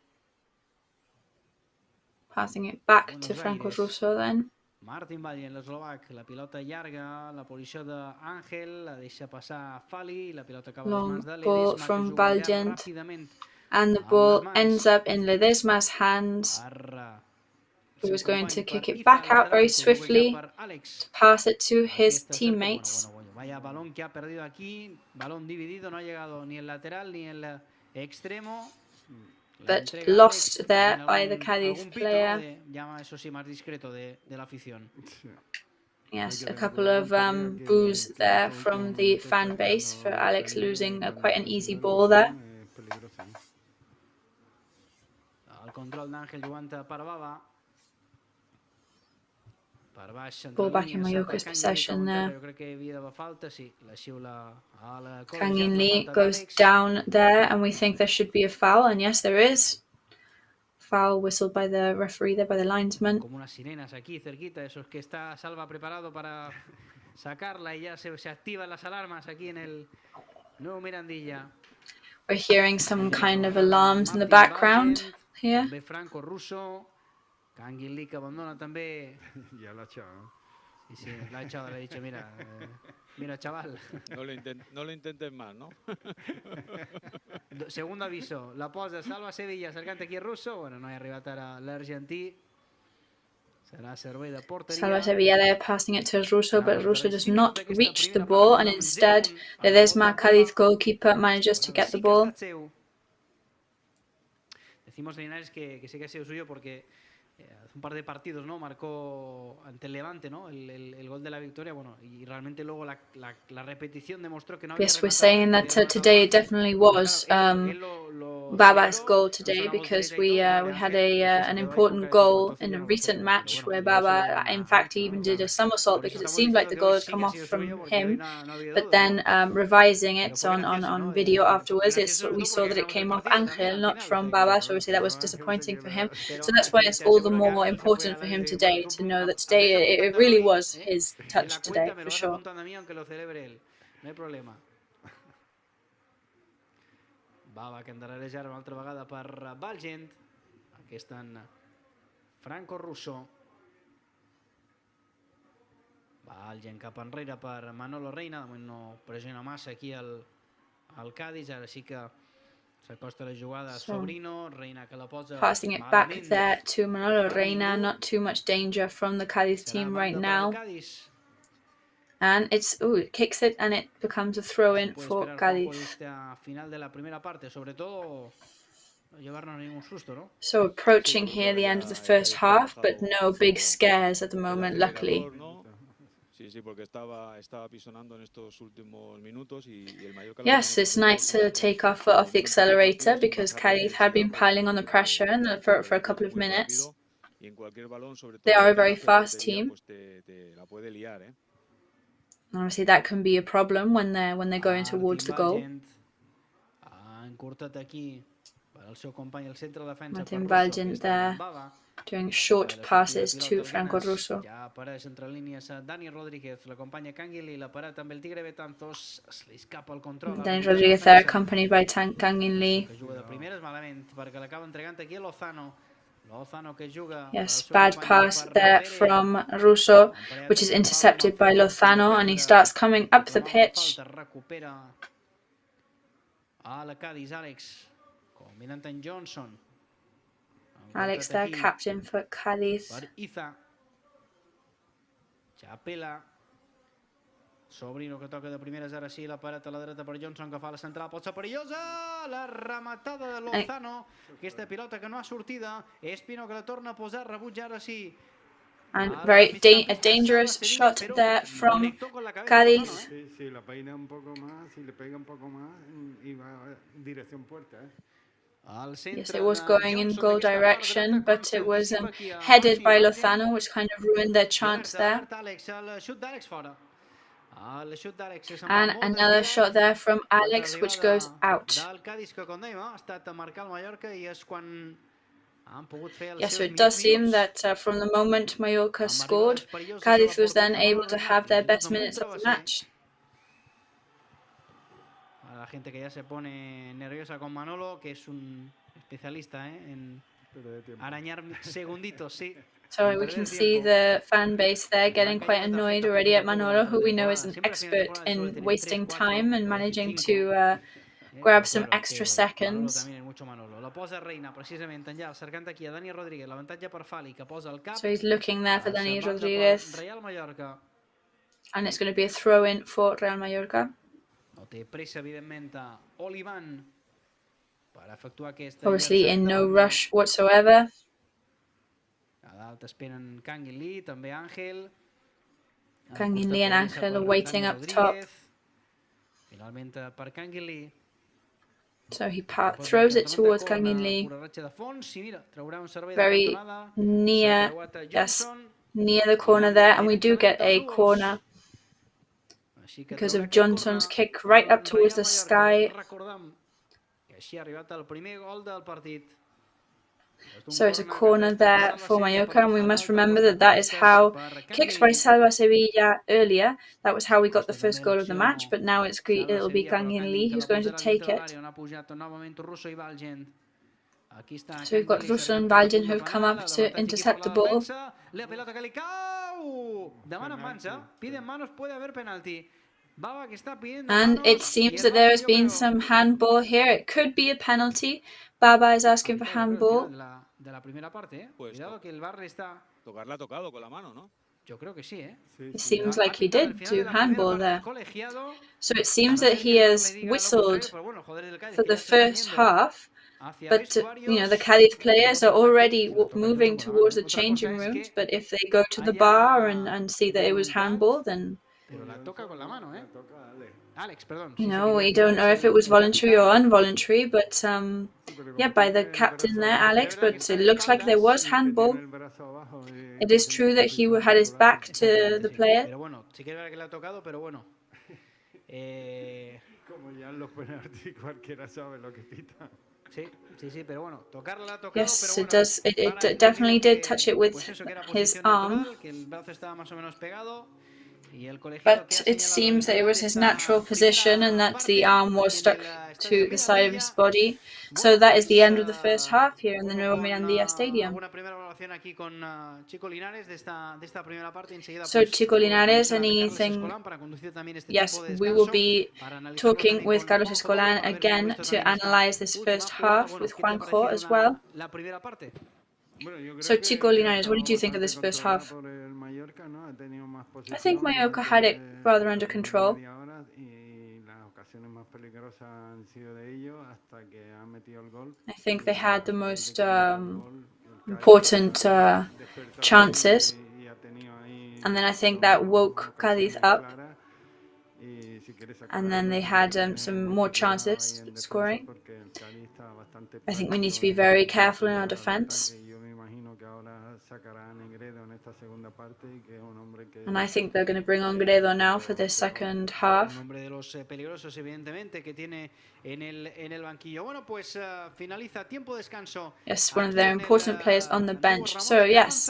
Passing it back to Franco Russo then. Martin Balgent, l'eslovac, la pilota llarga, la posició d'Àngel, la deixa passar Fali, la pilota acaba a les mans de Ledesma. Long ball from Balgent, and the ball ends up in Ledesma's hands. He was going to kick it back out very swiftly to pass it to his teammates. Vaya balón que ha perdido aquí, balón dividido, no ha llegado ni el lateral ni el extremo. But lost there by the Cádiz player. Yes, a couple of boos there from the fan base for Alex losing quite an easy ball there. Ball back in Mallorca's possession there. Kang In Lee goes down there, and we think there should be a foul, and yes, there is. Foul whistled by the referee there, by the linesman. Como unas sirenas aquí cerquita, esos que está Salva preparado para sacarla y ya se activan las alarmas aquí en el nuevo Mirandilla. We're hearing some kind of alarms in the background here. Franco Russo. Kang In Lee que abandona també. Ja l'ha echado. Sí, l'ha echado, le ha dicho, mira, Mira, chaval. No lo intentes más, ¿no? Segundo aviso. La posa Salva Sevilla cercant aquí a Russo. Bueno, no ha arribat ara l'argentí. Serà servei de porteria. Salva Sevilla there passing it to Russo, but Russo does not reach the ball, and instead Ledesma, Cádiz goalkeeper, manages to get the ball. Decimos Linares que sí que ha sido suyo porque hace un par de partidos, ¿no? Marcó ante el Levante, ¿no? El gol de la victoria, bueno, y realmente luego la repetición demostró que no había Yes, we're saying that today it definitely was Baba's goal today, because we had an important goal in a recent match where Baba, in fact, even did a somersault because it seemed like the goal had come off from him, but then revising it on video afterwards, we saw that it came off Angel, not from Baba, so obviously that was disappointing for him. So that's why it's all the more important for him today to know that today it really was his touch today, for sure. Baba que endarrerejar una altra vegada per Valgent. Aquí estan Franco Russo. Valgent cap enrere per Manolo Reina. De moment no pressiona massa aquí el Cádiz. Ara sí que s'acosta la jugada a Sobrino. Reina que la posa passing it back there to Manolo Reina. Not too much danger from the Cádiz team right now. And it kicks it and it becomes a throw-in for Cádiz. So approaching here the end of the first half, but no big scares at the moment, luckily. Yes, it's nice to take our foot off the accelerator because Cádiz had been piling on the pressure for a couple of minutes. They are a very fast team. Obviously, that can be a problem when they're going towards the goal. Martin Valgent there doing short passes to Franco Russo. Dani Rodríguez there, accompanied by Kangin Lee. Yes, bad pass there from Russo, which is intercepted by Lozano, and he starts coming up the pitch. Alex there, captain for Cádiz. Sobrino que toca de primeres, ara sí, la paret a la dreta per Johnson, que fa la central, pot ser perillosa, la rematada de Lozano, aquesta pilota que no ha sortida, Espino que la torna a posar, rebutja ara sí. And a dangerous shot there from Cádiz. Si la peina un poco más, si le pega un poco más, iba dirección puerta, Yes, it was going in goal direction, but it was headed by Lozano, which kind of ruined their chance there. And another shot there from Alex, which goes out. Yes, so it does seem that from the moment Mallorca scored, Cádiz was then able to have their best minutes of the match. La gente que ya se pone nerviosa con Manolo, que es un especialista en arañar segunditos, sí. So we can see the fan base there getting quite annoyed already at Manolo, who we know is an expert in wasting time and managing to grab some extra seconds. So he's looking there for Dani Rodríguez. And it's going to be a throw-in for Real Mallorca. Obviously in no rush whatsoever. Kangin Lee and Angel are waiting up top. So he throws it towards Kangin Lee. Very near, yes, near the corner there, and we do get a corner because of Johnson's kick right up towards the sky. So it's a corner there for Mallorca, and we must remember that that is how, kicked by Salva Sevilla earlier, that was how we got the first goal of the match, but now it'll be Kangin Lee who's going to take it. So we've got Russo and Valgent who've come up to intercept the ball. And it seems that there has been some handball here. It could be a penalty. Baba is asking for handball. Tocarla ha tocado con la mano, ¿no? It seems like he did do handball there. So it seems that he has whistled for the first half, but you know, the Cádiz players are already moving towards the changing rooms, but if they go to the bar and see that it was handball, then you know, we don't know if it was voluntary or involuntary, but yeah, by the captain there, Alex, but it looks like there was handball. It is true that he had his back to the player. Yes, it does. It definitely did touch it with his arm. But it seems that it was his natural position and that the arm was stuck to the side of his body. So that is the end of the first half here in the Nuevo Mirandilla Stadium. So Chico Linares, anything? Yes, we will be talking with Carlos Escolán again to analyze this first half with Juanjo as well. So Chico Linares, what did you think of this first half? I think Mallorca had it rather under control. I think they had the most important chances, and then I think that woke Cádiz up, and then they had some more chances scoring. I think we need to be very careful in our defense. And I think they're going to bring on Gredo now for this second half. Yes, one of their important players on the bench. So yes,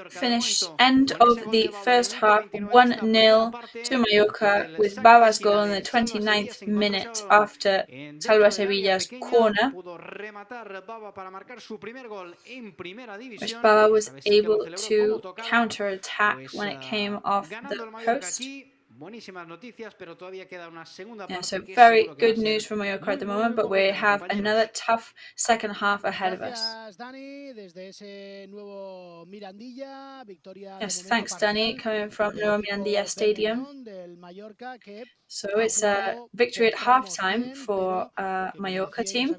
finish end of the first half, 1-0 to Mallorca, with Baba's goal in the 29th minute after Salva Sevilla's corner, which Baba was able to counter-attack when it came off the post. Yeah, so very good news for Mallorca at the moment, but we have another tough second half ahead of us. Yes, thanks, Danny, coming from Nuevo Mirandilla Stadium. So it's a victory at halftime for Mallorca team,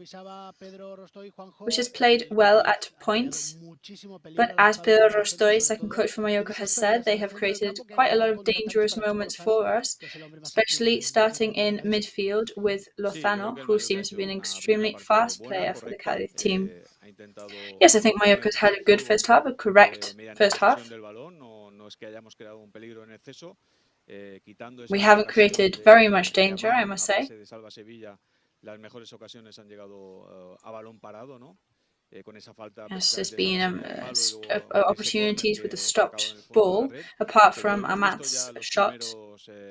which has played well at points. But as Pedro Rostoy, second coach for Mallorca, has said, they have created quite a lot of dangerous moments for us, especially starting in midfield with Lozano, who seems to be an extremely fast player for the Cádiz team. Yes, I think Mallorca's had a good first half, a correct first half. We haven't created very much danger, I must say. Yes, there's been opportunities with the stopped ball, apart from Amat's shot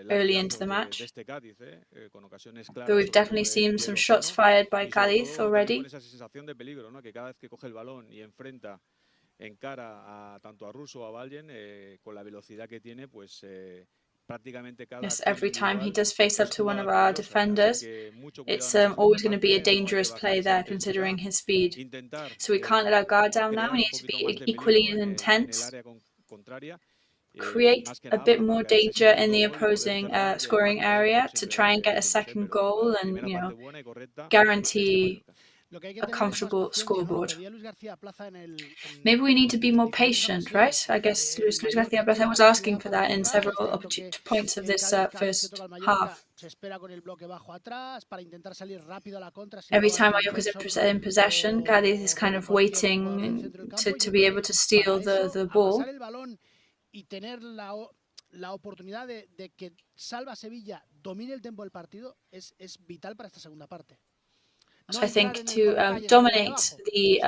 early into the match. But we've definitely seen some shots fired by Cádiz already. Yes, every time he does face up to one of our defenders, it's always going to be a dangerous play there, considering his speed. So we can't let our guard down now. We need to be equally intense, create a bit more danger in the opposing scoring area to try and get a second goal and, you know, guarantee a comfortable scoreboard. Maybe we need to be more patient, right? I guess Luis García Plaza was asking for that in several points of this first half. Every time Mallorca's in possession, Cádiz is kind of waiting to be able to steal the ball. La oportunidad de que Salva Sevilla domine el tempo del partido es vital para esta segunda parte. So I think to dominate the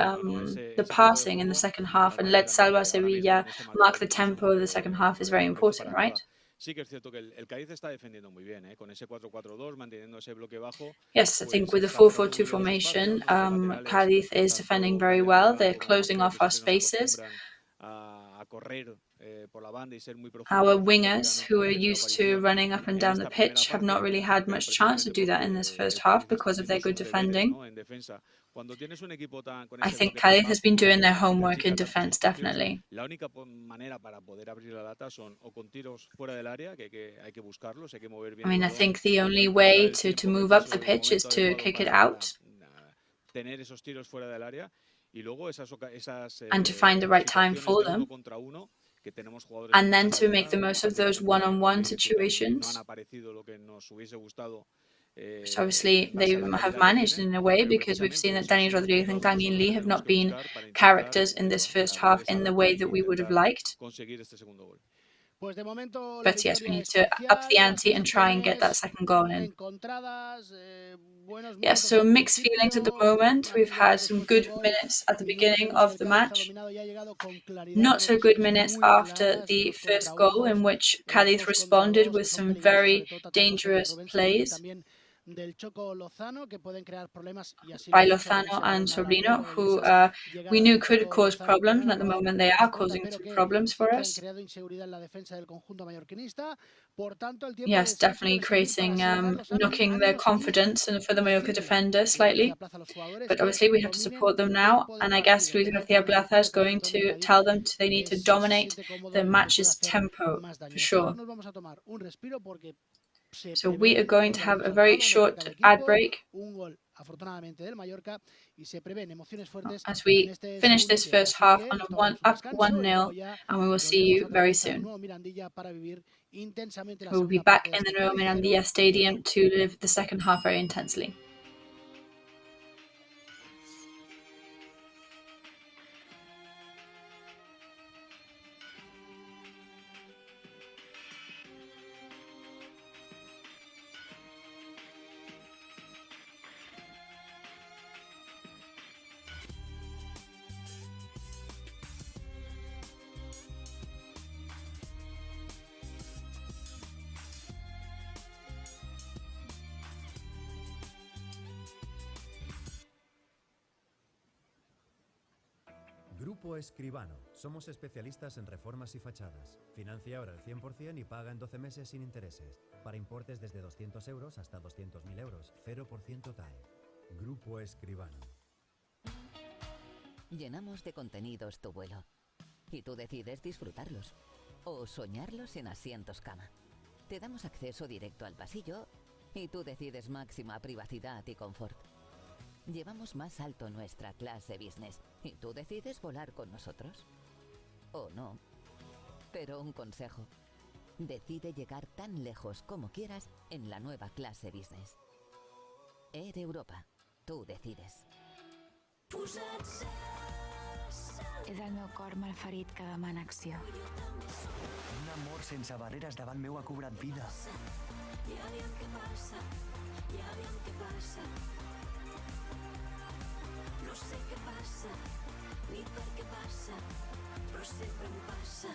passing in the second half and let Salva Sevilla mark the tempo of the second half is very important, right? Yes, I think with the 4-4-2 formation, Cádiz is defending very well. They're closing off our spaces. Our wingers, who are used to running up and down the pitch, have not really had much chance to do that in this first half because of their good defending. I think Cádiz has been doing their homework in defense, definitely. La única manera para poder abrir la lata son o con tiros fuera del área, que hay que buscarlos, hay que mover bien. I mean, I think the only way to move up the pitch is to kick it out. Tener esos tiros fuera del área y luego esas and to find the right time for them. And then to make the most of those one-on-one situations. Which obviously they have managed in a way, because we've seen that Dani Rodríguez and Kang In Lee have not been characters in this first half in the way that we would have liked. But yes, we need to up the ante and try and get that second goal in. Yes, so mixed feelings at the moment. We've had some good minutes at the beginning of the match. Not so good minutes after the first goal, in which Cádiz responded with some very dangerous plays by Lozano and Sobrino, who we knew could cause problems, and at the moment they are causing some problems for us. Yes, definitely creating, knocking their confidence for the Mallorca defender slightly. But obviously we have to support them now, and I guess Luis García Plaza is going to tell them they need to dominate the match's tempo, for sure. So we are going to have a very short ad break as we finish this first half on up 1-0, and we will see you very soon. We will be back in the Nuevo Mirandilla Stadium to live the second half very intensely. Grupo Escribano. Somos especialistas en reformas y fachadas. Financia ahora al 100% y paga en 12 meses sin intereses. Para importes desde 200 euros hasta 200.000 euros. 0% TAE. Grupo Escribano. Llenamos de contenidos tu vuelo. Y tú decides disfrutarlos. O soñarlos en asientos cama. Te damos acceso directo al pasillo y tú decides máxima privacidad y confort. Llevamos más alto nuestra clase business y tú decides volar con nosotros. O no. Pero un consejo. Decide llegar tan lejos como quieras en la nueva clase business. Air Europa. Tú decides. És el meu cor malferit que demana acció. Un amor sense barreres davant meu ha cobrat vida. No sé què passa, ni per què passa, però sempre em passa.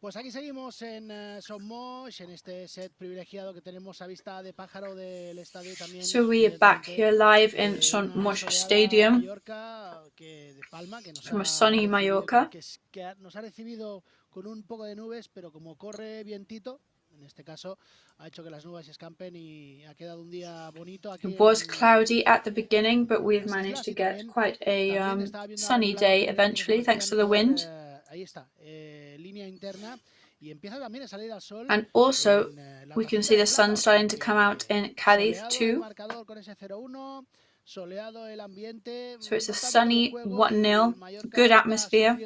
Pues aquí seguimos en Son Moix, en este set privilegiado que tenemos a vista de pájaro del estadio también. So we are back here live in Son Moix Stadium from a sunny Mallorca. Que nos ha recibido con un poco de nubes, pero como corre vientito, en este caso ha hecho que las nubes se escampen y ha quedado un día bonito aquí. It was cloudy at the beginning, but we've managed to get quite a sunny day eventually, thanks to the wind. Ahí está, línea interna. Y empieza también a salir al sol. And also, we can see the sun starting to come out in Cádiz too. So it's a sunny 1-0, good atmosphere.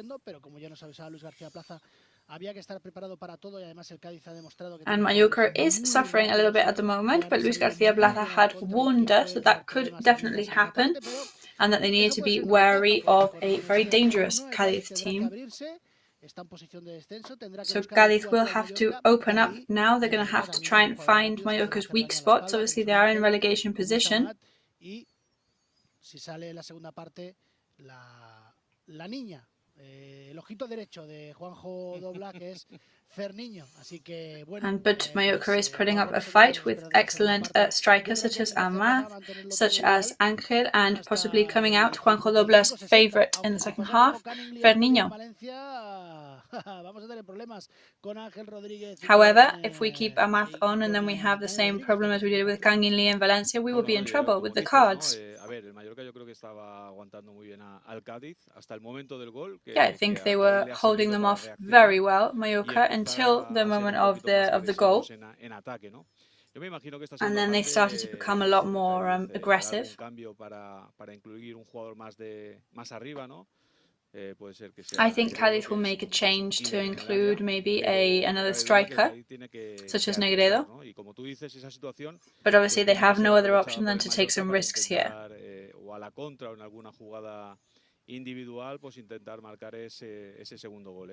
And Mallorca is suffering a little bit at the moment, but Luis García Plaza had warned us that that could definitely happen and that they needed to be wary of a very dangerous Cádiz team. So Cádiz will have to open up now. They're going to have to try and find Mallorca's weak spots. Obviously, they are in relegation position. El ojito derecho de Juanjo Dobla, que es Ferniño. Así que, bueno, but Mallorca is putting up a fight with excellent strikers such as Amar, such as Ángel, and possibly coming out Juanjo Dobla's favourite in the second half, Ferniño. However, if we keep Amath on and then we have the same problem as we did with Kangin Lee in Valencia, we will be in trouble with the cards. Yeah, I think they were holding them off very well, Mallorca, until the moment of the goal. And then they started to become a lot more aggressive. I think Cádiz will make a change to include maybe another striker, such as Negredo. But obviously they have no other option than to take some risks here. Individual, pues intentar marcar ese segundo gol.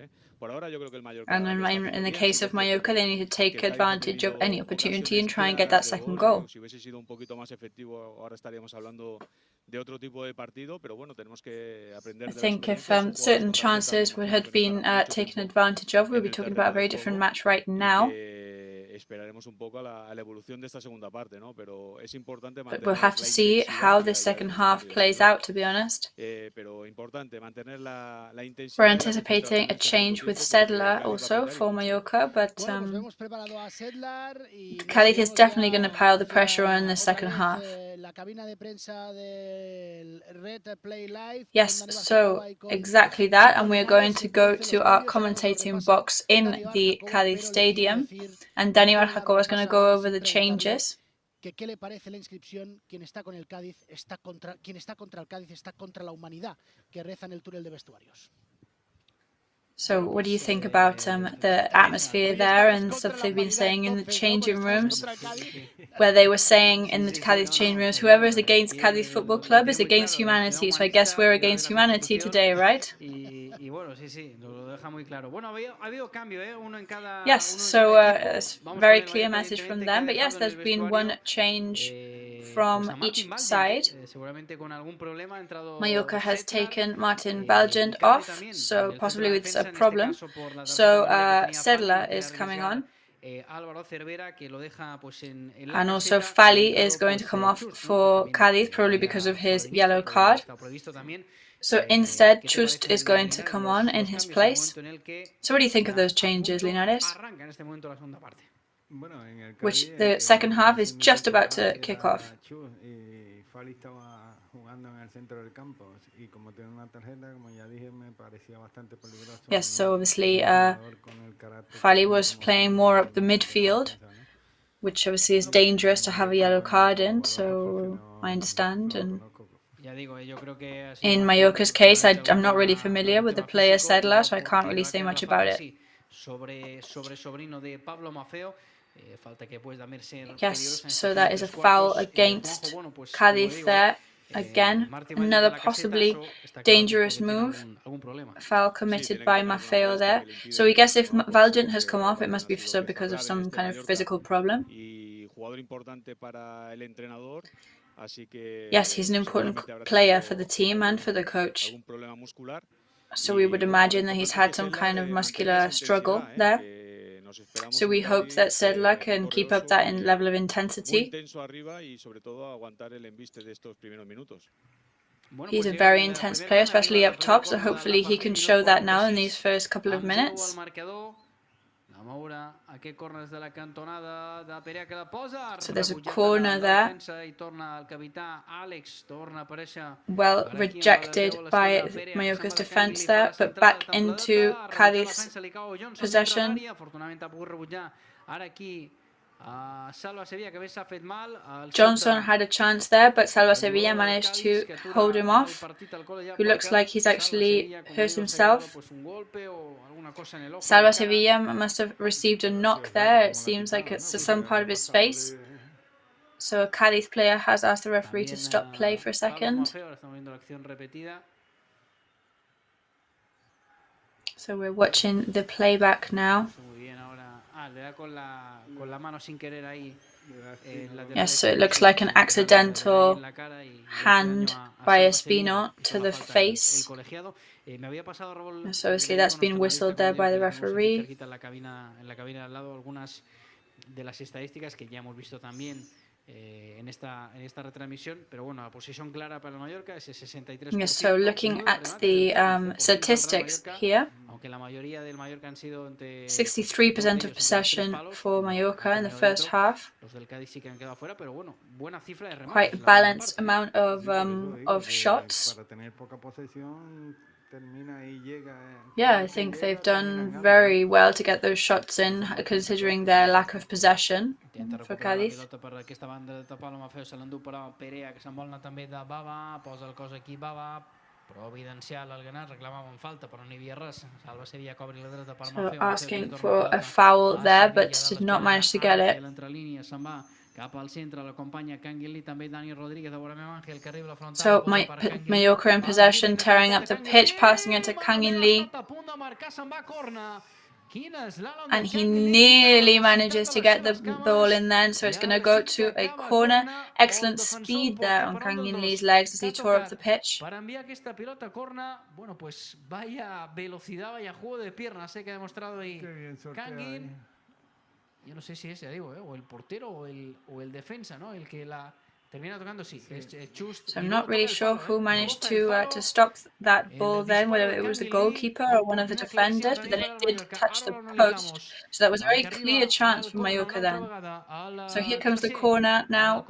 And in the case of Mallorca, they need to take advantage of any opportunity and try and get that second goal. Si hubiese sido un poquito más efectivo, ahora estaríamos hablando de otro tipo de partido, pero bueno, tenemos que aprender. I think if certain chances had been taken advantage of, we'll be talking about a very different match right now. Esperaremos un poco a la evolución de esta segunda parte, ¿no? Pero es importante mantener. But we'll have to see how the second half plays out, to be honest. Pero importante mantener la intensidad. We're anticipating a change with Sedler also for Mallorca, but Cádiz is definitely going to pile the pressure on in the second half. Yes, so exactly that, and we're going to go to our commentating box in the Cádiz stadium, and Daniel Jacob is going to go over the changes. ¿Qué le parece la inscripción? Quien está con el Cádiz está contra, quien está contra el Cádiz está contra la humanidad, que reza en el túnel de vestuarios. So what do you think about the atmosphere there and stuff they've been saying in the changing rooms, where they were saying in the Cádiz changing rooms, whoever is against Cádiz Football Club is against humanity, so I guess we're against humanity today, right? Yes, so it's a very clear message from them, but yes, there's been one change from each side. Mallorca has taken Martin Valgent off, so possibly with a problem. So Sedler is coming on. And also Fali is going to come off for Cádiz, probably because of his yellow card. So instead, Chust is going to come on in his place. So what do you think of those changes, Linares? Which the second half is just about to kick off. Yes, so obviously Fali was playing more up the midfield, which obviously is dangerous to have a yellow card in, so I understand. And in Mallorca's case, I'm not really familiar with the player Sedler, so I can't really say much about it. Yes, so that is a foul against Cádiz there. Again, another possibly dangerous move. Foul committed by Maffeo there. So we guess if Valgent has come off, it must be because of some kind of physical problem. Yes, he's an important player for the team and for the coach. So we would imagine that he's had some kind of muscular struggle there. So we hope that Sedla can keep up that level of intensity. He's a very intense player, especially up top, so hopefully he can show that now in these first couple of minutes. So there's a corner there. Well rejected by Mallorca's defence there, but back into Cádiz possession. Johnson had a chance there, but Salva Sevilla managed to hold him off, who looks like he's actually hurt himself. Salva Sevilla must have received a knock there. It seems like it's to some part of his face. So a Cádiz player has asked the referee to stop play for a second. So we're watching the playback now. Yes, so it looks like an accidental hand by Espino to the face. So obviously that's been whistled there by the referee. Yes, so looking at the statistics here, 63% of possession for Mallorca in the first half. Quite a balanced amount of shots. Yeah, I think they've done very well to get those shots in, considering their lack of possession for Cádiz. So asking for a foul there, but did not manage to get it. So Mallorca in possession, tearing up the pitch, passing it to Kang In Lee. And he nearly manages to get the ball in then, so it's going to go to a corner. Excellent speed there on Kang In Lee's legs as he tore up the pitch. Yo no sé si es, ya digo, o el portero o el defensa, ¿no? El que la termina tocando, sí. So I'm not really sure who managed to stop that ball then, whether it was the goalkeeper or one of the defenders, but then it did touch the post. So that was a very clear chance for Mallorca then. So here comes the corner now.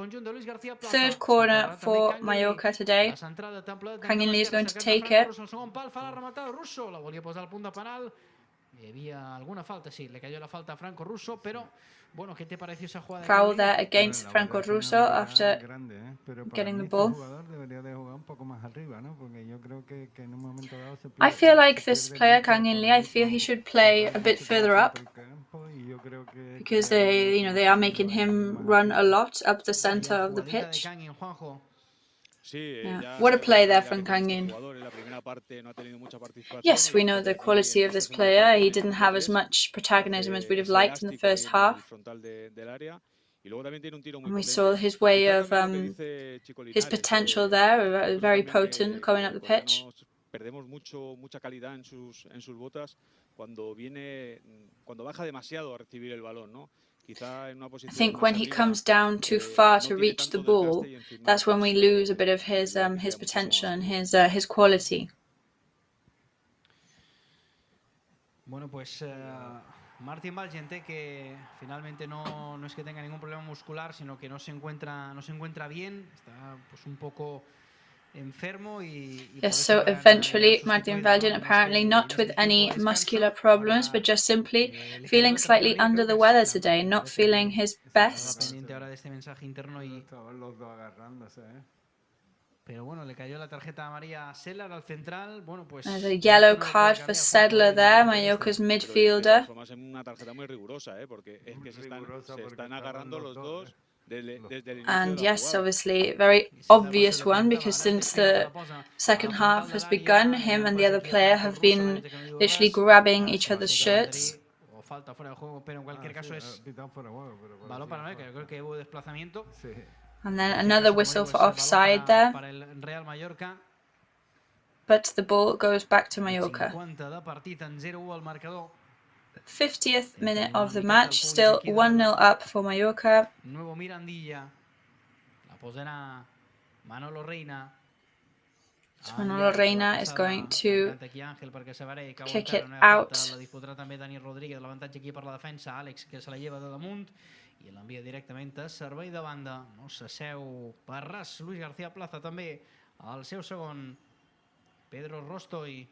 Third corner for Mallorca today. Kang In Lee is going to take it. Foul there against Franco Russo after getting the ball. I feel like this player, Kang In Lee, I feel he should play a bit further up, because they are making him run a lot up the center of the pitch. Yeah. What a play there from Kang In. Yes, we know the quality of this player. He didn't have as much protagonism as we'd have liked in the first half. And we saw his way of his potential there, very potent coming up the pitch. I think when he comes down too far to reach the ball, that's when we lose a bit of his potential and his quality. Bueno, pues Martín Valgente, que finalmente no es que tenga ningún problema muscular, sino que no se encuentra bien, está pues un poco enfermo y yes, so eventually Martin Valgent, apparently not with any muscular problems, but just simply feeling slightly under the weather today, not feeling his best. There's a yellow card for Sedler there, Mallorca's midfielder. And yes, obviously, very obvious one, because since the second half has begun, him and the other player have been literally grabbing each other's shirts. And then another whistle for offside there. but the ball goes back to Mallorca. 50th minute of the match, still 1-0 up for Mallorca. Nuevo Mirandilla. La posará Manolo Reina. So Manolo Reina is going to kick it out. La disputarà també Dani Rodríguez, l'avantatge aquí per la defensa, Àlex que se la lleva de damunt i l'envia directament a servei de banda. No s'asseu per ras, Luis García Plaza també al seu segon. Pedro Rostoy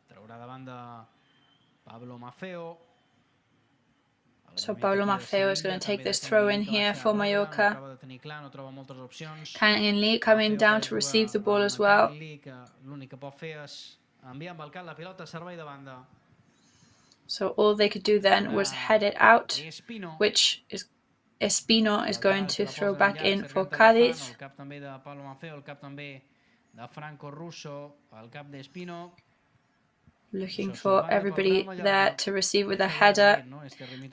traurà de banda Pablo Maffeo. So Pablo Maffeo is going to take this throw in here for Mallorca. Canning Lee coming down to receive the ball as well. So all they could do then was head it out, which is Espino is going to throw back in for CÁDIZ. Looking for everybody there to receive with a header,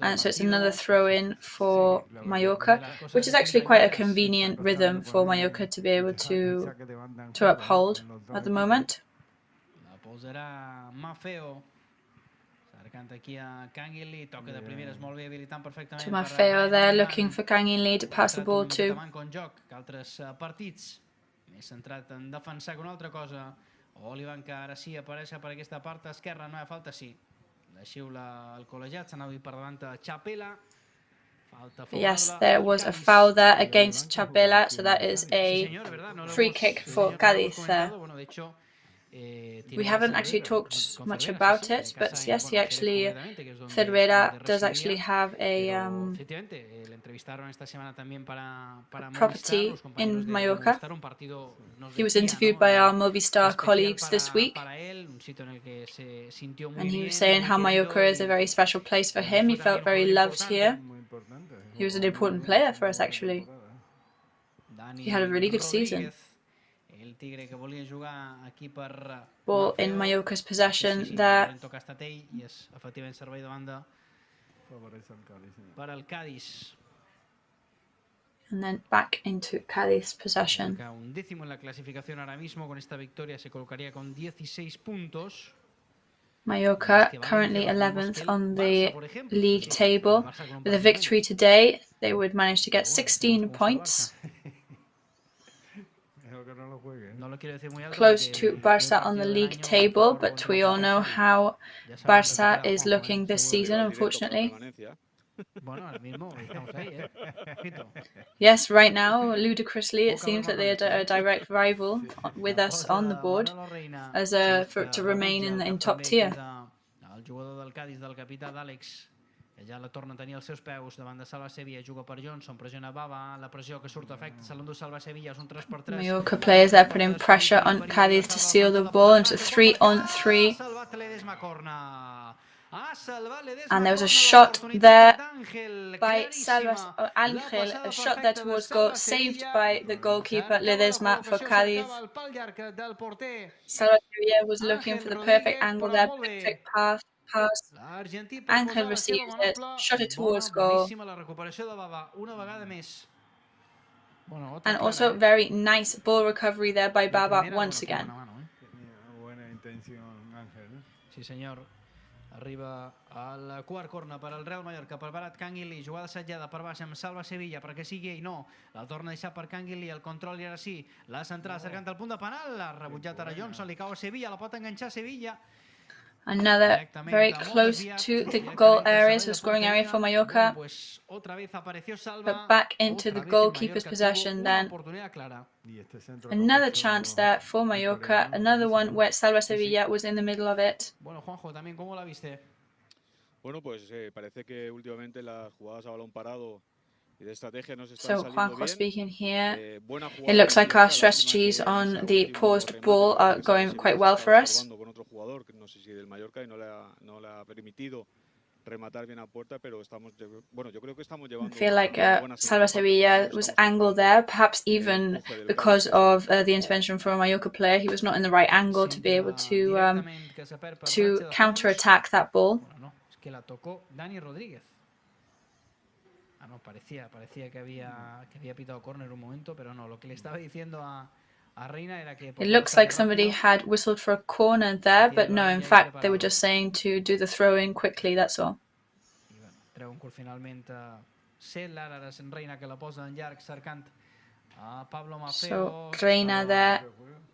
and so it's another throw in for Mallorca, which is actually quite a convenient rhythm for Mallorca to be able to uphold at the moment. To Maffeo there, looking for Canning Lee to pass the ball to. Olivan que ara sí apareix per aquesta part esquerra, no hi ha falta, sí. La xiula al col·legiat, s'ha anat per davant a Chapela. Yes, there was a foul there against Chapela, so that is a free kick for CÁDIZ there. We haven't actually talked much about it, but yes, he actually, Cervera does actually have a property in Mallorca. He was interviewed by our Movistar colleagues this week, and he was saying how Mallorca is a very special place for him. He felt very loved here. He was an important player for us, actually. He had a really good season. Ball in Mallorca's possession there. And then back into CÁDIZ possession. Mallorca currently 11th on the league table. With a victory today, they would manage to get 16 points. Close to Barça on the league table, but we all know how Barça is looking this season, unfortunately. Yes, right now, ludicrously, it seems that they are a direct rival with us on the board to remain in top tier. Ja la torna a tenir als seus peus davant de Salva Sevilla, juga per Johnson, pressiona Bava, la pressió que surt a efecte, se l'endú Salva Sevilla, és un 3x3. Mallorca players there putting pressure on CÁDIZ to seal the ball into 3-on-3. And there was a shot there by Salvas Angel, a shot there towards goal, saved by the goalkeeper Ledesma for CÁDIZ. Salva Sevilla was looking for the perfect angle there, perfect pass. Angel receives it, shot it towards goal. And also very nice ball recovery there by Baba once again. Sí, senyor. Arriba al quart corna per al Real Mallorca, preparat Canguilí, jugada assetjada per baix amb Salva Sevilla perquè sigui ell, no, la torna a deixar per Canguilí, el control i ara sí, la centrada cercant el punt de penal, l'ha rebutjat ara Johnson, li cau a Sevilla, la pot enganxar Sevilla. Another very close to the goal area, so scoring area for Mallorca, but back into the goalkeeper's possession then. Another chance there for Mallorca, another one where Salva Sevilla was in the middle of it. Bueno, pues parece que últimamente las jugadas a balón parado y de estrategia nos están saliendo bien. So Juanjo speaking here, it looks like our strategies on the paused ball are going quite well for us. No sé si del Mallorca y no le ha permitido rematar bien a puerta, pero estamos, bueno, yo creo que estamos llevando. I feel like Salva Sevilla was angled there, perhaps even because of the intervention from a Mallorca player. He was not in the right angle to be able to counter-attack that ball. Es que la tocó Dani Rodríguez. Ah, no, parecía que había pitado córner un momento, pero no, lo que le estaba diciendo a It looks like somebody had whistled for a corner there, but no, in fact, they were just saying to do the throw-in quickly, that's all. Treuen curt finalment Settler, ara és en Reina que la posa en llarg cercant a Pablo So Maffeo. Reina there,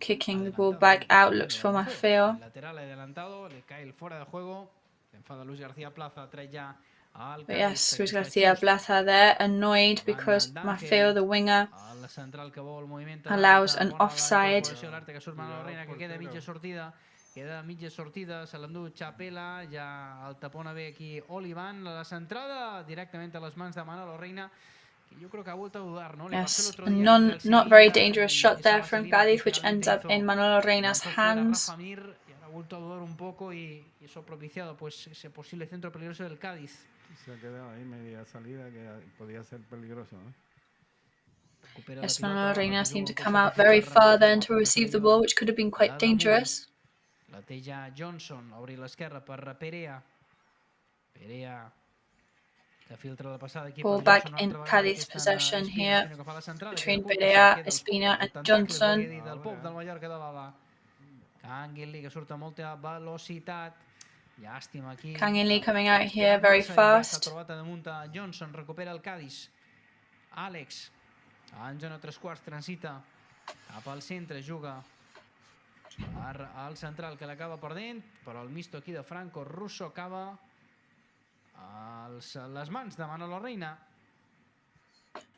kicking the ball back out, looks for Maffeo. Lateral adelantado, le cae el fuera de juego. Se enfada Luis García Plaza, trae ya al But yes, Luis Garcia Plaza there, annoyed because Maffeo, the winger, allows an offside. Que surt Manolo Reina, que queda mitja sortida. Queda mitja sortida, se l'endú Chapela, ja el tapona bé aquí Olivan, la centrada directament a les mans de Manolo Reina, que jo crec que ha vuelto a dudar, ¿no? Yes, a not very dangerous shot there from CÁDIZ, which ends up in Manolo Reina's hands. Y ahora ha vuelto a dudar un poco y eso ha propiciado pues ese posible centro peligroso del Cádiz. Se ha quedado ahí media salida que podía ser peligroso, ¿no? Yes, Manolo Reina seemed to come out very far then to receive the ball, which could have been quite dangerous. La té ja Johnson, obri l'esquerra per Perea. Perea que filtra la passada aquí. Ball back in CÁDIZ possession here between Perea, Espina and Johnson. Del Pop del Mallorca de Baba. Canguilí que surt a molta velocitat. Llàstima aquí. Canguilí coming out here very fast. Trobat damunt a Johnson, recupera el Cádiz. Àlex, en zona 3/4, transita cap al centre, juga al central que l'acaba perdent, però el misto aquí de Franco Russo acaba a les mans de Manolo Reina.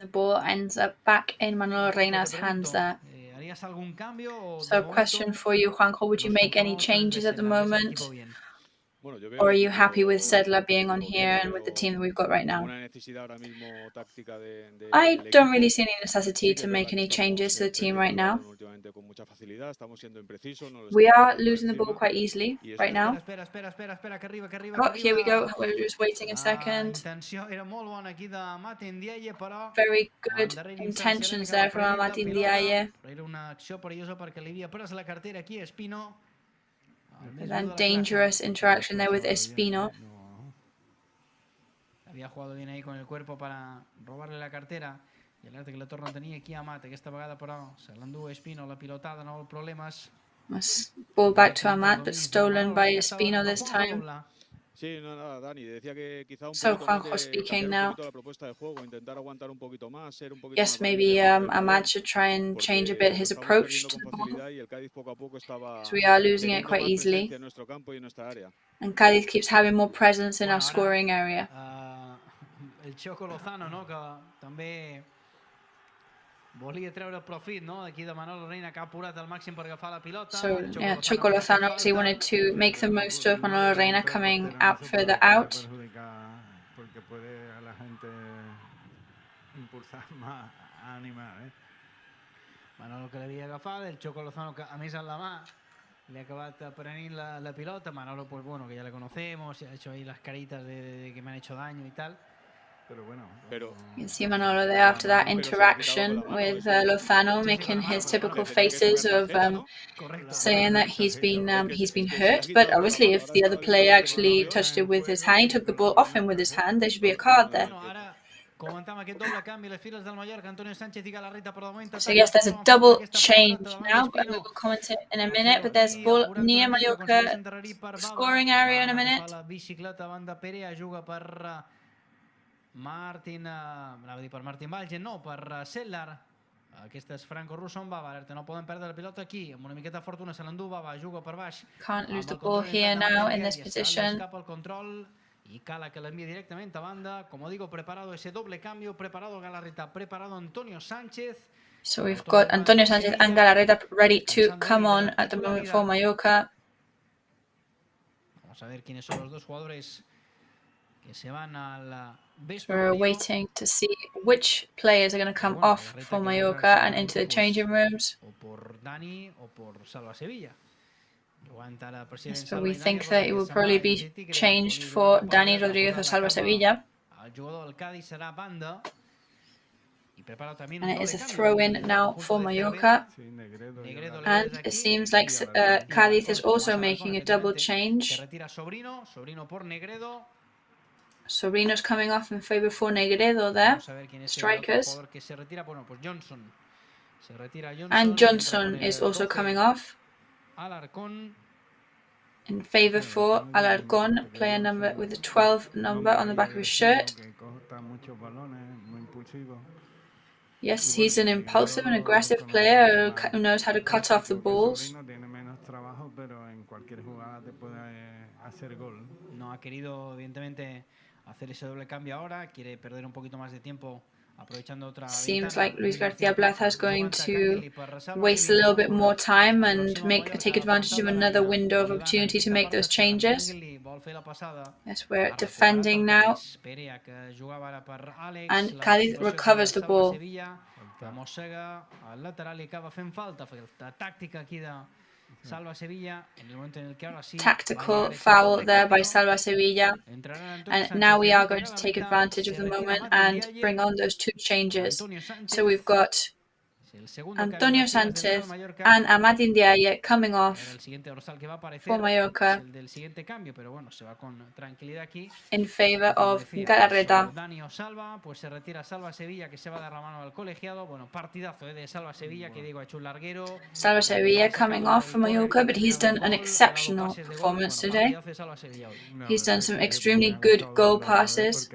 The ball ends up back in Manolo Reina's hands there. ¿Harías algún cambio? So question for you, Juanjo, would you make any changes at the moment? Or are you happy with Sedler being on here and with the team that we've got right now? I don't really see any necessity to make any changes to the team right now. We are losing the ball quite easily right now. Oh, here we go. We're just waiting a second. Very good intentions there from Amati Ndiaye. Then dangerous interaction there with Espino. Había jugado bien ahí con el cuerpo para robarle la cartera y el arte que le torna a tenir aquí a Amat, aquesta vegada però se l'endú Espino, la pilotada, no problemes. Ball back to Amat, but stolen by Espino this time. Sí, no, nada, Dani, decía que quizá un So poco Juanjo speaking now. la propuesta de juego, intentar aguantar un poquito más, ser un poquito Yes, más maybe Ahmad should try and change a bit his approach to the ball. So we are losing it quite easily. And Cádiz keeps having more presence in our scoring area. El Choco Lozano, no, que també volia treure profit, no, d'aquí de Manolo Reina, que ha apurat al màxim per agafar la pilota. So yeah, Choco Lozano obviously wanted to make the most of Manolo Reina coming out for the out. Porque puede a la gente impulsar más, animar, Manolo que l'havia agafat, el Choco Lozano que a més en la mà le ha acabat prenent la pilota. Manolo, pues bueno, que ya le conocemos, ha hecho ahí las caritas de que me han hecho daño y tal. You can see Manolo there after that interaction with Lozano making his typical faces of saying that he's been hurt. But obviously, if the other player actually touched it with his hand, he took the ball off him with his hand, there should be a card there. So yes, there's a double change now, but we will comment it in a minute. But there's ball near Mallorca scoring area in a minute. Anava a dir per Martín Valls, no, per Settler. Aquesta és Franco Russo amb Bava, alerta, no poden perdre la pilota aquí, amb una miqueta de fortuna se l'endú, Bava juga per baix. Can't lose the ball here now in this position. Escapa el control y Cala que l'envia directamente a banda. Como digo, preparado ese doble cambio, preparado Galarreta, preparado Antonio Sánchez. So we've got Antonio Sánchez and Galarreta ready to come on at the moment for Mallorca. Vamos a ver quiénes son los dos jugadores que se van al We're waiting to see which players are going to come off for Mallorca and into the changing rooms. Yes, but we think that it will probably be changed for Dani Rodríguez or Salva Sevilla. And it is a throw-in now for Mallorca. And it seems like Cádiz is also making a double change. Sobrino's coming off in favour for Negredo there. Strikers. And Johnson is also coming off. In favour for Alarcón, player number with the 12 number on the back of his shirt. Yes, he's an impulsive and aggressive player who knows how to cut off the balls. No ha querido, evidentemente, hacer ese doble cambio ahora. Quiere perder un poquito más de tiempo. Seems like Luis García Plaza is going to waste a little bit more time and take advantage of another window of opportunity to make those changes. Yes, we're defending now. And Cádiz recovers the ball. Tactical foul there by Salva Sevilla, and now we are going to take advantage of the moment and bring on those two changes. So we've got Antonio Sánchez and Amat Ndiaye coming off for Mallorca in favour of Galarreta. Salva Sevilla coming off for Mallorca, but he's done an exceptional performance today. He's done some extremely good goal passes.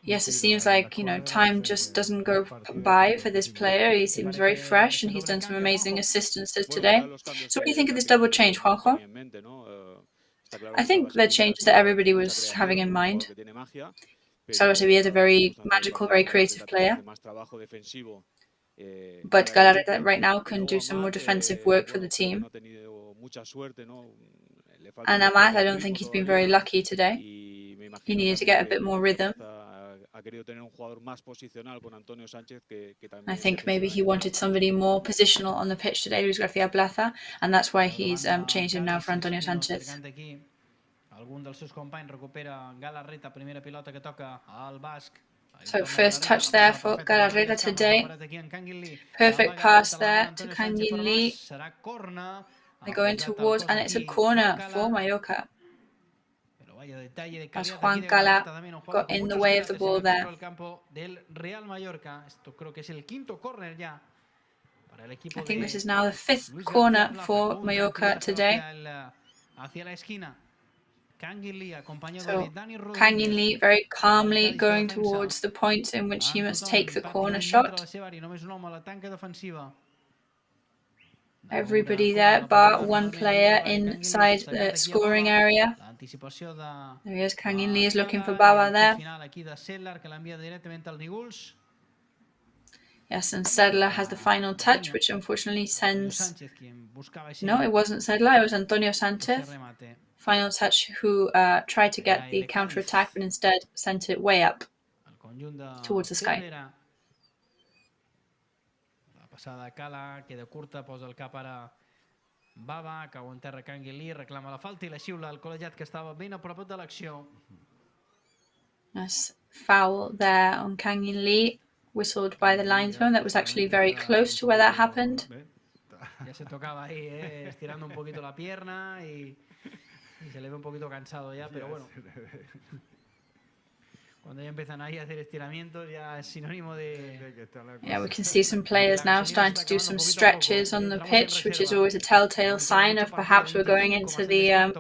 Yes, it seems like, time just doesn't go by for this player. He seems very fresh and he's done some amazing assistances today. So what do you think of this double change, Juanjo? I think the changes that everybody was having in mind. Salva Sevilla is a very magical, very creative player. But Galarreta right now can do some more defensive work for the team. And Amat, I don't think he's been very lucky today. He needed to get a bit more rhythm. I think maybe he wanted somebody more positional on the pitch today, Luis García Plaza, and that's why he's changed him now for Antonio Sánchez. So first touch there for Galarreta today. Perfect pass there to Kangin Lee. They're going towards, and it's a corner for Mallorca. As Juan Cala got in the way of the ball there. I think this is now the 5th corner for Mallorca today. So Kangin Lee very calmly going towards the point in which he must take the corner shot. Everybody there bar one player inside the scoring area. There he is, Kangin Lee is looking for Baba there. Yes, and Sedler has the final touch, which unfortunately sends... No, it wasn't Sedler, it was Antonio Sánchez. Final touch, who tried to get the counter-attack, but instead sent it way up towards the sky. Passada Cala, queda curta, posa el cap ara Baba, cau en terra Kangin Lee, reclama la falta i la xiula al col·legiat que estava ben a prop de l'acció. Nice foul there on Kangin Lee, whistled by the linesman. That was actually very close to where that happened. Ya se tocaba ahí, estirando un poquito la pierna y se le ve un poquito cansado ya, pero bueno. Cuando ya empiezan ahí a hacer estiramientos, ya es sinónimo de... Yeah, we can see some players now starting to do some stretches on the pitch, which is always a telltale sign of perhaps we're going into the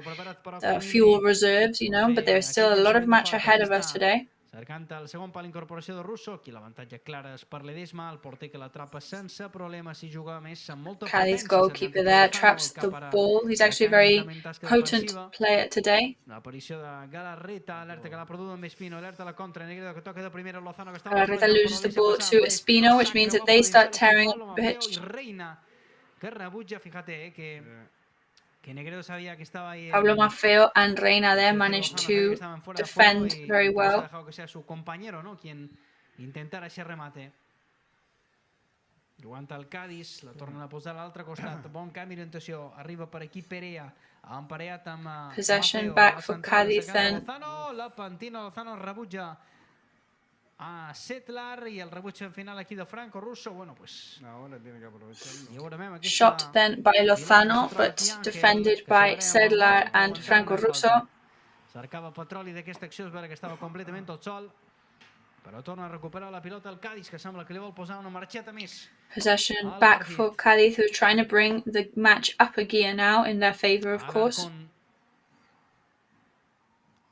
fuel reserves, but there's still a lot of match ahead of us today. Cercant el segon pal incorporació de Russo, aquí l'avantatge clara és per l'Edesma, el porter que l'atrapa sense problemes i juga més amb molta Cádiz goalkeeper there traps the ball. He's actually a very potent player today. L'aparició de Galarreta, alerta que l'ha perdut amb Espino, alerta la contra, Negredo que toca de primera Lozano que està... Galarreta loses the ball to Espino, which means that they start tearing up the pitch. Reina, que rebutja, fíjate, que Pablo Maffeo and Reina there managed to defend very well. Aguanta el Cádiz, la tornen a posar a l'altre costat. Bon canvi d'orientació, arriba per aquí Perea, empareat amb... Possession back for Cádiz then. La pentina Lozano rebutja a Sedlar i el rebuig final aquí de Franco Russo. Bueno, pues... Shot then by Lozano, but defended by Sedlar and Franco Russo. cercava petroli d'aquesta acció, es veure que estava completament tot sol, però torna a recuperar la pilota el Cádiz, que sembla que li vol posar una marxeta més. Possession back for Cádiz, who are trying to bring the match up a gear now in their favour, of course.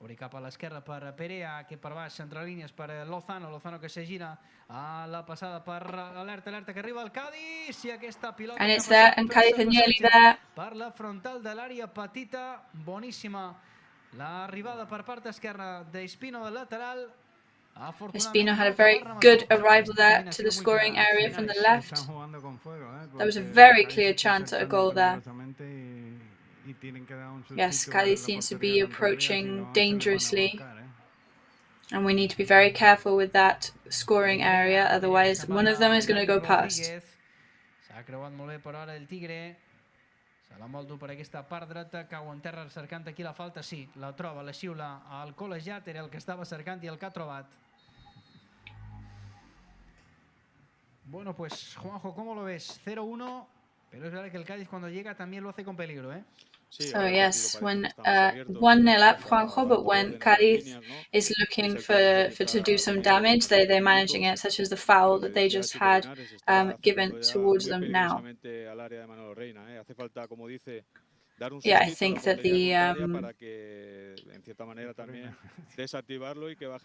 Obri cap a l'esquerra per Perea, que per baix, entre línies per Lozano, Lozano que se gira a la passada per alerta que arriba el Cádiz, i aquesta pilota And it's there, and Cádiz are nearly there. Per la frontal de l'àrea petita, boníssima l'arribada per part esquerra d'Espino del lateral. Espino had a very good arrival there to the scoring area from the left. There was a very clear chance at a goal there. Yes, Cádiz seems to be approaching dangerously, and we need to be very careful with that scoring area, otherwise one of them is going to go past. S'ha creuat molt bé per ara el Tigre, se l'ha molt dur per aquesta part dreta, cau en terra cercant aquí la falta, sí, la troba, la xiula al col·legiat, era el que estava cercant i el que ha trobat. Bueno, pues Juanjo, ¿cómo lo ves? 0-1, pero es verdad que el Cádiz cuando llega también lo hace con peligro, ¿eh? So yes, when 1-0 up, Juanjo, but when Cádiz is looking to do some damage, they're managing it, such as the foul that they just had given towards them now. Yeah, I think that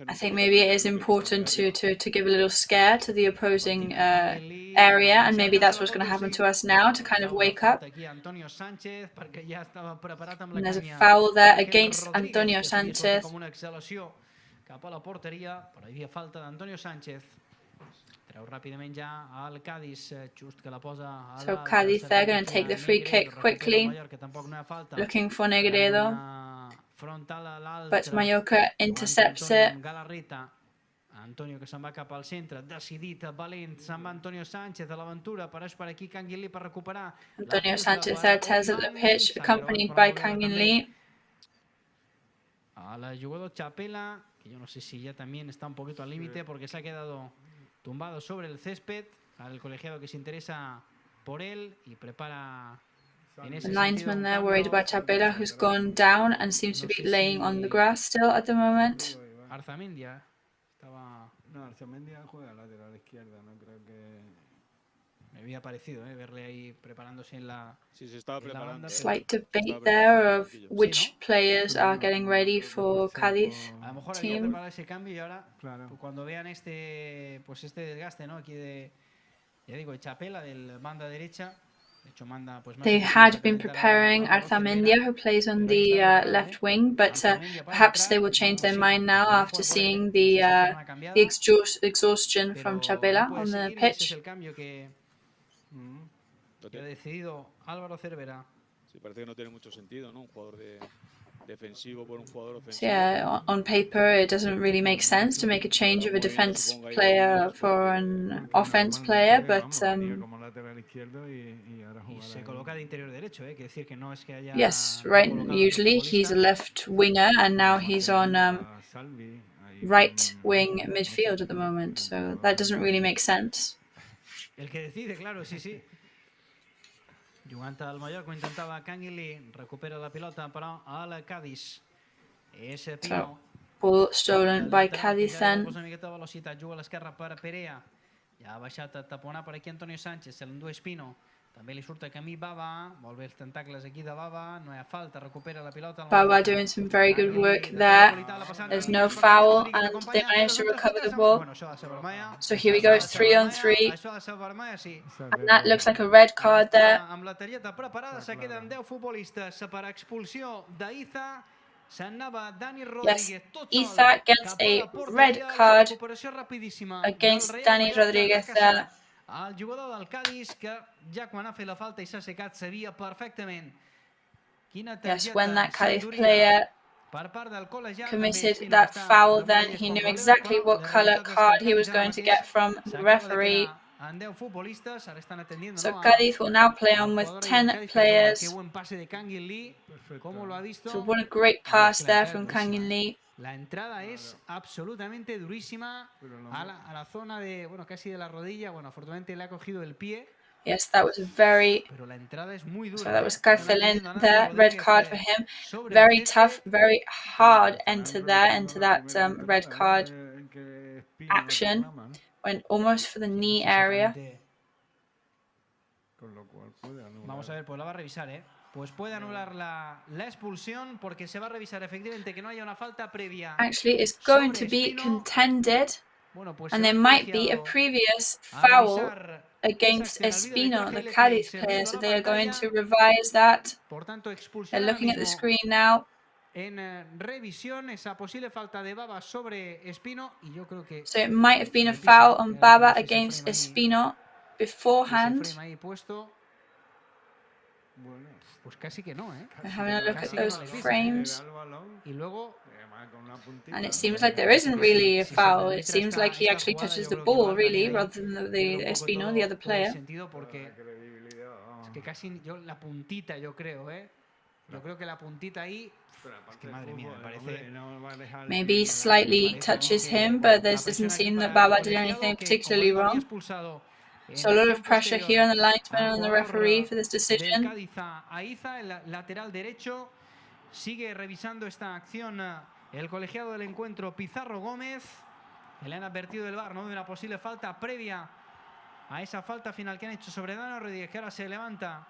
I think maybe it is important to give a little scare to the opposing area, and maybe that's what's going to happen to us now, to kind of wake up. And there's a foul there against Antonio Sánchez. So Cádiz, they're going to take the free kick quickly, looking for Negredo, but Mallorca intercepts it. Antonio que se'n va cap al centre, decidit, valent, se'n va Antonio Sánchez a l'aventura, apareix per aquí Canguilí per recuperar. Antonio Sánchez there tears at the pitch, accompanied by Canguilí. A la jugador Chapela, que yo no sé si ya también está un poquito al límite porque se ha quedado tumbado sobre el césped. El colegiado que se interesa por él y prepara. The linesman there worried about Chapela, who's gone down and seems to be laying on the grass still at the moment. Arzamendia estaba. No, Arzamendia juega lateral izquierda, no creo que. Me había parecido, verle ahí preparándose en la. Sí, se estaba preparando. Slight debate there of which players are getting ready for Cádiz A lo mejor team. había preparado ese cambio y ahora, cuando vean este desgaste, ¿no? Aquí de, ya digo, de Chapela, del banda derecha. De hecho, manda, pues, They had been preparing Arzamendia, who plays on the left wing, but perhaps they will change their mind now after seeing the exhaustion from Chapela on the pitch. Ha decidido Álvaro Cervera. Sí, parece que no tiene mucho sentido, ¿no? Un jugador defensivo por un jugador ofensivo. So yeah, on paper it doesn't really make sense to make a change of a defense player for an offense player, but yes, right. Usually he's a left winger, and now he's on right wing midfield at the moment, so that doesn't really make sense. El que decide, claro, sí, sí. Jugant al Mallorca, intentava Canguilí, recupera la pilota, però al Cádiz. És Pino. Ball stolen by Cádiz then. Posa una miqueta de velocitat, juga a l'esquerra per Perea. Ja ha baixat a taponar per aquí Antonio Sánchez, se l'endú Espino. També li surt a camí Baba, vol bé els tentacles aquí de Baba, no hi ha falta, recupera la pilota. Baba doing some very good work there. There's no foul and they managed to recover the ball. So here we go, it's 3-on-3. And that looks like a red card there. Amb la targeta preparada se queden 10 futbolistes per expulsió d'Iza. Yes, Iza gets a red card against Dani Rodríguez there. El jugador del Cádiz, que ja quan ha fet la falta i s'ha secat sabia perfectament quina targeta when that Cádiz player committed that foul, then he knew exactly what colour card he was going to get from the referee. So Cádiz will now play on with 10 players. So what a great pass there from Canguilí. La entrada es absolutamente durísima a la zona de, bueno, casi de la rodilla. Bueno, afortunadamente le ha cogido el pie. Yes, that was very... Pero la entrada es muy dura. So that was Una Carcelén ganando there, red Rodríguez, card for him. sobre Very el césped. tough, very hard enter there, into that red card action. Went almost for the knee area. Vamos a ver, pues la va a revisar, ¿eh? Pues puede anular la expulsión porque se va a revisar efectivamente que no haya una falta previa. Actually, it's going to be contended, and there might be a previous foul against Espino, the Cádiz player, so they are going to revise that. They're looking at the screen now. En revisión esa posible falta de Baba sobre Espino y yo creo que So it might have been a foul on Baba against Espino beforehand. Pues casi que no, ¿eh? We're having a look at those frames. Y luego And it seems like there isn't really a foul. It seems like he actually touches the ball, really, rather than the Espino, the other player. Es que casi yo la puntita, yo creo, ¿eh? Yo creo que la puntita ahí. Es que madre mía, me parece. Maybe slightly touches him, but this doesn't seem that Baba did anything particularly wrong. So a lot of pressure here on the linesman and on the referee for this decision. Aiza, el lateral derecho, sigue revisando esta acción el colegiado del encuentro Pizarro Gómez. Le han advertido del VAR, ¿no?, de una posible falta previa a esa falta final que han hecho sobre Dano Rodríguez, que ahora se levanta.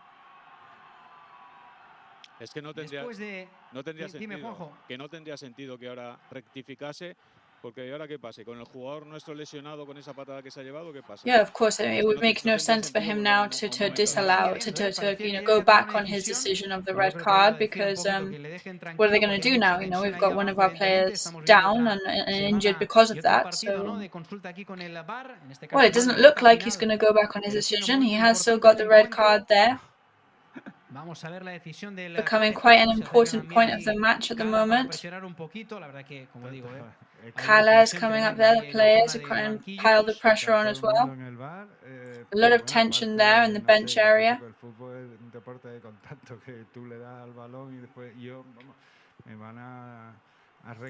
Es que no tendría sentido, dime, Juanjo. que no tendría sentido que ahora rectificase, porque ahora qué pase con el jugador nuestro lesionado con esa patada que se ha llevado, ¿qué pasa? Yeah, of course. It would make no sense for him now to disallow, to go back on his decision of the red card, because what are they going to do now? You know, we've got one of our players down and injured because of that. So, well, it doesn't look like he's going to go back on his decision. He has still got the red card there. Becoming quite an important point of the match at the moment. Kala is coming up there. The players are trying to pile the pressure on as well. A lot of tension there in the bench area.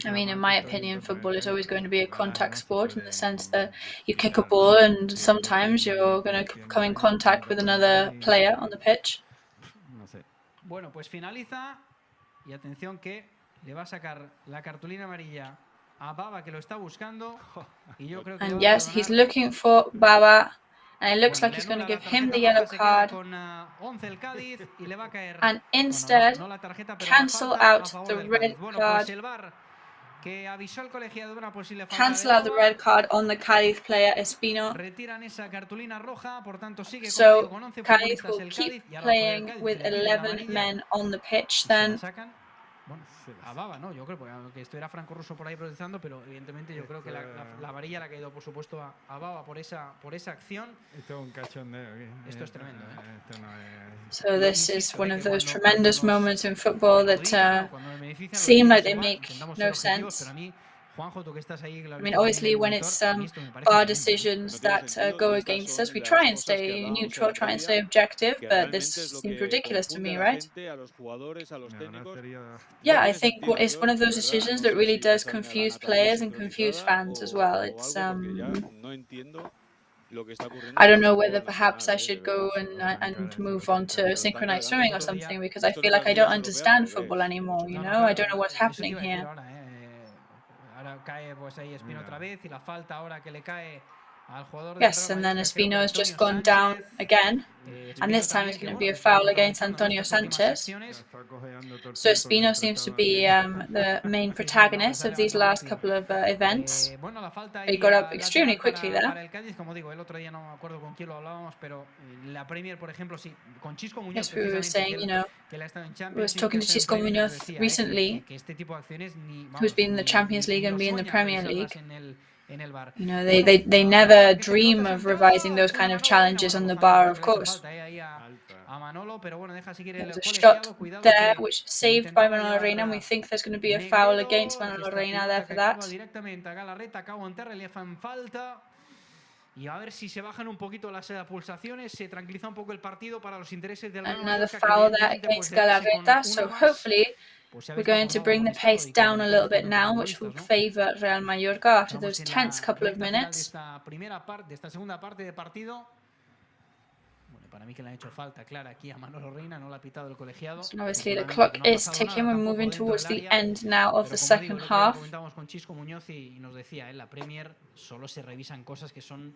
I mean, in my opinion, football is always going to be a contact sport, in the sense that you kick a ball and sometimes you're going to come in contact with another player on the pitch. Bueno, pues finaliza y atención que le va a sacar la cartulina amarilla a Baba, que lo está buscando, y yo creo que and yes, he's looking for Baba, and it looks like he's going to give him the yellow card and instead cancel out the red card. Cancel out the red card on the Cádiz player Espino. So Cádiz will keep playing with 11 men on the pitch then. Bueno, a Baba, ¿no? Yo creo que esto era Franco Russo por ahí protestando, pero evidentemente yo creo que la varilla le ha caído, por supuesto, a Baba por esa acción. Esto es un cachondeo. Esto es tremendo, ¿eh? Esto no es... So this is one of those tremendous moments in football that seem like they make no sense. I mean, obviously, when it's VAR decisions that go against us, we try and stay neutral, try and stay objective, but this seems ridiculous to me, right? Yeah, I think it's one of those decisions that really does confuse players and confuse fans as well. It's I don't know whether perhaps I should go and move on to synchronized swimming or something, because I feel like I don't understand football anymore, you know? I don't know what's happening here. Yes, and then Espino has just gone down again, and this time it's going to be a foul against Antonio Sanchez. So Espino seems to be the main protagonist of these last couple of events. He got up extremely quickly there. Yes, we were saying, you know, we was talking to Xisco Muñoz recently, who's been in the Champions League and been in the Premier League. You know, they never dream of revising those kind of challenges on the bar, of course. There was a shot there, which is saved by Manolo Reina, and we think there's going to be a foul against Manolo Reina there for that. Another foul there against Galarreta, so hopefully we're going to bring the pace down a little bit now, which will favour Real Mallorca after those tense couple of minutes. Para mí que le han hecho falta clara aquí a Manolo Reina, no la ha pitado el colegiado. So obviously the clock is ticking. We're moving towards the end now of the second half. Comentábamos con Chisco Muñoz y nos decía, en la Premier solo se revisan cosas que son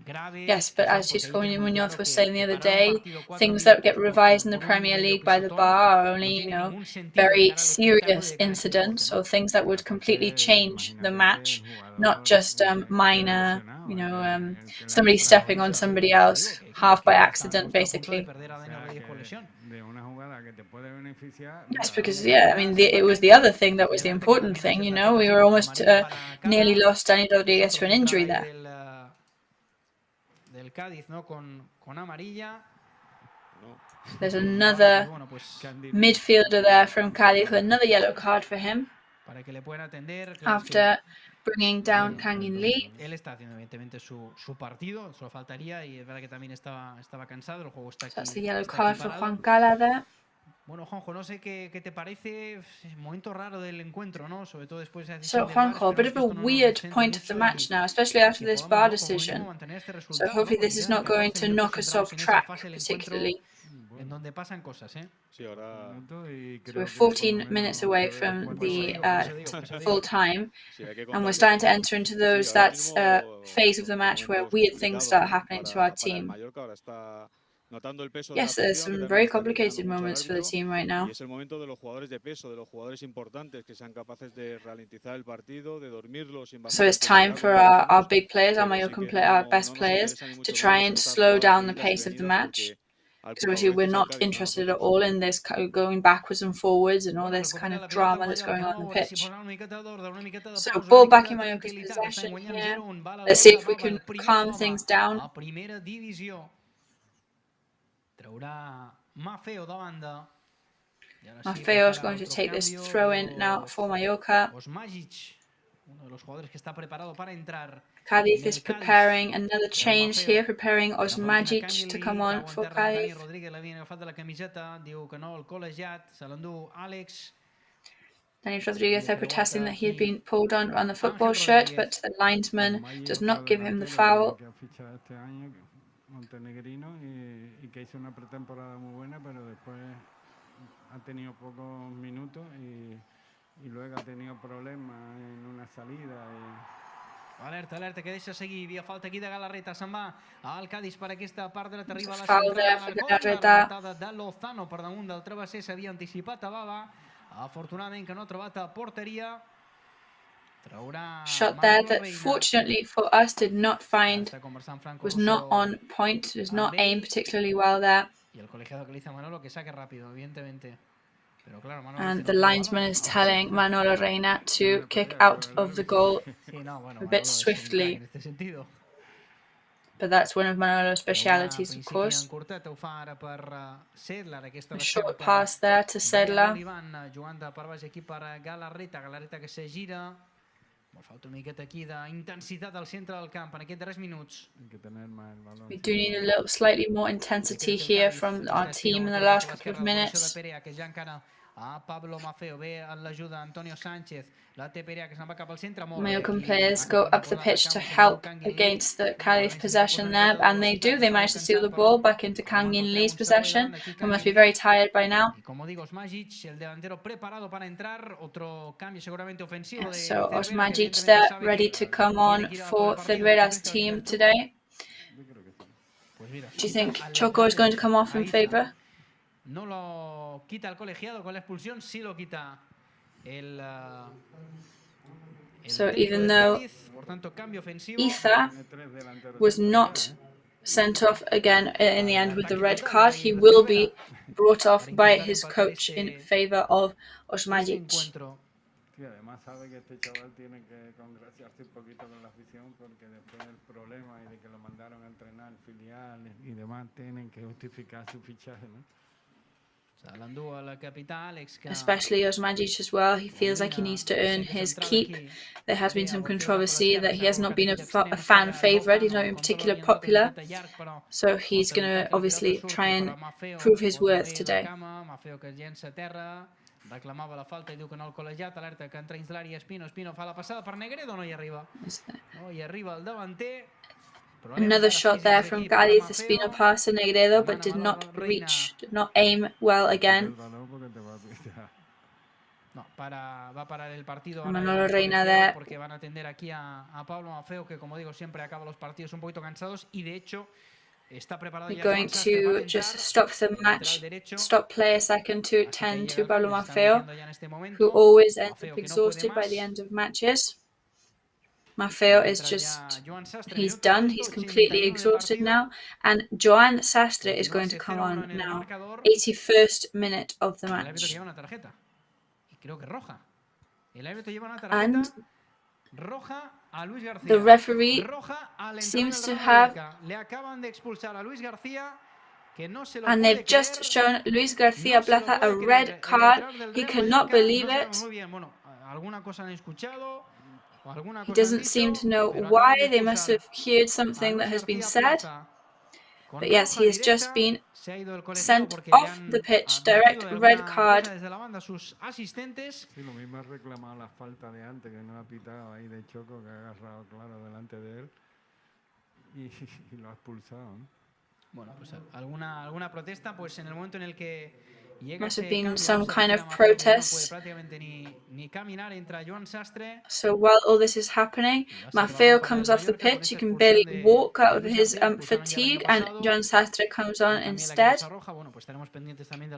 graves. Yes, but as Chisco Muñoz was saying the other day, things that get revised in the Premier League by the bar are only, very serious incidents or things that would completely change the match, not just minor, somebody stepping on somebody else half by accident, basically. Yes, because it was the other thing that was the important thing. We were almost nearly lost Dani Rodriguez to an injury there. Del Cádiz, ¿no? Con amarilla. There's another midfielder there from Cádiz with another yellow card for him after bringing down Kang In Lee. Él está haciendo evidentemente su partido, solo faltaría, y es verdad que también estaba cansado, el juego está aquí. That's the yellow card for Juan Cala there. Bueno, Juanjo, no sé qué te parece, momento raro del encuentro, ¿no? Sobre todo después de So Juanjo, a bit of a weird point of the match now, especially after this bar decision. So hopefully this is not going to knock us off track, particularly. En donde pasan cosas, ¿eh? Sí, ahora... So we're 14 minutes away from the full time, and we're starting to enter into that phase of the match where weird things start happening to our team. Yes, there's some very complicated moments for the team right now. Es el momento de los jugadores de peso, de los jugadores importantes que sean capaces de ralentizar el partido, de dormirlos. So it's time for our big players, our best players, to try and slow down the pace of the match. Because obviously we're not interested at all in this going backwards and forwards and all this kind of drama that's going on the pitch. So ball back in Mallorca's possession here. Let's see if we can calm things down. Maffeo is going to take this throw in now for Mallorca. Cádiz is preparing another change here, preparing Osmajic to come on for Cádiz. Dani Rodriguez are protesting that he had been pulled on the football shirt, but the linesman does not give him the foul. Montenegrino y que hizo una pretemporada muy buena, pero después ha tenido pocos minutos y luego ha tenido problemas en una salida. Alerta, que deixa seguir. Havia falta aquí de Galarreta. Se'n va al Cádiz per aquesta part dreta. Arriba a la central. De Lozano per damunt del travesser. S'havia anticipat a Baba. Afortunadament que no ha trobat a porteria. Shot there that fortunately for us did not find, was not on point, was not aimed particularly well there. And the linesman is telling Manolo Reina to kick out of the goal a bit swiftly. But that's one of Manolo's specialities, of course. A short pass there to Sedla. Falta una miqueta aquí d'intensitat al centre del camp en aquests darrers minuts. We do need a slightly more intensity here from our team in the last couple of minutes. Pablo Maffeo ve en l'ajuda Antonio Sánchez. La té Perea que se'n va cap al centre. Mallorcan players go up the pitch to help against the Cádiz possession there, and they do. They manage to steal the ball back into Kang In Lee's possession, who must be very tired by now. So Osmajic there, ready to come on for Cervera's team today. Do you think Choco is going to come off in favour? No lo quita el colegiado con la expulsión, sí lo quita el So even though Ether was not sent off again in the end with the red card, he will be brought off by his coach in favour of Osmajic. Y además sabe que este chaval tiene que congraciarse un poquito con la afición porque después del problema y de que lo mandaron a entrenar filiales y demás tienen que justificar su fichaje, ¿no? Especially Osmajic as well. He feels like he needs to earn his keep. There has been some controversy that he has not been a fan favourite. He's not been particularly popular. So he's going to obviously try and prove his worth today. Reclamava la falta i diu que no el col·legiat, alerta que entra dins l'àrea Espino fa la passada per Negredo, no hi arriba. No hi arriba el davanter. Another shot there from Cádiz, the spinal pass to Negredo, but did not reach, did not aim well again. No, va a parar el partido Manolo Reina there. Porque van a atender aquí a Pablo Maffeo, que como digo siempre acaba los partidos un poquito cansados y de hecho está preparado ya. We're going to just stop the match, stop play a second to attend to Pablo Maffeo, who always ends up exhausted by the end of matches. Maffeo is just, he's done, he's completely exhausted now, and Joan Sastre is going to come on now, 81st minute of the match. And the referee seems to have, and they've just shown Luis García Plaza a red card. He cannot believe it. He doesn't seem to know why. They must have heard something that has been said. But yes, he has just been sent off the pitch, direct red card. Bueno, pues alguna protesta, pues en el momento en el que must have been some kind of protest. So while all this is happening, Maffeo comes off the pitch. He can barely walk out of his fatigue, and Joan Sastre comes on instead.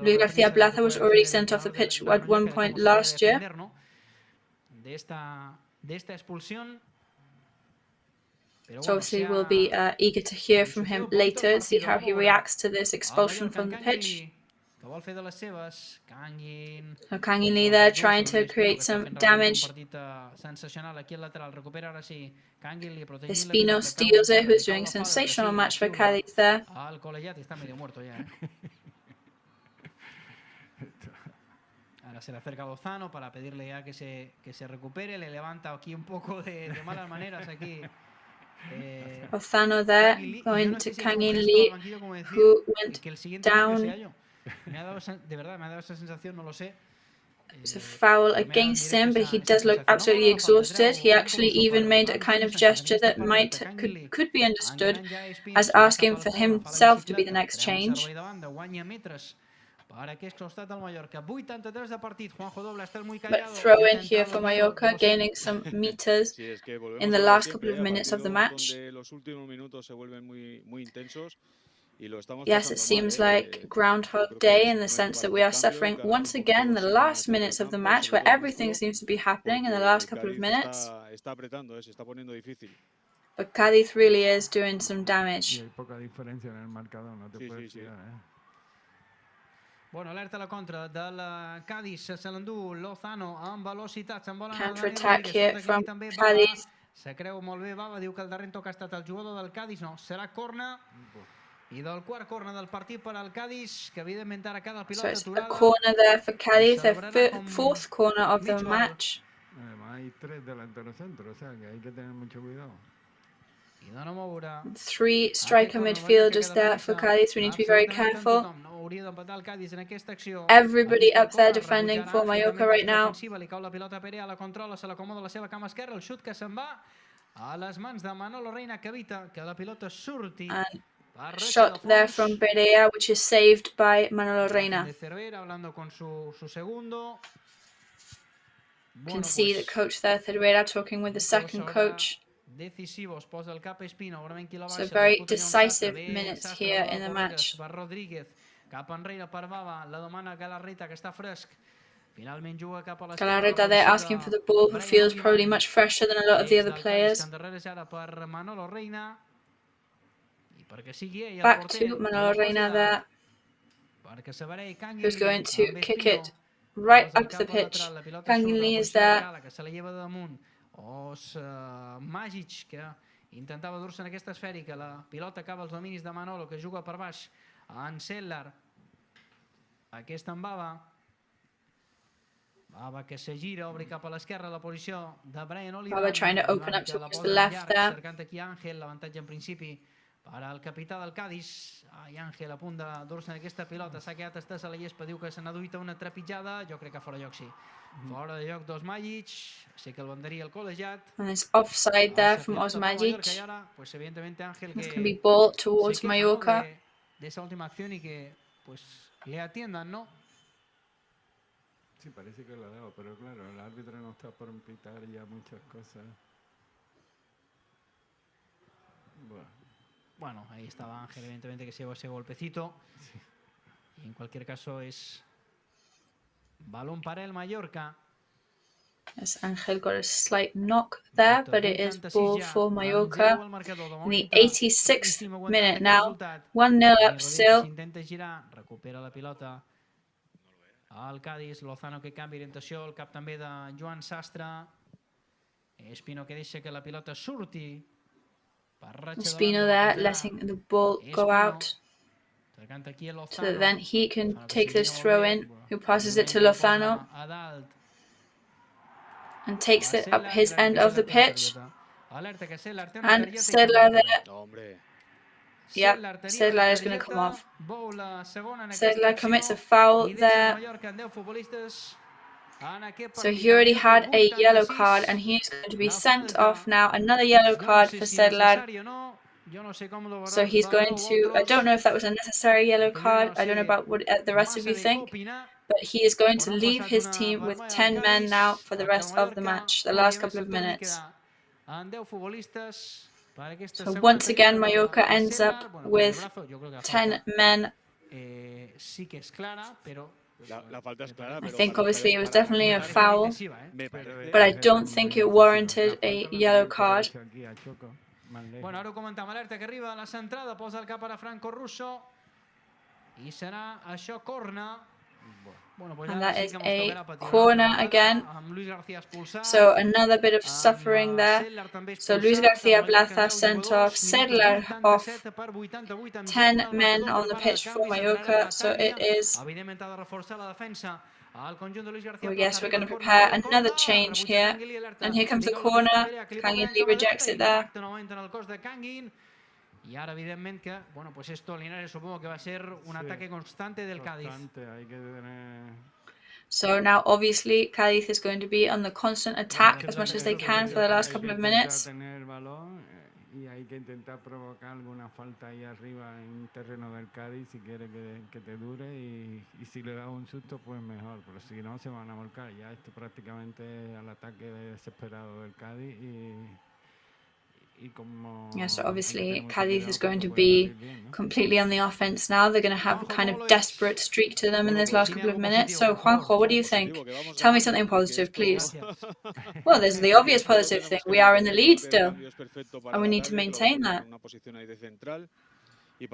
Luis García Plaza was already sent off the pitch at one point last year. So obviously we'll be eager to hear from him later, see how he reacts to this expulsion from the pitch. So Kangin Lee there trying to create some damage. Espino steals it, who's doing a sensational match for Cádiz there. Ahora se le acerca Lozano para pedirle ya que se recupere, le levanta aquí un poco de malas maneras aquí. Lozano there going to Kangin Lee, who went down. De verdad, me ha dado esa sensación, no lo sé. It's a foul against him, but he does look absolutely exhausted. He actually even made a kind of gesture that could be understood as asking for himself to be the next change. But throw in here for Mallorca, gaining some meters in the last couple of minutes of the match. Yes, it seems like Groundhog Day in the sense that we are suffering once again in the last minutes of the match, where everything seems to be happening in the last couple of minutes. But Cádiz really is doing some damage. Bueno, alerta a la contra del Cádiz, se l'endú Lozano amb velocitat, se'n volen counter-attack here from Cádiz. Se creu molt bé Bava, diu que el darrer toc ha estat el jugador del Cádiz, no, serà corna. I del quart corner del partit per al Cádiz, que evidentment ara cada pilota aturada. So it's a corner there for Cádiz, their fourth corner of the match. Hay 3 delanteros centros, o sea que hay que tener mucho cuidado. 3 striker midfielders there for Cádiz. We need to be very careful. Everybody up there defending for Mallorca right now. And shot there from Perea, which is saved by Manolo Reina. You can see the coach there, Cervera, talking with the second coach. So very decisive minutes here in the match. Galarreta there asking for the ball, who feels probably much fresher than a lot of the other players. Back to Manolo Reina there, who's going to kick it right up the pitch. Kangin Lee is there. Màgic, que intentava dur-se en aquesta esfèrica. La pilota acaba als dominis de Manolo, que juga per baix en Sellar. Aquesta en Bava. Bava que se gira, obri cap a l'esquerra, la posició de Brian Oliver. Bava trying to open up towards the left there. Cercant aquí Ángel, l'avantatge en principi para el capità del Cádiz. Ai, Àngel a punt de dur-se en aquesta pilota. S'ha quedat estès a la llespa. Diu que se n'ha duit una trepitjada. Jo crec que fora de lloc, sí. Fora de lloc d'Osmajic. Sí que el banderia el col·legiat. And there's offside there from Osmajic. Pues evidentemente Ángel It's que going to be ball towards se queja, Mallorca. de esa última acción y que pues le atiendan, ¿no? Sí, parece que lo ha dado, pero claro, el árbitro no está por pitar ya muchas cosas. Bueno, ahí estaba Ángel, evidentemente que se llevó ese golpecito. Sí. Y en cualquier caso es balón para el Mallorca. As Angel got a slight knock there, but it is ball for Mallorca. In the 86th minute now, 1-0 up still. Intenta girar, recupera la pilota al Cádiz. Lozano que canvia orientació, el cap també de Joan Sastre. Espino que deixa que la pilota surti. Espino there, letting the ball go out, so that then he can take this throw in, who passes it to Lozano and takes it up his end of the pitch. And Sedlar there. Yep, Sedlar is going to come off. Sedlar commits a foul there. So he already had a yellow card and he is going to be sent off now. Another yellow card for Sedlar. So he's going to, I don't know if that was a necessary yellow card. I don't know about what the rest of you think. But he is going to leave his team with 10 men now for the rest of the match, the last couple of minutes. So once again, Mallorca ends up with 10 men. I think obviously it was definitely a foul, but I don't think it warranted a yellow card. Bueno, ara ho comentàvem, alerta que arriba a la centrada, posa el cap ara Franco Russo i serà això corna. And that is a corner again. So another bit of suffering there. So Luis García Plaza sent off, Sedlar off. 10 men on the pitch for Mallorca. So it is, well, yes, we're going to prepare another change here. And here comes the corner. Kangin Lee rejects it there. Y ahora evidentemente que, bueno, pues esto Linares supongo que va a ser un ataque constante del Cádiz. So now obviously Cádiz is going to be on the constant attack as much as they can for the last couple of minutes. Y hay que intentar provocar alguna falta ahí arriba en terreno del Cádiz si quiere que te dure y si le da un susto pues mejor, pero si no se van a volcar. Ya esto prácticamente al ataque desesperado del Cádiz Yeah, so obviously Cádiz is going to be completely on the offense now. They're going to have a kind of desperate streak to them in this last couple of minutes. So Juanjo, what do you think? Tell me something positive, please. Well, there's the obvious positive thing. We are in the lead still, and we need to maintain that.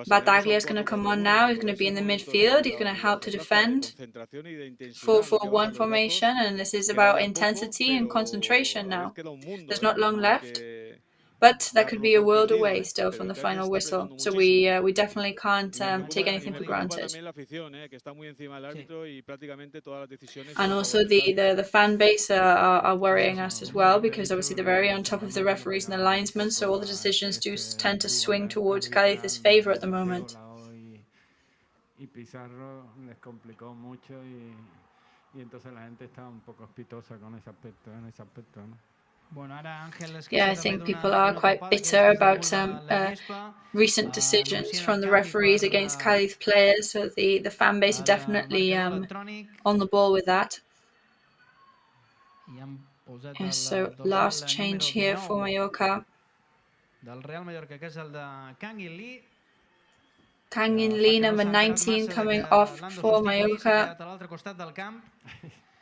Bataglia is going to come on now. He's going to be in the midfield. He's going to help to defend. 4-4-1 formation, and this is about intensity and concentration now. There's not long left. But that could be a world away still from the final whistle. So we definitely can't take anything for granted. And also the fan base are worrying us as well, because obviously they're very on top of the referees and the linesmen, so all the decisions do tend to swing towards Cádiz's favour at the moment. Yeah, I think people are quite bitter about recent decisions from the referees against Cádiz players, so the fan base are definitely on the ball with that. Yeah, so last change here for Mallorca. Kangin Lee, number 19, coming off for Mallorca.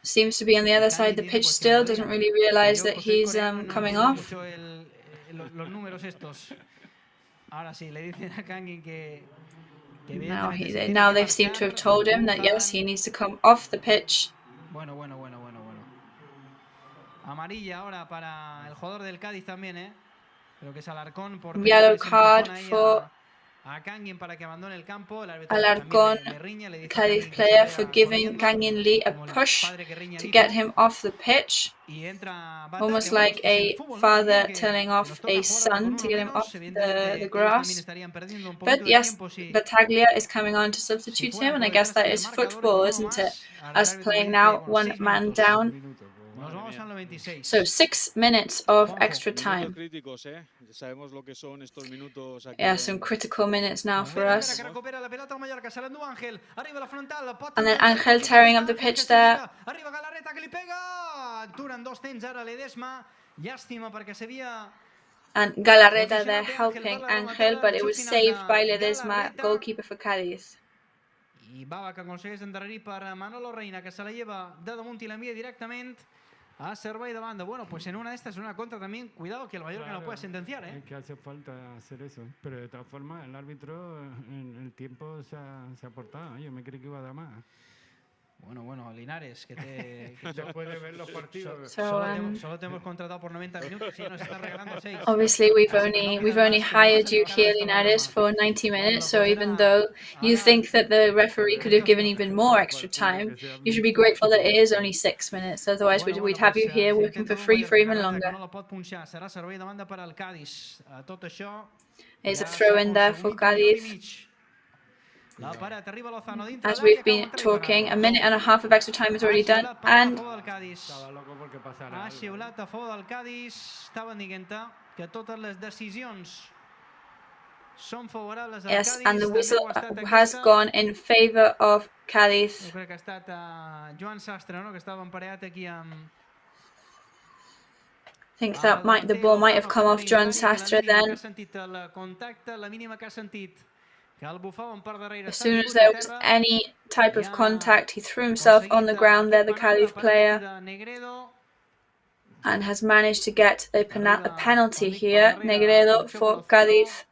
Seems to be on the other side of the pitch still, doesn't really realise that he's coming off. Now they seem to have told him that yes, he needs to come off the pitch. Yellow card for Alarcón, Cádiz player, for giving Kangin Lee a push to get him off the pitch, almost like a father telling off a son to get him off the grass. But yes, Battaglia is coming on to substitute him, and I guess that is football, isn't it? Us playing now one man down. So 6 minutes of extra time. Yeah, some critical minutes now for us. And then Ángel tearing up the pitch there. And Galarreta there helping Ángel, but it was saved by Ledesma, goalkeeper for Cádiz. I Bava que aconsegueix endarrerir per Manolo Reina, que se la lleva de damunt i l'envia directament a servei de banda. Bueno, pues en una de estas, en una contra también, cuidado que el Mallorca no puede sentenciar, ¿eh? Es que hace falta hacer eso, pero de todas formas el árbitro en el tiempo se ha portado. Yo me creí que iba a dar más. Bueno, Linares, que después de ver los partidos. Solo te hemos contratado por 90 minutos y nos están regalando 6. Obviously, we've only hired you here, Linares, for 90 minutes. So even though you think that the referee could have given even more extra time, you should be grateful that it is only 6 minutes. Otherwise, we'd have you here working for free for even longer. There's a throw in there for Cádiz. As we've been talking, a minute and a half of extra time is already done, and yes, and the whistle has gone in favor of Cádiz. I think that the ball might have come off Joan Sastre then. As soon as there was any type of contact, he threw himself on the ground there, the Cádiz player, and has managed to get a penalty here. Negredo for Cádiz.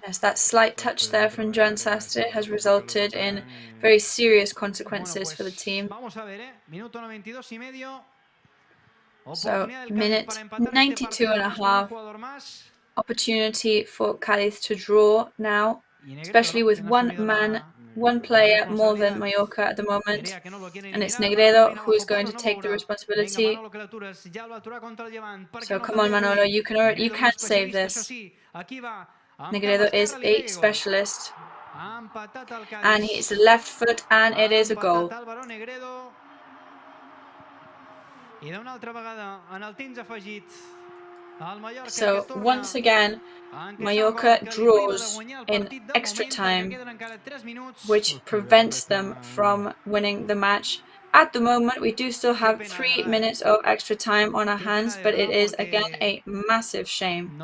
Yes, that slight touch there from Joan Sastre has resulted in very serious consequences for the team. So, minute 92 and a half, opportunity for Cádiz to draw now, especially with one player more than Mallorca at the moment, and it's Negredo who is going to take the responsibility. So come on, Manolo, you can save this. Negredo is a specialist, and he's left foot, and it is a goal. So once again, Mallorca draws in extra time, which prevents them from winning the match. At the moment, we do still have 3 minutes of extra time on our hands, but it is again a massive shame.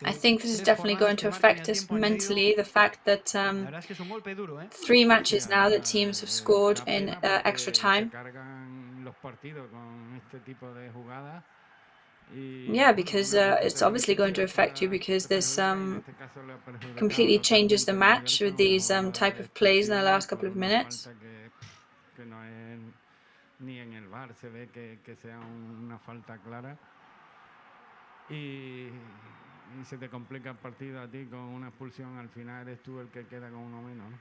I think this is definitely going to affect us mentally, the fact that 3 matches now that teams have scored in extra time. Yeah, because it's obviously going to affect you, because this completely changes the match with these type of plays in the last couple of minutes. Y se te complica el partido a ti con una expulsión, al final eres tú el que queda con uno menos, ¿no?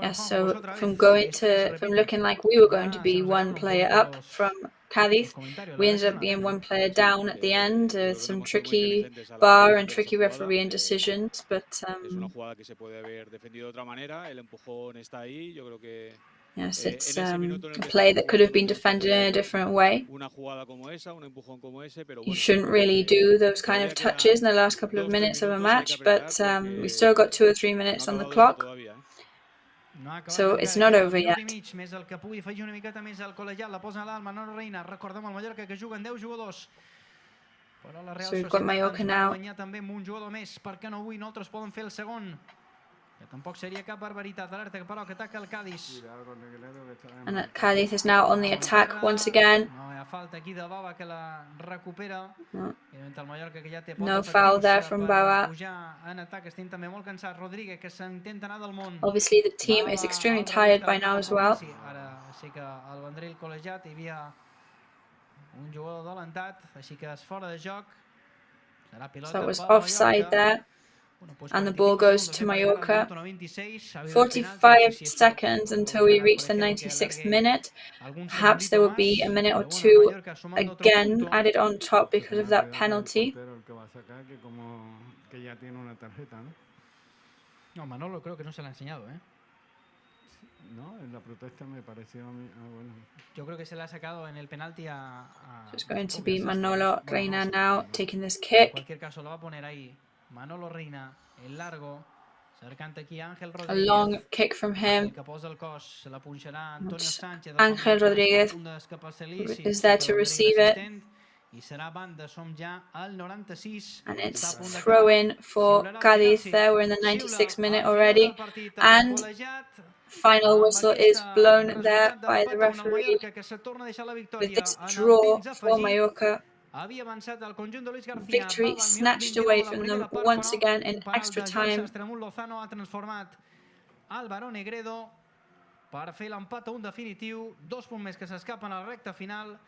Yes, so from looking like we were going to be 1 player up from Cádiz, we ended up being 1 player down at the end, with some tricky VAR and tricky refereeing decisions, but yes, it's a play that could have been defended in a different way. You shouldn't really do those kind of touches in the last couple of minutes of a match, but we've still got 2 or 3 minutes on the clock, so it's not over yet. So we've got Mallorca now Tampoc seria cap barbaritat. Alerta, però, que ataca el Cádiz. And Cádiz is now on the attack once again. No hi ha falta aquí de Bava, que la recupera. El Mallorca, que ja té No foul there from Bava. Pujar en atac. Estem també molt cansats. Rodríguez, que s'intenta anar del món. Obviously, the team is extremely tired by now as well. Ara sí que al banderell col·legiat hi havia un jugador adelantat, així que és fora de joc. So it was offside there. And the ball goes to Mallorca. 45 seconds until we reach the 96th minute. Perhaps there will be a minute or two again added on top because of that penalty. No, Manolo creo que no se le ha enseñado, ¿eh? No, en la protesta me pareció a mí, bueno. Yo creo que se le ha sacado en el penalti a So it's going to be Manolo Reina now taking this kick. En cualquier caso lo va a poner ahí Manolo Reina, el largo, cercante aquí Ángel A Rodríguez. long kick from him. Que posa el cos, se la punxarà Antonio Sánchez. Ángel Rodríguez is there to receive it. I serà banda, som ja al 96. And it's throw in for Cádiz there. We're in the 96th minute already. And final whistle is blown there by the referee with this draw for Mallorca. Victory snatched away from them once again in extra time. Ha transformat Álvaro Negredo per fer l'empat a un definitiu. 2 punts més que s'escapen a la recta final.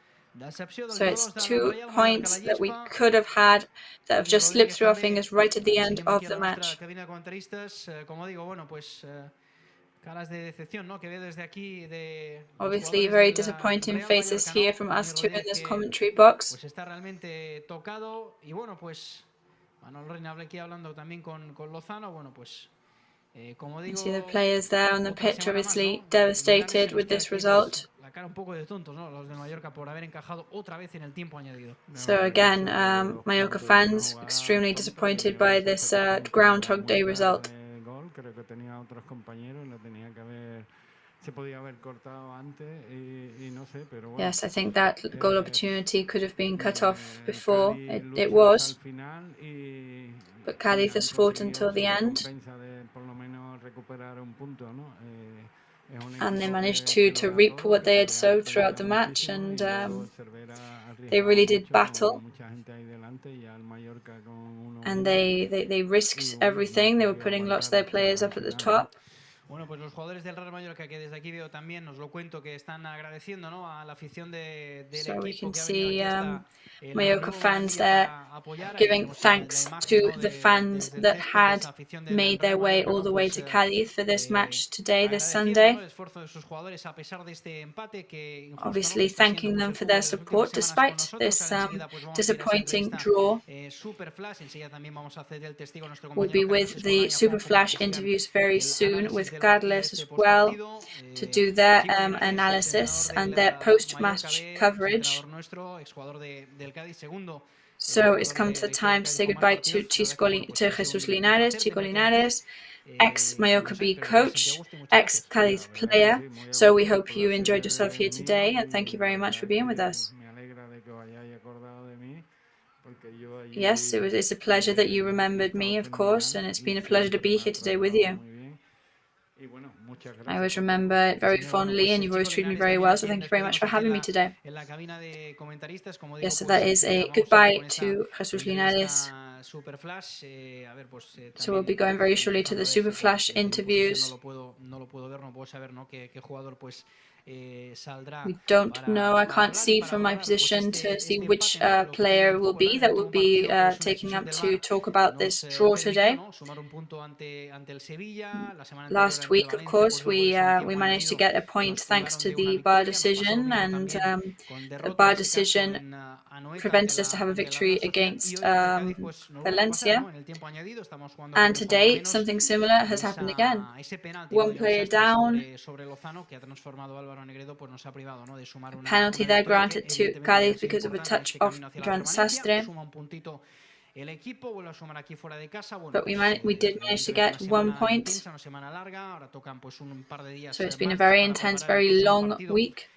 So it's 2 points that we could have had that have just slipped through our fingers right at the end of the match. Obviously, very disappointing faces here from us two in this commentary box. Está realmente tocado y bueno, pues Manolo Reina habla aquí hablando también con Lozano. Bueno, pues you see the players there on the pitch, obviously devastated with this result. So again, Mallorca fans extremely disappointed by this Groundhog Day result. Yes, I think that goal opportunity could have been cut off before. It was. But Cádiz has fought until the end. And they managed to reap what they had sowed throughout the match, and they really did battle. And they risked everything. They were putting lots of their players up at the top. Bueno, pues los jugadores del Real Mallorca, que desde aquí veo también, os lo cuento, que están agradeciendo, ¿no?, a la afición del so we equipo can que ha see venido aquí Mallorca fans there giving thanks to the fans that had made their way all the way to Cádiz for this match today, this Sunday. Obviously thanking them for their support despite this disappointing draw. We'll be with the Super Flash interviews very soon with CÁDIZ as well to do their analysis and their post-match coverage. So it's come to the time to say goodbye to Jesus Linares, Chico Linares, ex-Mallorca B coach, ex-Cádiz player. So we hope you enjoyed yourself here today, and thank you very much for being with us. Yes, it's a pleasure that you remembered me, of course, and it's been a pleasure to be here today with you. I always remember it very fondly, and you've always treated me very well, so thank you very much for having me today. Yes, so that is a goodbye to Jesus Linares. So we'll be going very shortly to the Super Flash interviews. We don't know, I can't see from my position to see which player will be that will be taking up to talk about this draw today. Last week, of course, we managed to get a point thanks to the VAR decision, and the VAR decision prevented us to have a victory against Valencia. And today, something similar has happened again. One player down. A penalty there granted to Cádiz because of a touch of Joan Sastre. But we did manage to get 1 point. So it's been a very intense, very long week.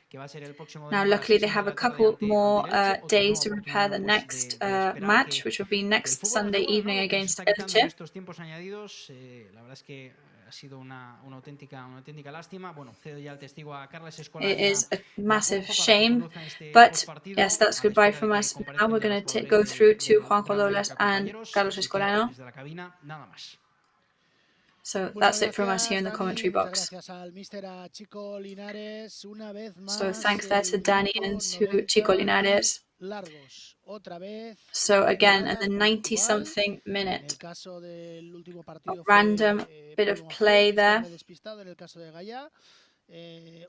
Now, luckily, they have a couple more days to prepare the next match, which will be next Sunday evening against Elche. ha sido una auténtica lástima. Bueno, cedo ya el testigo a Carles Escolano. It is a massive shame, but yes, that's goodbye from us. Now we're going to go through to Juanjo Lolas and Carlos Escolano. So that's it from us here in the commentary box. So thanks there to Dani and to Chico Linares. So again, in the 90-something minute, a random bit of play there.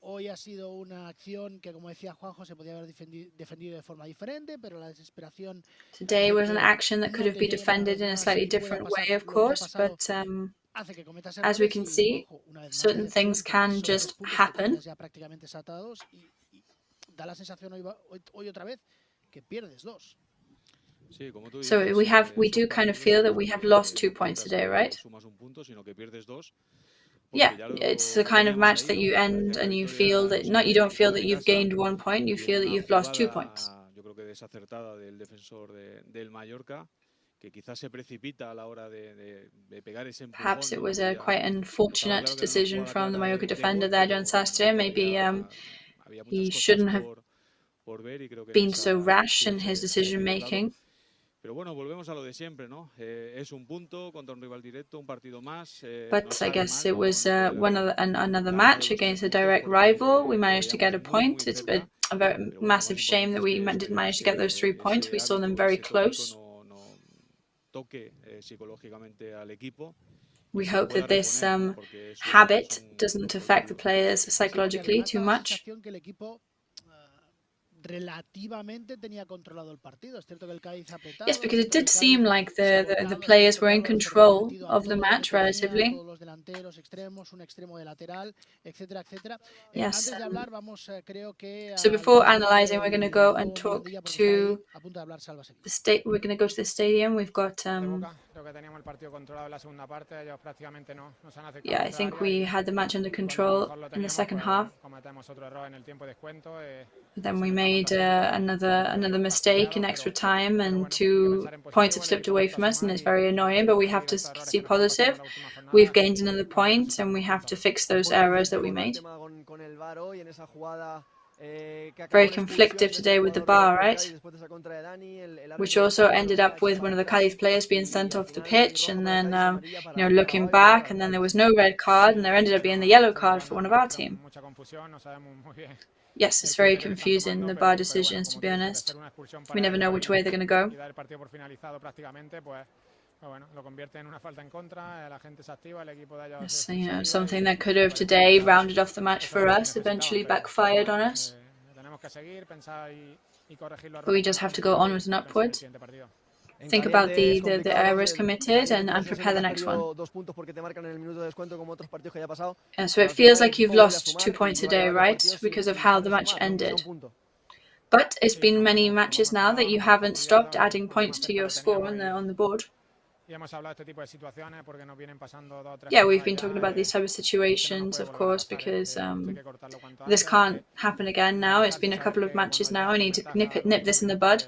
Hoy ha sido una acción que, como decía Juanjo, se podía haber defendido de forma diferente, pero la desesperación. Today was an action that could have been defended in a slightly different way, of course, but as we can see, certain things can just happen. So we do kind of feel that we have lost 2 points today, right? Yeah, it's the kind of match that you end and you feel that you don't feel that you've gained 1 point, you feel that you've lost 2 points. Perhaps it was a quite unfortunate decision from the Mallorca defender there, John Sastre. Maybe he shouldn't have been so rash in his decision making. But I guess it was another match against a direct rival. We managed to get a point. It's a very massive shame that we didn't manage to get those 3 points. We saw them very close. We hope that this habit doesn't affect the players psychologically too much. Yes, because it did seem like the players were in control of the match relatively. Yes. So before analysing, we're going to go and talk to the state. We're going to go to the stadium. We've got. Yeah, I think we had the match under control in the second half. Then we made another mistake in extra time, and 2 points have slipped away from us, and it's very annoying. But we have to see positive. We've gained another point, and we have to fix those errors that we made. Very conflictive today with the bar, right? Which also ended up with one of the CÁDIZ players being sent off the pitch, and then looking back, and then there was no red card, and there ended up being the yellow card for one of our team. Yes, it's very confusing, the bar decisions, to be honest. We never know which way they're going to go. So, something that could have today rounded off the match for us eventually backfired on us. But we just have to go onwards and upwards. Think about the errors committed and prepare the next one. And so it feels like you've lost 2 points today, right? Because of how the match ended. But it's been many matches now that you haven't stopped adding points to your score on the board. Yeah, we've been talking about these type of situations, of course, because this can't happen again now. It's been a couple of matches now. I need to nip this in the bud.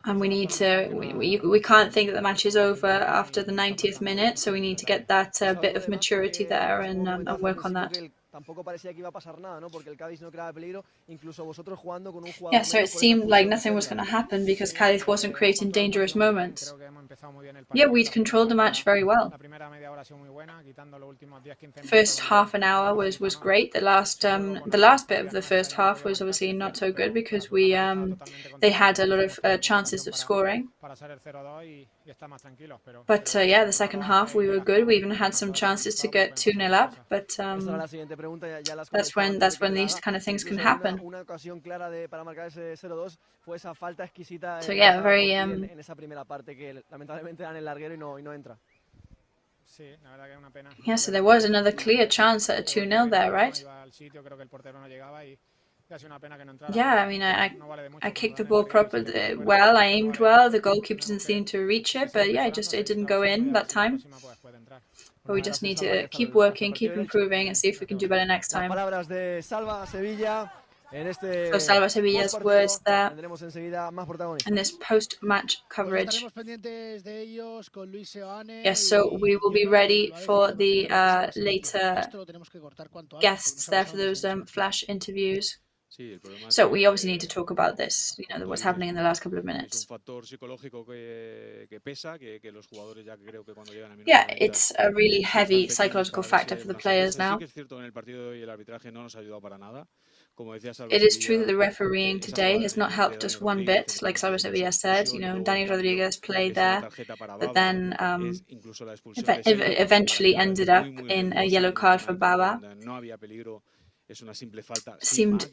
And we need to, we can't think that the match is over after the 90th minute, so we need to get that bit of maturity there and work on that. Yeah, so it seemed like nothing was going to happen because CÁDIZ wasn't creating dangerous moments. Yeah, we'd controlled the match very well. First half an hour was great. The last bit of the first half was obviously not so good because they had a lot of chances of scoring. But yeah, the second half we were good. We even had some chances to get 2-0 up, but that's when these kind of things can happen. So yeah, very yeah, so there was another clear chance at a 2-0 there, right? Yeah, I mean, I kicked the ball properly well, I aimed well, the goalkeeper didn't seem to reach it, but yeah, it didn't go in that time. But we just need to keep working, keep improving, and see if we can do better next time. So Salva Sevilla's words there in this post-match coverage. Yes, so we will be ready for the later guests there for those flash interviews. So we obviously need to talk about this, what's happening in the last couple of minutes. Yeah, it's a really heavy psychological factor for the players now. It is true that the refereeing today has not helped us one bit, like Salva Sevilla said. Dani Rodriguez played there, but then eventually ended up in a yellow card for Baba. Seemed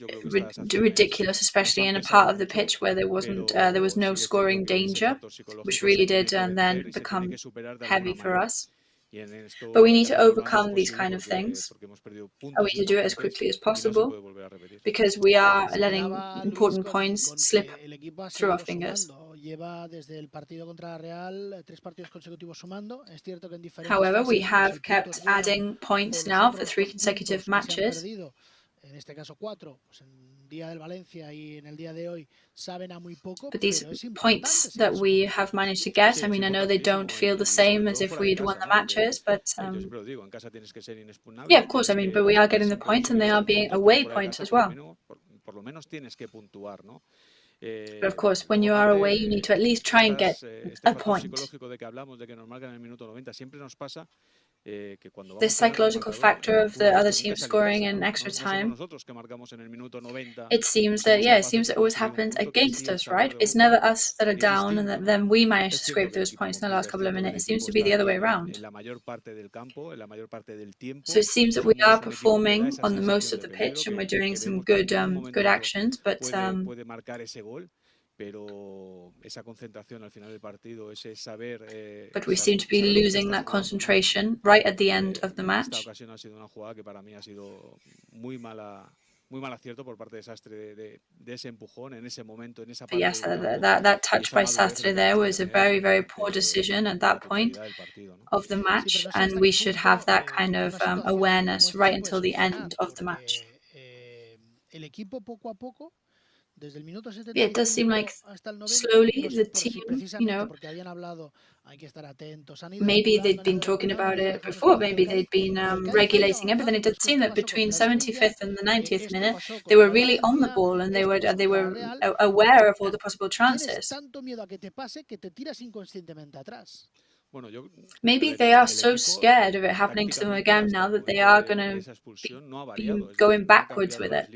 ridiculous, especially in a part of the pitch where there was no scoring danger, which really did then become heavy for us. But we need to overcome these kind of things, and we need to do it as quickly as possible, because we are letting important points slip through our fingers. However, we have kept adding points now for 3 consecutive matches. But these points that we have managed to get, I mean, I know they don't feel the same as if we'd won the matches, but yeah, of course, I mean, but we are getting the points, and they are being away points as well. But of course, when you are away, you need to at least try and get a point. This psychological factor of the other team scoring in extra time, it seems that it always happens against us, right? It's never us that are down and then we manage to scrape those points in the last couple of minutes. It seems to be the other way around. So it seems that we are performing on the most of the pitch, and we're doing some good actions, but we seem to be losing that concentration right at the end of the match. But yes, that touch by Sastre there was a very, very poor decision at that point of the match, and we should have that kind of awareness right until the end of the match. Yeah, it does seem like slowly the team, maybe they'd been talking about it before, maybe they'd been regulating it, but then it did seem that between 75th and the 90th minute, they were really on the ball, and they were aware of all the possible chances. Maybe they are so scared of it happening to them again now that they are going to be going backwards with it.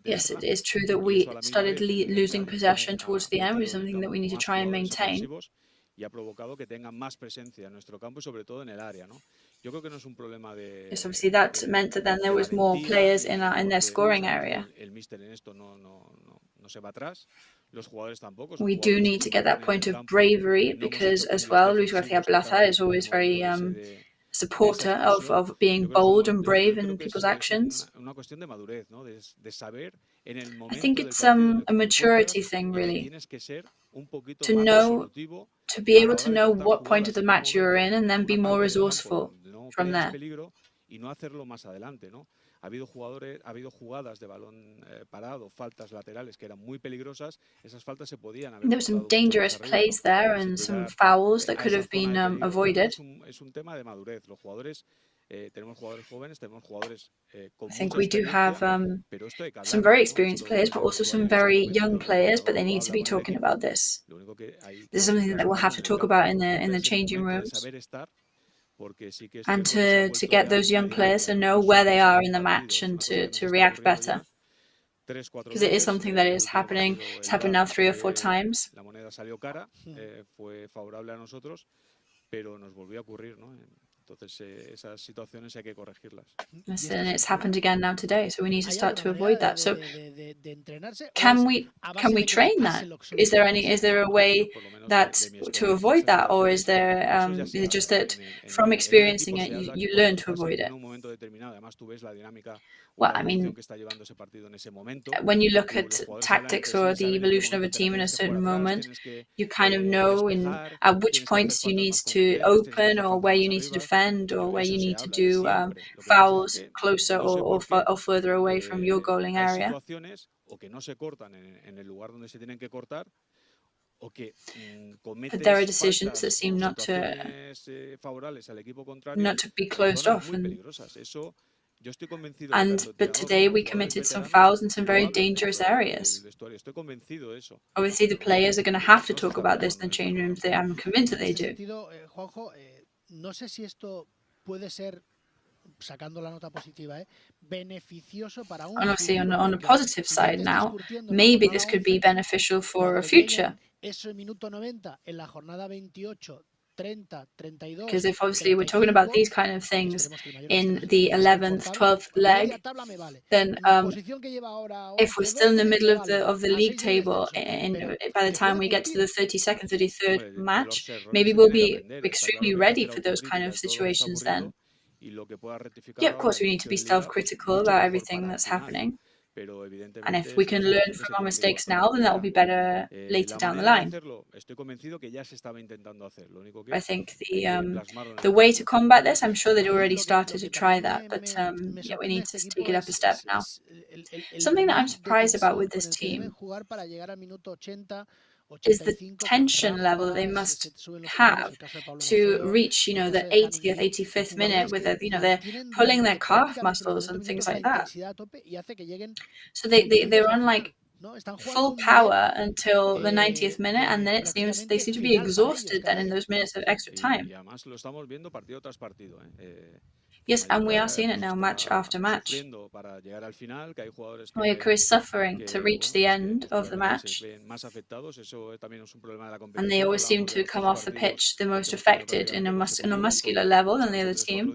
Yes, it is true that we started losing possession towards the end, which is something that we need to try and maintain. Yes, obviously that meant that then there was more players in their scoring area. We do need to get that point of bravery, because as well, Luis Garcia Plaza is always very supporter of being bold and brave in people's actions. I think it's a maturity thing, really, to be able to know what point of the match you're in and then be more resourceful from there. There were some dangerous plays there and some fouls that could have been avoided. I think we do have some very experienced players, but also some very young players, but they need to be talking about this. This is something that we'll have to talk about in the changing rooms. And to get those young players to know where they are in the match and to react better. Because it is something that is happening. It's happened now 3 or 4 times. Yes, and it's happened again now today, so we need to start to avoid that. So can we train that? Is there a way that to avoid that, or is it just that from experiencing it you learn to avoid it? Well, I mean, when you look at tactics or the evolution of a team in a certain moment, you kind of know at which points you need to open or where you need to defend or where you need to do fouls closer or further away from your goaling area. But there are decisions that seem not to be closed off. But today we committed some fouls in some very dangerous areas. Obviously, the players are going to have to talk about this in the change rooms. I'm convinced that they do. No sé si esto puede ser, sacando la nota positiva, beneficioso para un and obviously on a positive side now, maybe this could be beneficial for a future. Because if obviously we're talking about these kind of things in the 11th, 12th leg, then if we're still in the middle of the league table, and by the time we get to the 32nd, 33rd match, maybe we'll be extremely ready for those kind of situations then. Yeah, of course we need to be self-critical about everything that's happening. And if we can learn from our mistakes now, then that will be better later down the line. I think the way to combat this, I'm sure they'd already started to try that, but yeah, we need to take it up a step now. Something that I'm surprised about with this team is the tension level they must have to reach, the 80th, 85th minute with they're pulling their calf muscles and things like that. So they're on like full power until the 90th minute, and then it seems they seem to be exhausted then in those minutes of extra time. Yes, and we are seeing it now match after match. Mallorca is suffering to reach the end of the match. And they always seem to come off the pitch the most affected in a muscular level than the other team.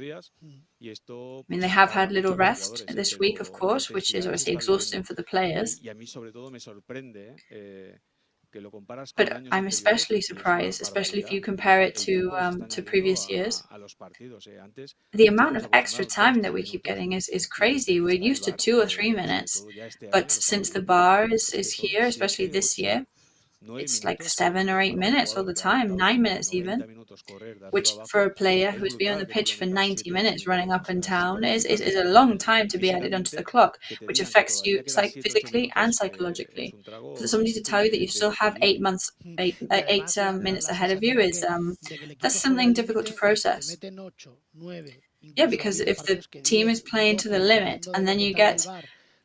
I mean, they have had little rest this week, of course, which is obviously exhausting for the players. But I'm especially surprised, especially if you compare it to previous years. The amount of extra time that we keep getting is crazy. We're used to 2 or 3 minutes, but since the bar is here, especially this year, it's like 7 or 8 minutes all the time, 9 minutes even, which for a player who's been on the pitch for 90 minutes running up and down is a long time to be added onto the clock, which affects you physically and psychologically. For somebody to tell you that you still have 8 minutes ahead of you that's something difficult to process. Yeah, because if the team is playing to the limit and then you get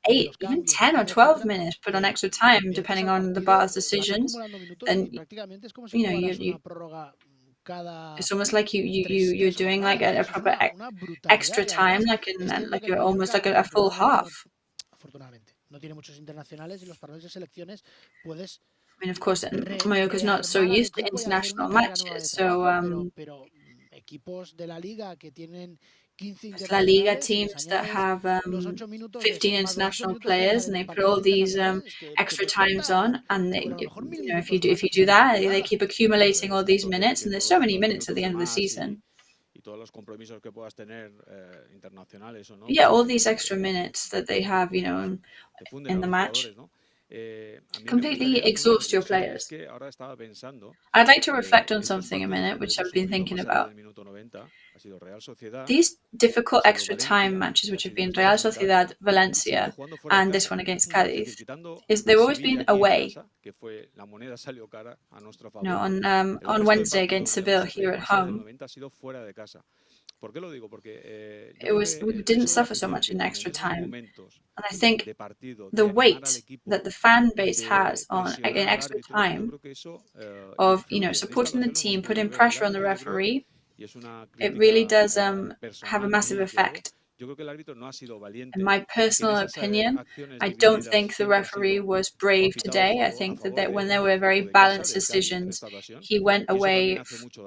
8, even 10 or 12 minutes put on extra time, depending on the bar's decisions, then it's almost like you're doing like a proper extra time, like you're almost like a full half. I mean, of course, Mallorca's not so used to international matches, so La Liga teams that have 15 international players, and they put all these extra times on, and if you do that, they keep accumulating all these minutes, and there's so many minutes at the end of the season. Yeah, all these extra minutes that they have, in the match, completely exhaust your players. I'd like to reflect on something a minute, which I've been thinking about. These difficult extra time matches, which have been Real Sociedad, Valencia, and this one against Cádiz, they've always been away. No, on Wednesday against Seville here at home. We didn't suffer so much in extra time, and I think the weight that the fan base has in extra time of supporting the team, putting pressure on the referee, it really does have a massive effect. In my personal opinion, I don't think the referee was brave today. I think that when there were very balanced decisions, he went away.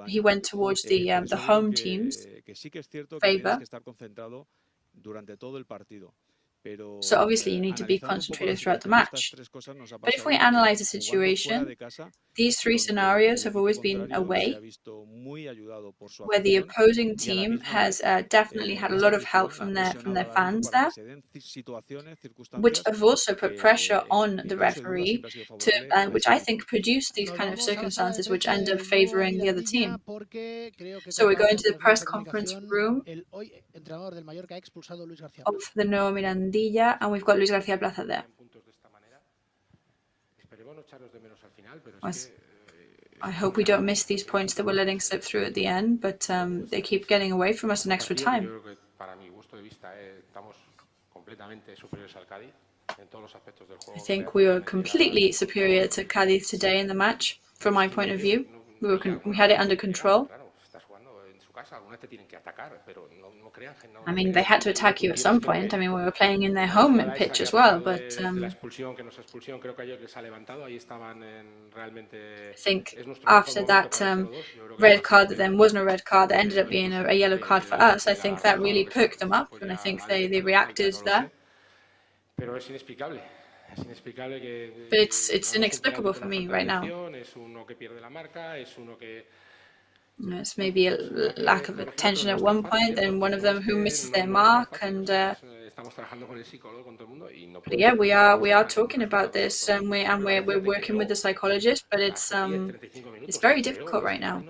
He went towards the home team's favor. So obviously you need to be concentrated throughout the match. But if we analyze the situation, these three scenarios have always been away, where the opposing team has definitely had a lot of help from their fans there, which have also put pressure on the referee to, which I think produced these kind of circumstances which end up favouring the other team. So we're going to the press conference room of the Nuevo Mirandilla, and we've got Luis García Plaza there. I hope we don't miss these points that we're letting slip through at the end, but they keep getting away from us in extra time. I think we were completely superior to Cádiz today in the match, from my point of view. We had it under control. I mean, they had to attack you at some point. I mean, we were playing in their home pitch as well, but I think after that red card that then wasn't a red card, that ended up being a yellow card for us, I think that really perked them up, and I think they reacted there. But it's inexplicable for me right now. It's maybe a lack of attention at one point, then one of them who misses their mark, and but yeah, we are talking about this, and we're working with the psychologist, but it's very difficult right now.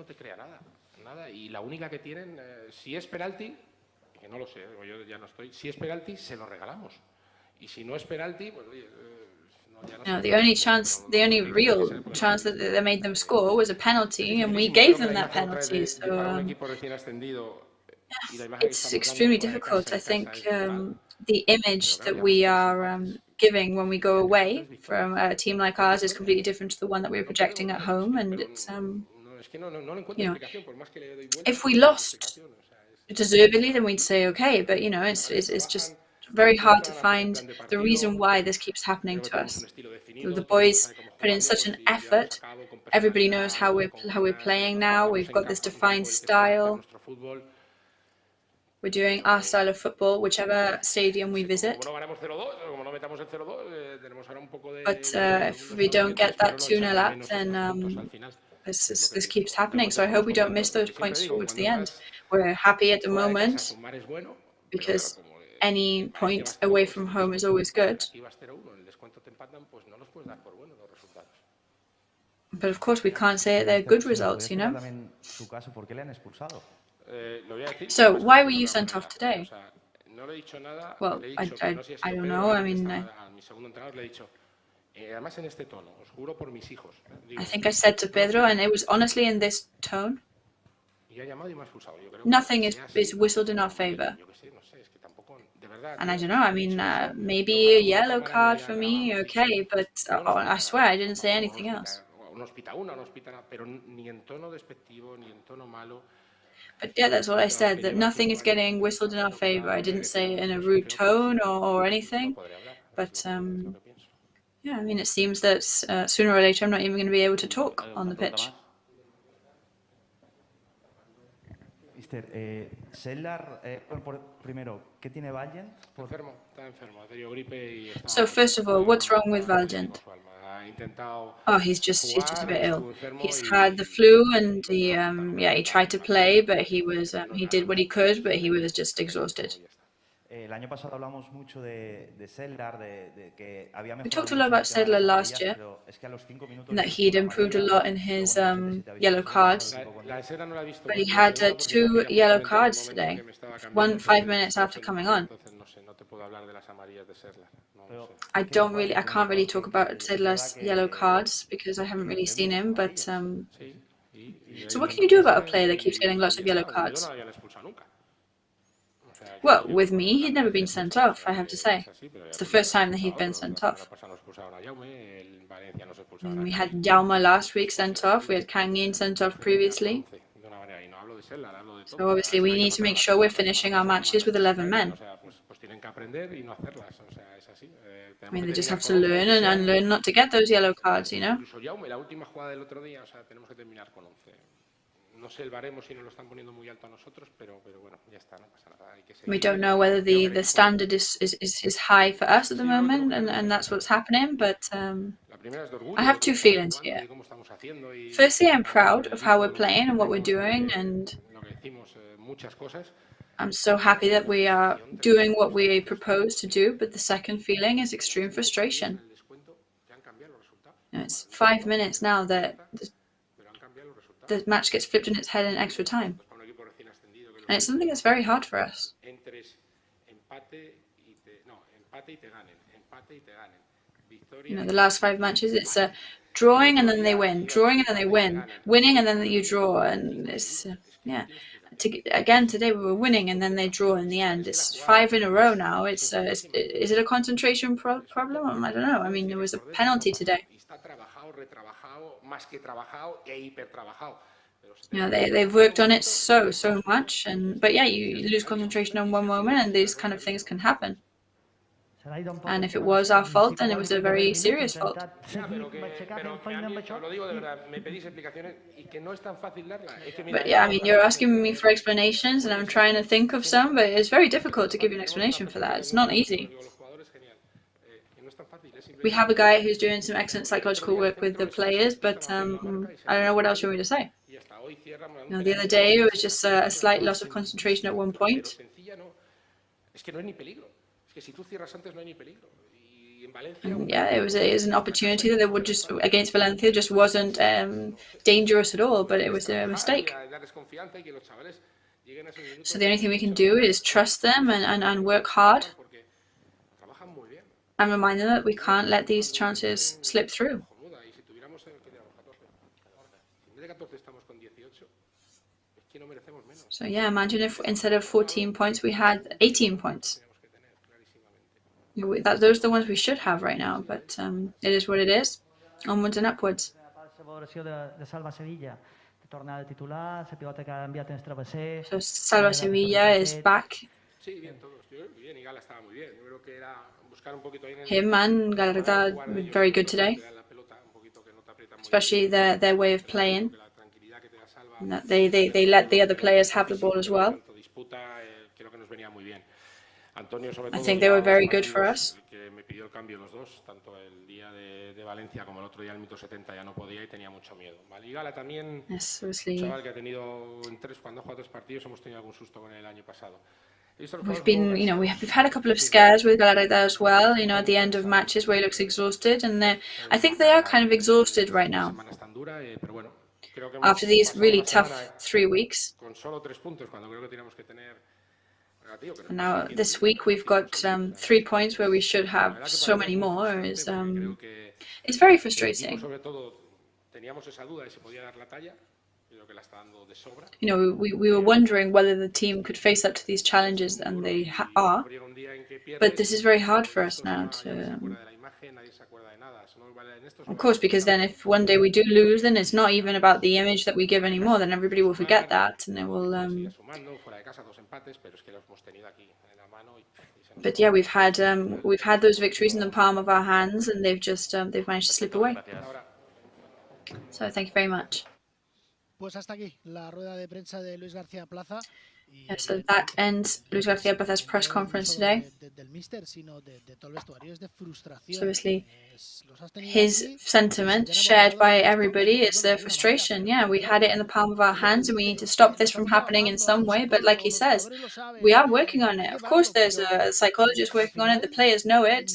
No, the only real chance that they made them score was a penalty, and we gave them that penalty. So it's extremely difficult. I think the image that we are giving when we go away from a team like ours is completely different to the one that we were projecting at home, and it's if we lost deservedly, then we'd say okay, but it's just very hard to find the reason why this keeps happening to us. The boys put in such an effort. Everybody knows how we're playing now. We've got this defined style. We're doing our style of football, whichever stadium we visit. But if we don't get that 2-0 up, then this keeps happening. So I hope we don't miss those points towards the end. We're happy at the moment because any point away from home is always good. But of course, we can't say they're good results, So why were you sent off today? Well, I don't know. I mean, I think I said to Pedro, and it was honestly in this tone. Nothing is whistled in our favor. And I don't know, I mean, maybe a yellow card for me, okay, but I swear I didn't say anything else. But yeah, that's what I said, that nothing is getting whistled in our favor. I didn't say it in a rude tone or anything, but yeah, I mean, it seems that sooner or later I'm not even going to be able to talk on the pitch. So first of all, what's wrong with Valiant? Oh, he's just a bit ill. He's had the flu, and he tried to play, but he did what he could, but he was just exhausted. We talked a lot about Sedler last year, and that he'd improved a lot in his yellow cards, but he had 2 yellow cards today, 5 minutes after coming on. I can't really talk about Sedler's yellow cards because I haven't really seen him, but so what can you do about a player that keeps getting lots of yellow cards? Well, with me, he'd never been sent off, I have to say. It's the first time that he'd been sent off. And we had Jaume last week sent off, we had Kangin sent off previously. So obviously we need to make sure we're finishing our matches with 11 men. I mean, they just have to learn and learn not to get those yellow cards, We don't know whether the standard is high for us at the moment, and that's what's happening, but I have two feelings here. Firstly, I'm proud of how we're playing and what we're doing, and I'm so happy that we are doing what we propose to do, but the second feeling is extreme frustration. It's 5 minutes now that the match gets flipped in its head in extra time. And it's something that's very hard for us. You know, the last 5 matches, it's drawing and then they win, drawing and then they win, winning and then you draw, and it's yeah. Again today we were winning and then they draw in the end. It's 5 in a row now. Is it a concentration problem? I don't know. I mean, there was a penalty today. You know, they've worked on it so much, but yeah, you lose concentration on one moment and these kind of things can happen. And if it was our fault, then it was a very serious fault. But yeah, I mean, you're asking me for explanations and I'm trying to think of some, but it's very difficult to give you an explanation for that. It's not easy. We have a guy who's doing some excellent psychological work with the players, but I don't know what else you want me to say. You know, the other day it was just a slight loss of concentration at one point. And yeah, it was an opportunity that they would just against Valencia just wasn't dangerous at all, but it was a mistake. So the only thing we can do is trust them and work hard and remind them that we can't let these chances slip through. So yeah, imagine if instead of 14 points we had 18 points. Those are the ones we should have right now, but it is what it is. Onwards and upwards. So Salva Sevilla is back. Him and Galarreta were very good today, especially their way of playing. And that they let the other players have the ball as well. I think they were very good for us. Yes, obviously. We've been, you know, we've had a couple of scares with Galarreta as well, you know, at the end of matches where he looks exhausted, and I think they are kind of exhausted right now. After these really tough 3 weeks. And now this week we've got 3 points where we should have so many more. It's very frustrating. You know, we were wondering whether the team could face up to these challenges, and they are. But this is very hard for us now to... Of course, because then if one day we do lose, then it's not even about the image that we give anymore. Then everybody will forget that, and they will... But yeah, we've had those victories in the palm of our hands, and they've just they've managed to slip away. So thank you very much. Pues hasta aquí la rueda de prensa de Luis García Plaza. Yeah, so that ends Luis García Plaza's press conference today. So obviously, his sentiment shared by everybody is their frustration. Yeah, we had it in the palm of our hands and we need to stop this from happening in some way. But like he says, we are working on it. Of course, there's a psychologist working on it. The players know it.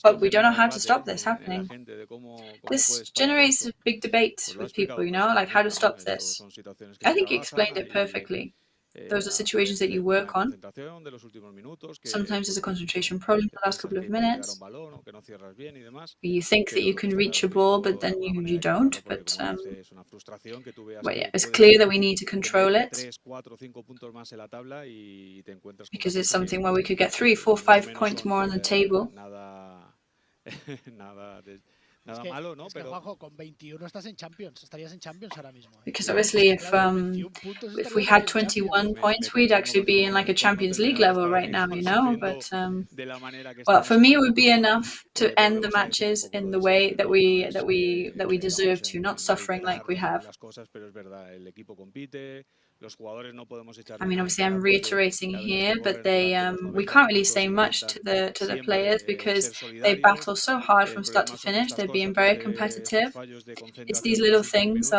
But we don't know how to stop this happening. This generates a big debate with people, you know, like how to stop this. I think you explained it perfectly. Those are situations that you work on. Sometimes there's a concentration problem the last couple of minutes. You think that you can reach a ball, but then you don't. But well, yeah, it's clear that we need to control it. Because it's something where we could get 3, 4, 5 points more on the table. Because obviously if we had 21 points, we'd actually be in like a Champions League level right now, you know. But well, for me, it would be enough to end the matches in the way that we deserve to, not suffering like we have. I mean, obviously, I'm reiterating here, but we can't really say much to the players because they battle so hard from start to finish. They're being very competitive. It's these little things,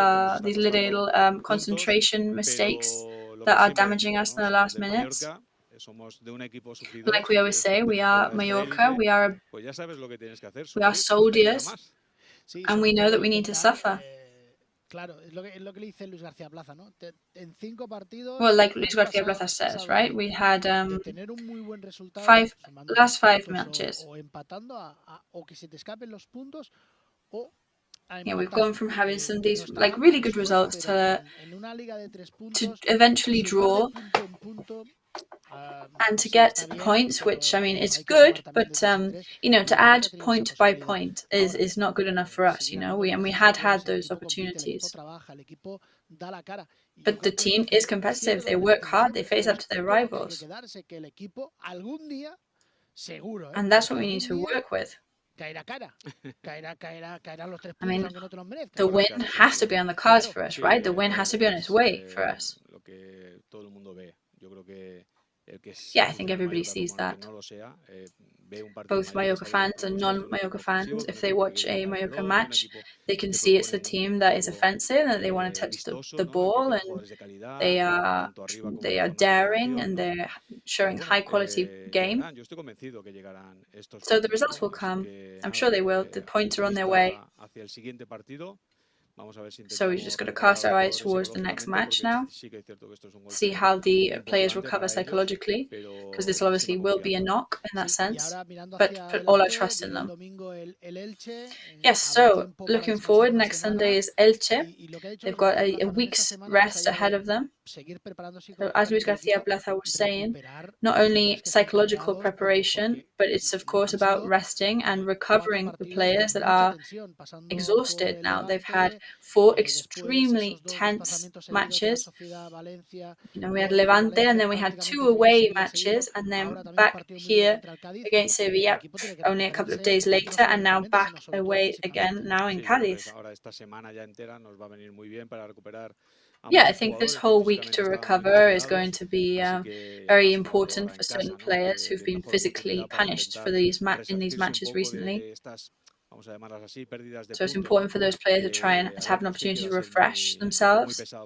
these little concentration mistakes that are damaging us in the last minutes. Like we always say, we are Mallorca. We are soldiers, and we know that we need to suffer. Claro, es lo que le dice Luis García Plaza, ¿no? En 5 partidos. Well, like Luis García Plaza says, right? We had last 5 matches. Yeah, we've gone from having some of these like really good results to eventually draw and to get points, which I mean it's good, but you know, to add point by point is not good enough for us. You know, we had those opportunities. But the team is competitive. They work hard. They face up to their rivals, and that's what we need to work with. I mean, the win has to be on the cards for us, right? The win has to be on its way for us. Yeah, I think everybody sees that. Both Mallorca fans and non-Mallorca fans, if they watch a Mallorca match, they can see it's the team that is offensive and that they want to touch the ball, and they are daring and they're showing high quality game. So the results will come. I'm sure they will. The points are on their way. So we just got to cast our eyes towards the next match now, see how the players recover psychologically, because this obviously will be a knock in that sense, but put all our trust in them. Yes, so looking forward, next Sunday is Elche. They've got a week's rest ahead of them. So as Luis García Plaza was saying, not only psychological preparation, but it's of course about resting and recovering the players that are exhausted now. They've had 4 extremely tense matches. You know, we had Levante and then we had 2 away matches and then back here against Sevilla only a couple of days later, and now back away again now in Cádiz. Yeah, I think this whole week to recover is going to be very important for certain players who've been physically punished for in these matches recently. So it's important for those players to try and have an opportunity to refresh themselves. I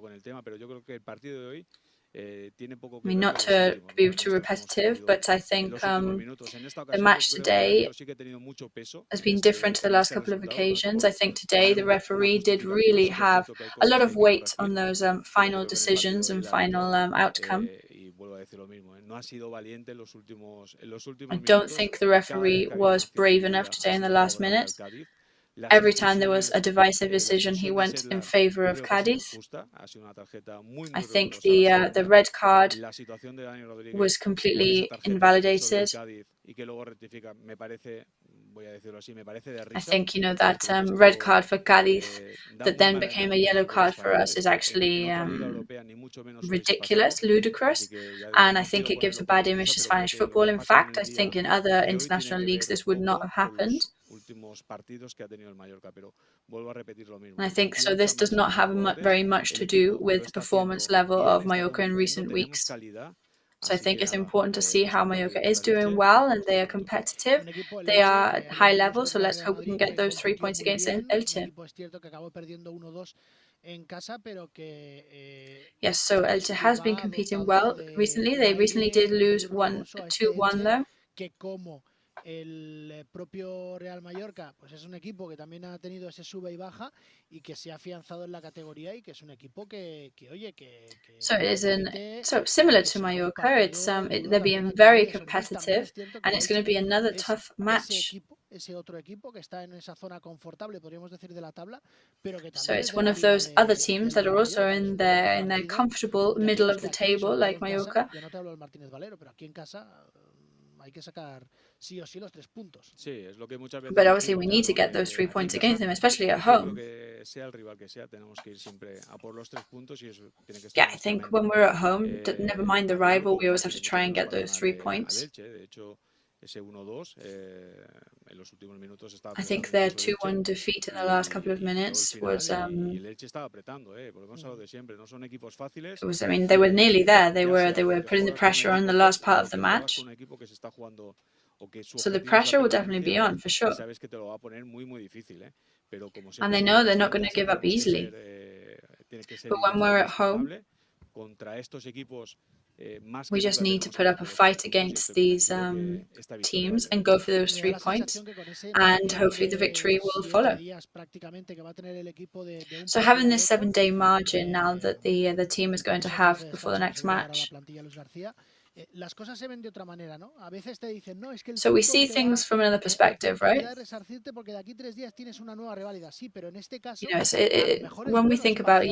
mean, not to be too repetitive, but I think the match today has been different to the last couple of occasions. I think today the referee did really have a lot of weight on those final decisions and final outcome. I don't think the referee was brave enough today in the last minute. Every time there was a divisive decision, he went in favor of Cádiz. I think the red card was completely invalidated. I think, you know, that red card for Cádiz that then became a yellow card for us is actually ridiculous, ludicrous, and I think it gives a bad image to Spanish football. In fact, I think in other international leagues this would not have happened. And I think so this does not have very much to do with the performance level of Mallorca in recent weeks. So I think it's important to see how Mallorca is doing well, and they are competitive. They are at high level, so let's hope we can get those 3 points against Elche. Yes, so Elche has been competing well recently. They recently did lose 2-1 though. El propio Real Mallorca pues es un equipo que también ha tenido ese sube y baja y que se ha afianzado en la categoría y que es un equipo que oye que so it is so similar to Mallorca. It's they're being very competitive and it's going to be another tough match. Ese otro equipo que está en esa zona confortable, podríamos decir, de la tabla, pero que so it's one of those other teams that are also in their comfortable middle of the table like Mallorca. Yo no te hablo del Martínez Valero, pero aquí en casa hay que sacar sí o sí los 3 puntos. But obviously we need to get those 3 points against them, especially at home. Yeah, I think when we're at home, never mind the rival, we always have to try and get those 3 points. ese 1-2. En los últimos minutos estaba I think their 2-1 defeat in the last couple of minutes was, y el Elche estaba apretando, volvemos a lo de siempre, no son equipos fáciles. I mean, they were nearly there. They were putting the pressure on the last part of the match. So the pressure will definitely be on, for sure. Sabes que te lo va a poner muy difícil, pero como And they know they're not going to give up easily. But when we're at home, contra estos equipos we just need to put up a fight against these teams and go for those 3 points, and hopefully the victory will follow. So having this 7-day margin now that the team is going to have before the next match, so we see things from another perspective, right? You know, when we think about,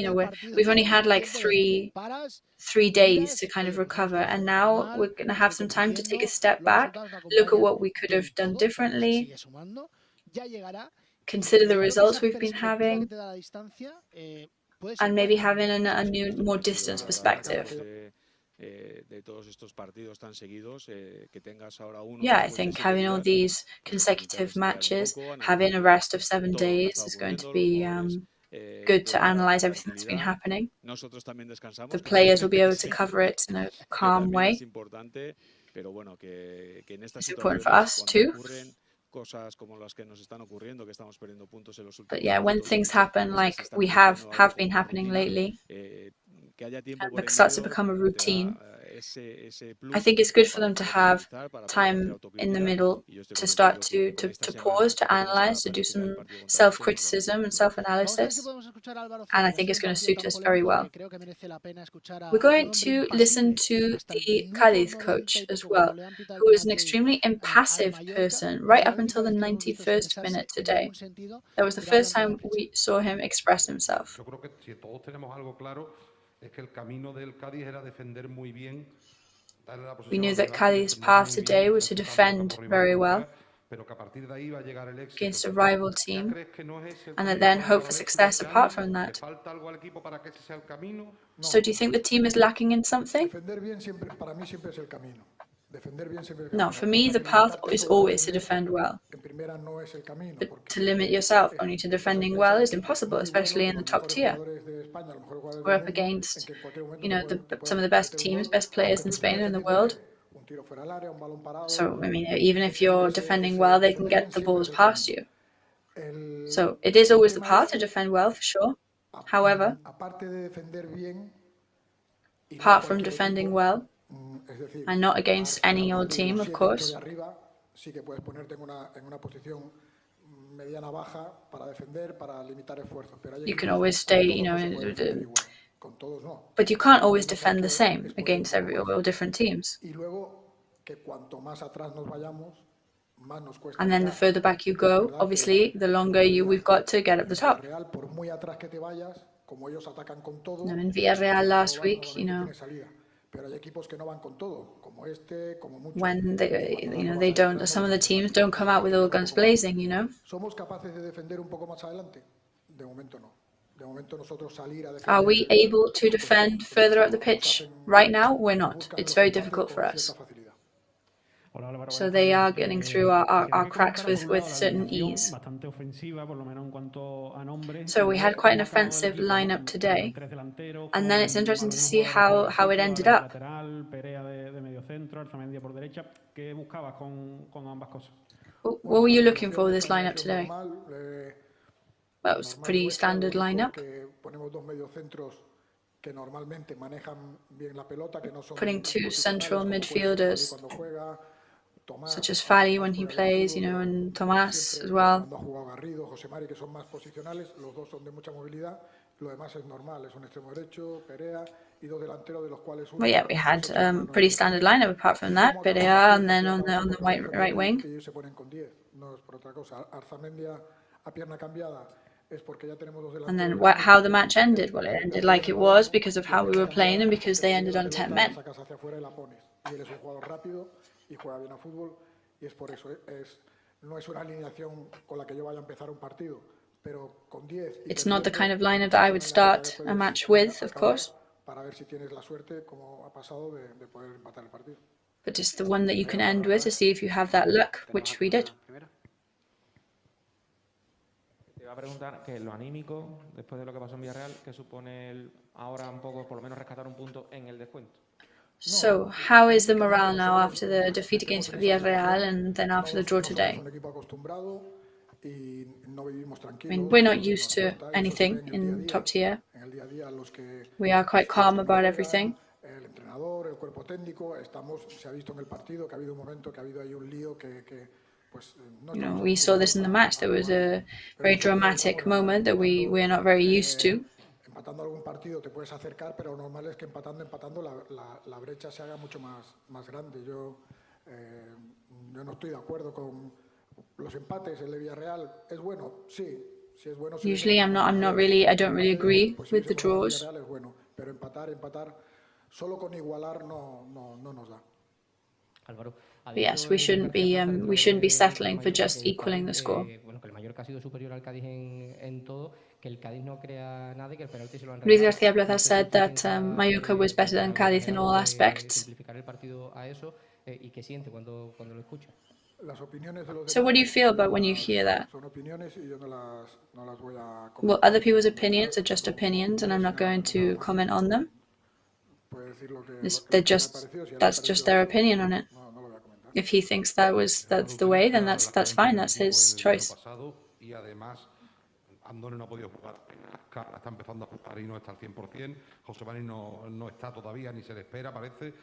we've only had like three days to kind of recover, and now we're going to have some time to take a step back, look at what we could have done differently, consider the results we've been having, and maybe having a new, more distance perspective. Yeah, I think having all these consecutive matches, having a rest of 7 days is going to be good to analyze everything that's been happening. The players will be able to cover it in a calm way. It's important for us too. But yeah, when things happen like we have been happening lately, it starts to become a routine. I think it's good for them to have time in the middle to start to pause, to analyze, to do some self-criticism and self-analysis. And I think it's going to suit us very well. We're going to listen to the CÁDIZ coach as well, who is an extremely impassive person right up until the 91st minute today. That was the first time we saw him express himself. We knew that Cádiz's path today was to defend very well against a rival team, and that then hope for success apart from that. So do you think the team is lacking in something? No, for me the path is always to defend well. But to limit yourself only to defending well is impossible, especially in the top tier. We're up against, some of the best teams, best players in Spain and in the world. So, I mean, even if you're defending well, they can get the balls past you. So it is always the path to defend well, for sure. However, apart from defending well, and not against any old team, of course, you can always stay, but you can't always defend the same against all different teams. And then the further back you go, obviously, the longer we've got to get up the top. In Villarreal last week, when they don't, some of the teams don't come out with all guns blazing, Are we able to defend further up the pitch? Right now, we're not. It's very difficult for us. So they are getting through our cracks with certain ease. So we had quite an offensive lineup today, and then it's interesting to see how it ended up. What were you looking for with this lineup today? Well, it was a pretty standard lineup. Putting 2 central midfielders, such as Fali when he plays, and Tomás as well. Well, yeah, we had pretty standard lineup apart from that, Perea, and then on the right wing. And then how the match ended? Well, it ended like it was because of how we were playing and because they ended on 10 men. It's not the kind of lineup that I would start a match with, of course. but it's the one that you can end with to see if you have that luck, which we did. Te iba a preguntar que lo anímico, después de lo que pasó en Villarreal, ¿qué supone ahora un poco, por lo menos, rescatar un punto en el descuento? So, how is the morale now after the defeat against Villarreal and then after the draw today? I mean, we're not used to anything in top tier. We are quite calm about everything. You know, we saw this in the match. There was a very dramatic moment that we're not very used to. Empatando algún partido te puedes acercar, pero lo normal es que empatando la brecha se haga mucho más grande. Yo no estoy de acuerdo con los empates. El de Villarreal es bueno, sí es bueno. Usually I don't really agree with the draws. Pero empatar solo con igualar no nos da. But yes, we shouldn't be settling for just equaling the score. Luis García Plaza said that Mallorca was better than Cádiz in all aspects. So what do you feel about when you hear that? Well, other people's opinions are just opinions, and I'm not going to comment on them. That's just their opinion on it. If he thinks that's the way, then that's fine. That's his choice. Andone no ha podido jugar, está empezando a jugar y no está al 100%, José Mari no está todavía, ni se le espera, parece.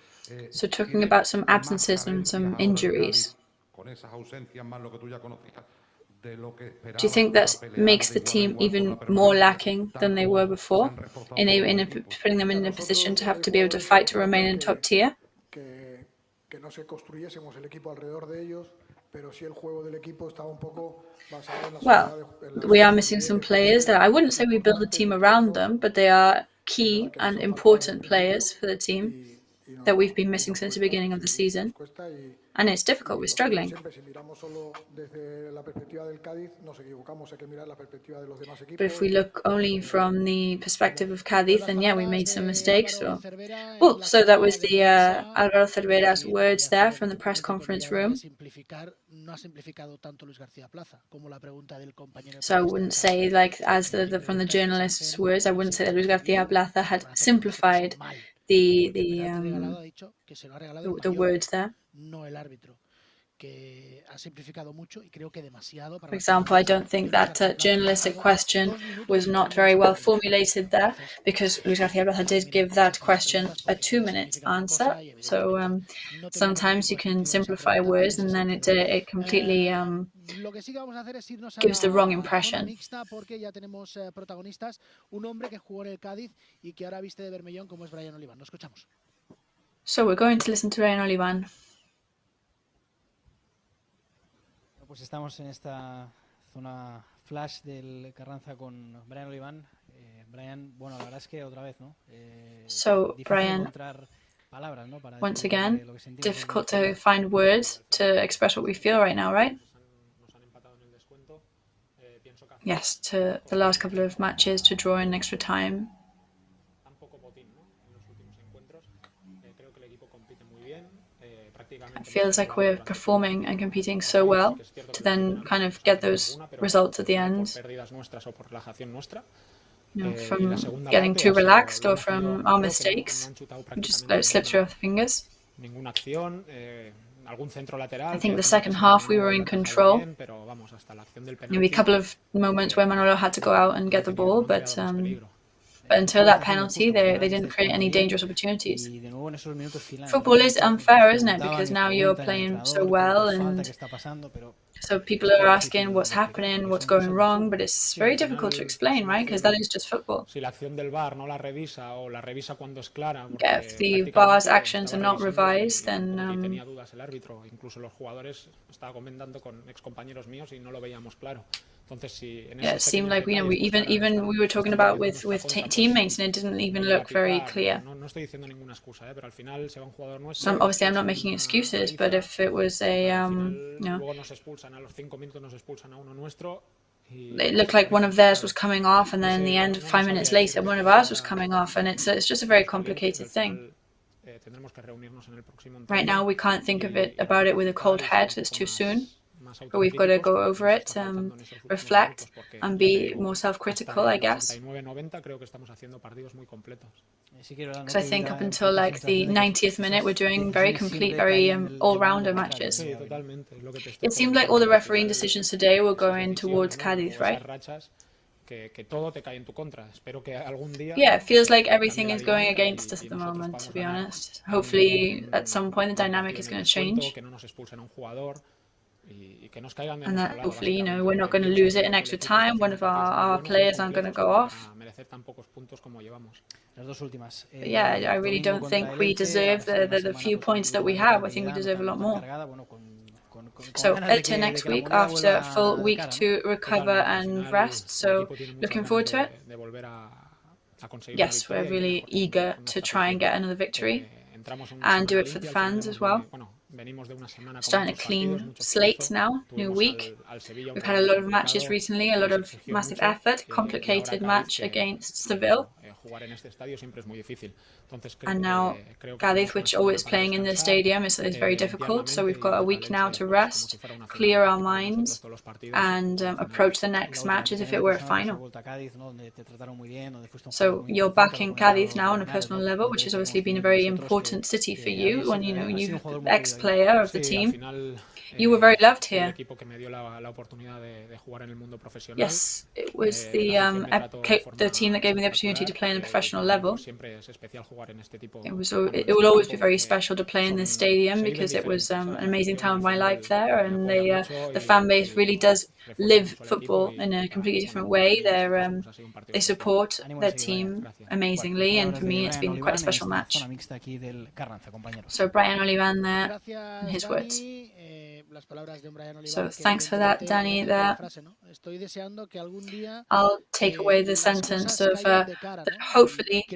So talking about some absences and some injuries, con esas ausencias más lo que tú ya conocías de lo que esperaba. Do you think that makes the team even more lacking than they were before, putting them in a position to have to be able to fight to remain in top tier? Que no se construyésemos el equipo alrededor de ellos, pero sí el juego del equipo estaba un poco basado en la Well, we are missing some players that I wouldn't say we build the team around them, but they are key and important players for the team that we've been missing since the beginning of the season. And it's difficult, we're struggling. But if we look only from the perspective of Cádiz, then yeah, we made some mistakes. So that was the Álvaro Cervera's words there from the press conference room. So I wouldn't say, like, as from the journalist's words, I wouldn't say that Luis García Plaza had simplified the words there. For example, I don't think that journalistic question was not very well formulated there, because Luis García Plaza did give that question a 2-minute answer. So sometimes you can simplify words and then it completely gives the wrong impression. So we're going to listen to Brian Olivan. Pues estamos en esta zona flash del Carranza con Brian Olivan. Brian, bueno, la verdad es que otra vez, ¿no? So, Brian, once again, difficult to find words to express what we feel right now, right? Yes, to the last couple of matches, to draw in extra time. It feels like we're performing and competing so well to then kind of get those results at the end. You know, from getting too relaxed or from our mistakes, just let it slip through our fingers. I think the second half we were in control. Maybe a couple of moments where Manolo had to go out and get the ball, but until that penalty, they didn't create any dangerous opportunities. Football is unfair, isn't it? Because now you're playing so well, and so people are asking what's happening, what's going wrong, but it's very difficult to explain, right? Because that is just football. If the VAR's actions are not revised, then yeah, it seemed like we were talking about with teammates, and it didn't even look very clear. So obviously, I'm not making excuses, but if it was a it looked like one of theirs was coming off, and then in the end, 5 minutes later, one of ours was coming off, and it's just a very complicated thing. Right now, we can't think about it with a cold head. It's too soon. But we've got to go over it, reflect, and be more self-critical, I guess. Because I think up until like the 90th minute, we're doing very complete, very all-rounder matches. It seemed like all the refereeing decisions today were going towards Cádiz, right? Yeah, it feels like everything is going against us at the moment, to be honest. Hopefully, at some point, the dynamic is going to change. And that hopefully, you know, we're not going to lose it in extra time. One of our players aren't going to go off. But yeah, I really don't think we deserve the few points that we have. I think we deserve a lot more. So Elche next week after a full week to recover and rest. So looking forward to it. Yes, we're really eager to try and get another victory and do it for the fans as well. Starting a clean slate now, new week. We've had a lot of matches recently, a lot of massive effort, complicated match against Seville. And now Cádiz, which always playing in the stadium, is very difficult. So we've got a week now to rest, clear our minds, and approach the next match as if it were a final. So you're back in Cádiz now on a personal level, which has obviously been a very important city for you. When you know you ex-player of the team, you were very loved here. Yes, it was the team that gave me the opportunity to play on a professional level. It will always be very special to play in this stadium because it was an amazing time of my life there, and the fan base really does live football in a completely different way. They support their team amazingly, and for me, it's been quite a special match. So Brian Olivan there, and his words. So thanks for that, Danny. There, I'll take away the sentence of that hopefully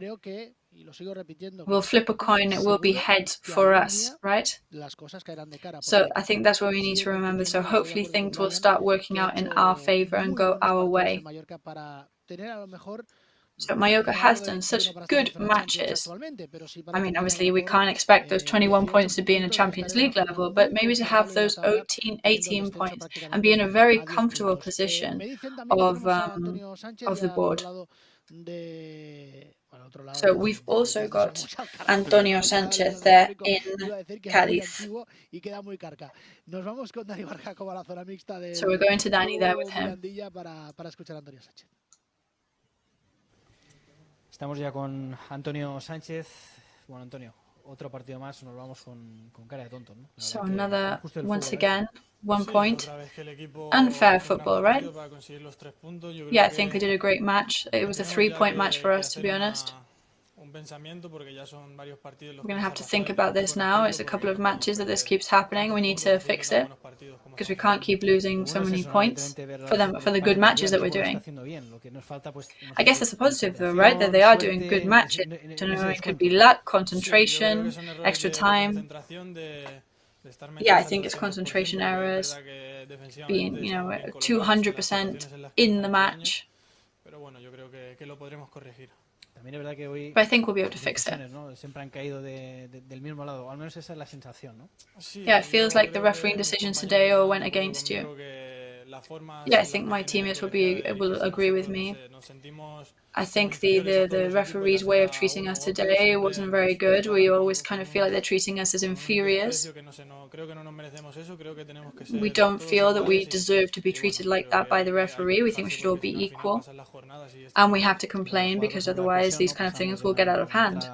we'll flip a coin, it will be heads for us, right? So I think that's what we need to remember. So hopefully things will start working out in our favor and go our way. So Mallorca has done such good matches. I mean, obviously we can't expect those 21 points to be in a Champions League level, but maybe to have those 18 points and be in a very comfortable position of the board. So we've also got Antonio Sánchez there in Cádiz. So we're going to Danny there with him. Estamos ya con Antonio Sánchez. Bueno, Antonio, otro partido más, nos vamos con cara de tonto, ¿no? So another, once again, 1 point. Unfair football, right? Yeah, I think we did a great match. It was a 3-point match for us, to be honest. We're going to have to think about this now. It's a couple of matches that this keeps happening. We need to fix it because we can't keep losing so many points for the good matches that we're doing. I guess that's a positive though, right? That they are doing good matches. I don't know, it could be luck, concentration, extra time. Yeah, I think it's concentration errors, being, you know, 200% in the match. But I think we'll be able to fix it. Yeah, it feels like the refereeing decisions today all went against you. Yeah, I think my teammates will agree with me. I think the referee's way of treating us today wasn't very good. We always kind of feel like they're treating us as inferiors. We don't feel that we deserve to be treated like that by the referee. We think we should all be equal. And we have to complain because otherwise these kind of things will get out of hand.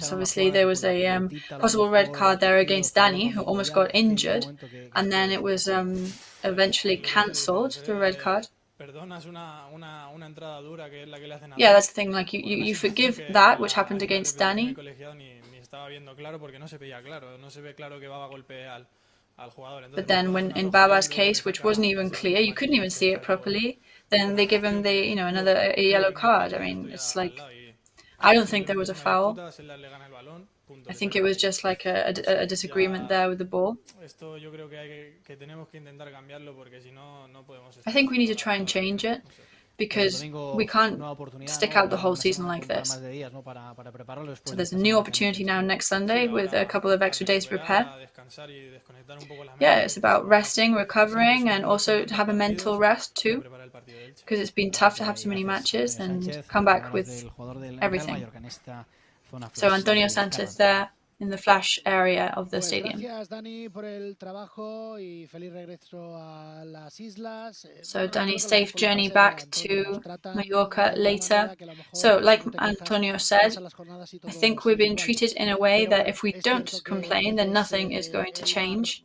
So obviously there was a possible red card there against Danny, who almost got injured, and then it was eventually cancelled, the red card. Yeah, that's the thing, like you forgive that, which happened against Danny. But then when in Baba's case, which wasn't even clear, you couldn't even see it properly, then they give him another yellow card. I mean, it's like, I don't think there was a foul. I think it was just like a disagreement there with the ball. I think we need to try and change it because we can't stick out the whole season like this. So there's a new opportunity now next Sunday with a couple of extra days to prepare. Yeah, it's about resting, recovering, and also to have a mental rest too, because it's been tough to have so many matches and come back with everything. So Antonio Sanchez there in the flash area of the stadium. So Dani, safe journey back to Mallorca later. So like Antonio said, I think we've been treated in a way that if we don't complain, then nothing is going to change.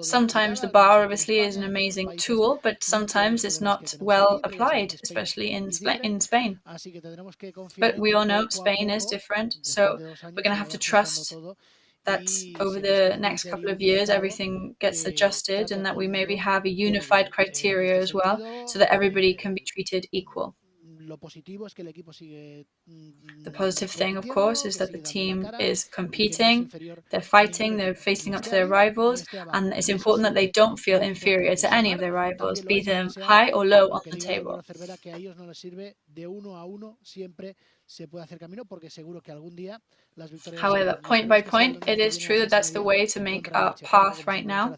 Sometimes the bar obviously is an amazing tool, but sometimes it's not well applied, especially in Spain. But we all know Spain is different, so we're going to have to trust that over the next couple of years everything gets adjusted and that we maybe have a unified criteria as well, so that everybody can be treated equal. The positive thing, of course, is that the team is competing, they're fighting, they're facing up to their rivals, and it's important that they don't feel inferior to any of their rivals, be them high or low on the table. However, point by point, it is true that that's the way to make our path right now.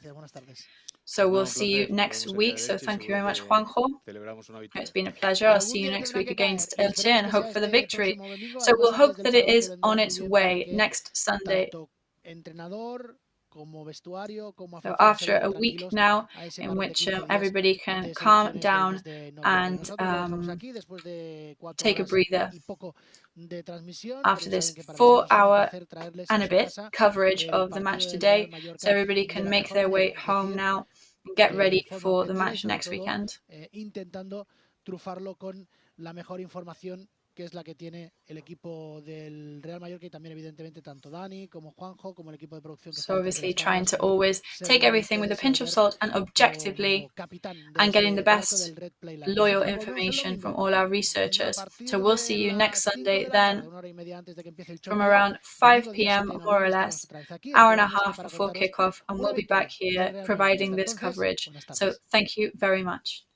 So we'll see you next week. So thank you very much, Juanjo. It's been a pleasure. I'll see you next week against Elche and hope for the victory. So we'll hope that it is on its way next Sunday. So after a week now in which everybody can calm down and take a breather after this 4-hour and a bit coverage of the match today, so everybody can make their way home now and get ready for the match next weekend. Que es la que tiene el equipo del Real Mallorca y también evidentemente tanto Dani como Juanjo como el equipo de producción. So obviously trying to always take everything with a pinch of salt and objectively and getting the best loyal information from all our researchers. So we'll see you next Sunday then from around 5 p.m. more or less, hour and a half before kickoff, and we'll be back here providing this coverage. So thank you very much.